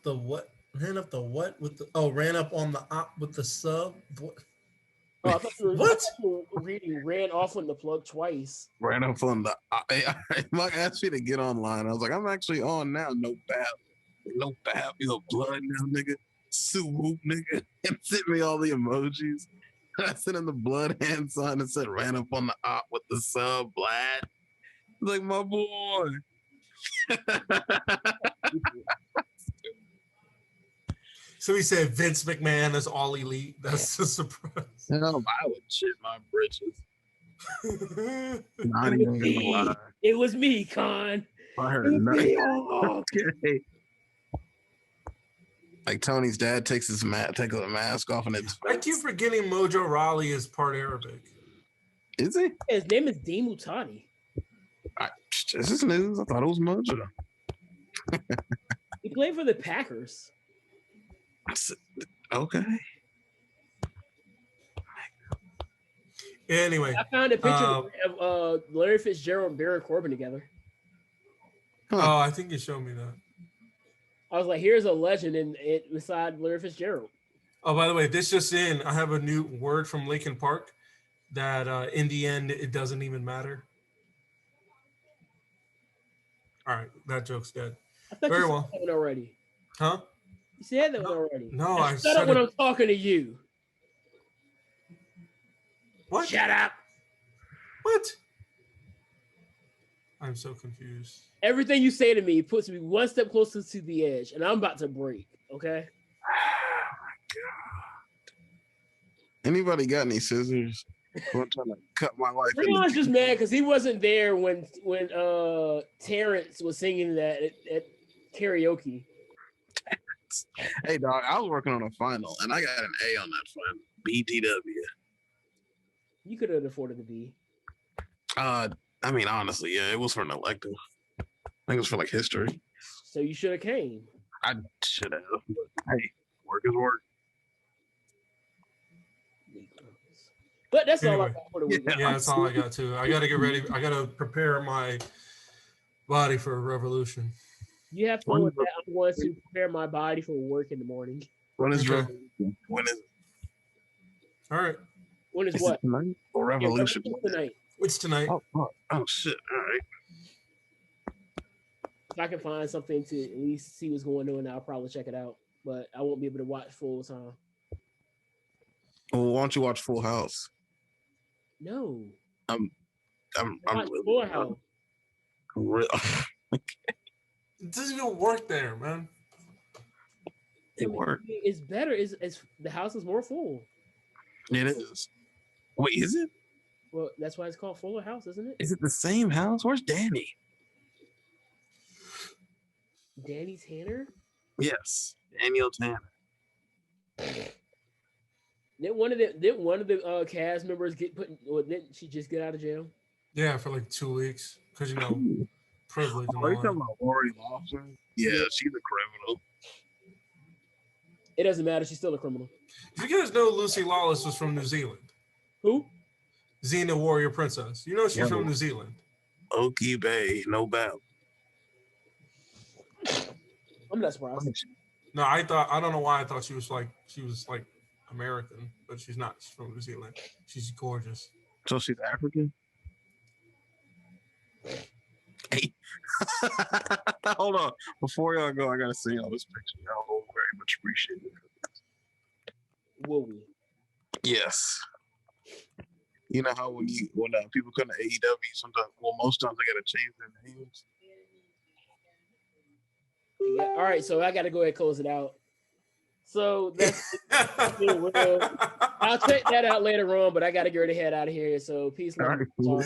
Speaker 3: the what with the ran up on the op with the sub. What?
Speaker 1: Oh, I thought you were,
Speaker 3: what?
Speaker 1: Reading ran off on the plug twice.
Speaker 4: Ran up on the. Mike asked me to get online. I was like, I'm actually on now. No bap. No bap. You know, blood now, nigga. Sue whoop, nigga. And sent me all the emojis. I sent him the blood hand sign and said, ran up on the op with the sub, Vlad. Like, my boy.
Speaker 3: So he said Vince McMahon is all elite. That's a surprise.
Speaker 4: No, I would shit my britches. Not even gonna lie.
Speaker 1: It was me, Con.
Speaker 4: I heard nothing. Okay. Like Tony's dad takes a mask off and it's.
Speaker 3: I keep forgetting Mojo Rawley is part Arabic.
Speaker 4: Is he?
Speaker 1: His name is Dean Mutani.
Speaker 4: This is news. I thought it was Mojo.
Speaker 1: He played for the Packers.
Speaker 4: Okay.
Speaker 3: Anyway,
Speaker 1: I found a picture of Larry Fitzgerald and Barry Corbin together.
Speaker 3: Huh. Oh, I think you showed me that.
Speaker 1: I was like, here's a legend beside Larry Fitzgerald.
Speaker 3: Oh, by the way, this just in, I have a new word from Lincoln Park that in the end, it doesn't even matter. All right, that joke's dead.
Speaker 1: I thought
Speaker 3: Very
Speaker 1: you
Speaker 3: well.
Speaker 1: said it already.
Speaker 3: Huh?
Speaker 1: You said that already.
Speaker 3: No,
Speaker 1: now
Speaker 3: I
Speaker 1: shut
Speaker 3: said
Speaker 1: up when
Speaker 3: it.
Speaker 1: I'm talking to you.
Speaker 3: What?
Speaker 1: Shut up.
Speaker 3: What? I'm so confused.
Speaker 1: Everything you say to me puts me one step closer to the edge, and I'm about to break. Okay.
Speaker 2: Anybody got any scissors? I'm trying to cut my life.
Speaker 1: Leon's just mad because he wasn't there when Terrence was singing that at karaoke.
Speaker 2: Hey dog, I was working on a final and I got an A on that final. BTW.
Speaker 1: You could have afforded the B.
Speaker 2: I mean, honestly, yeah, it was for an elective. I think it was for like history.
Speaker 1: So you should have came.
Speaker 2: I should have. But hey, work is work.
Speaker 1: But that's all I
Speaker 3: Anyway.
Speaker 1: got for the week.
Speaker 3: Yeah, that's all I got too. I gotta get ready. I gotta prepare my body for a revolution.
Speaker 1: You have fun with that. I'm going to prepare my body for work in the morning.
Speaker 2: When is
Speaker 3: Okay.
Speaker 2: revolution? When is
Speaker 3: All right.
Speaker 1: When is
Speaker 2: it
Speaker 1: what?
Speaker 2: tonight? Or
Speaker 1: Yeah,
Speaker 2: revolution?
Speaker 1: tonight.
Speaker 3: It's tonight.
Speaker 2: Oh shit! All right.
Speaker 1: If I can find something to at least see what's going on, I'll probably check it out. But I won't be able to watch full time.
Speaker 2: Well, why don't you watch Full House?
Speaker 1: No.
Speaker 2: I'm
Speaker 1: Watch Full House.
Speaker 3: It doesn't even work there, man.
Speaker 2: It worked.
Speaker 1: It's better. It's the house is more full.
Speaker 2: It is. Wait, is it?
Speaker 1: Well, that's why it's called Fuller House, isn't it?
Speaker 2: Is it the same house? Where's Danny?
Speaker 1: Danny Tanner?
Speaker 2: Yes, Daniel Tanner.
Speaker 1: Did one of the cast members get put? Or didn't she just get out of jail?
Speaker 3: Yeah, for like 2 weeks. Because you know, privilege and
Speaker 2: Are you
Speaker 3: all
Speaker 2: talking
Speaker 3: that.
Speaker 2: about Lori Lawson? Yeah, she's a criminal.
Speaker 1: It doesn't matter. She's still a criminal.
Speaker 3: Did you guys know Lucy Lawless was from New Zealand?
Speaker 1: Who?
Speaker 3: Xena Warrior Princess. You know she's
Speaker 2: Yeah.
Speaker 3: from New Zealand.
Speaker 2: Okie Bay, no doubt.
Speaker 1: I'm not surprised.
Speaker 3: No, I don't know why I thought she was like American, but she's not. She's from New Zealand. She's gorgeous.
Speaker 2: So she's African? Hey. Hold on. Before y'all go, I gotta see y'all this picture. Y'all very much appreciate it.
Speaker 1: Will we?
Speaker 2: Yes. You know how when people come to AEW, sometimes, most times they gotta change their names.
Speaker 1: Yeah. All right, so I got to go ahead and close it out. So that's I'll check that out later on, but I got to get ready to head out of here. So peace.
Speaker 2: All right, cool.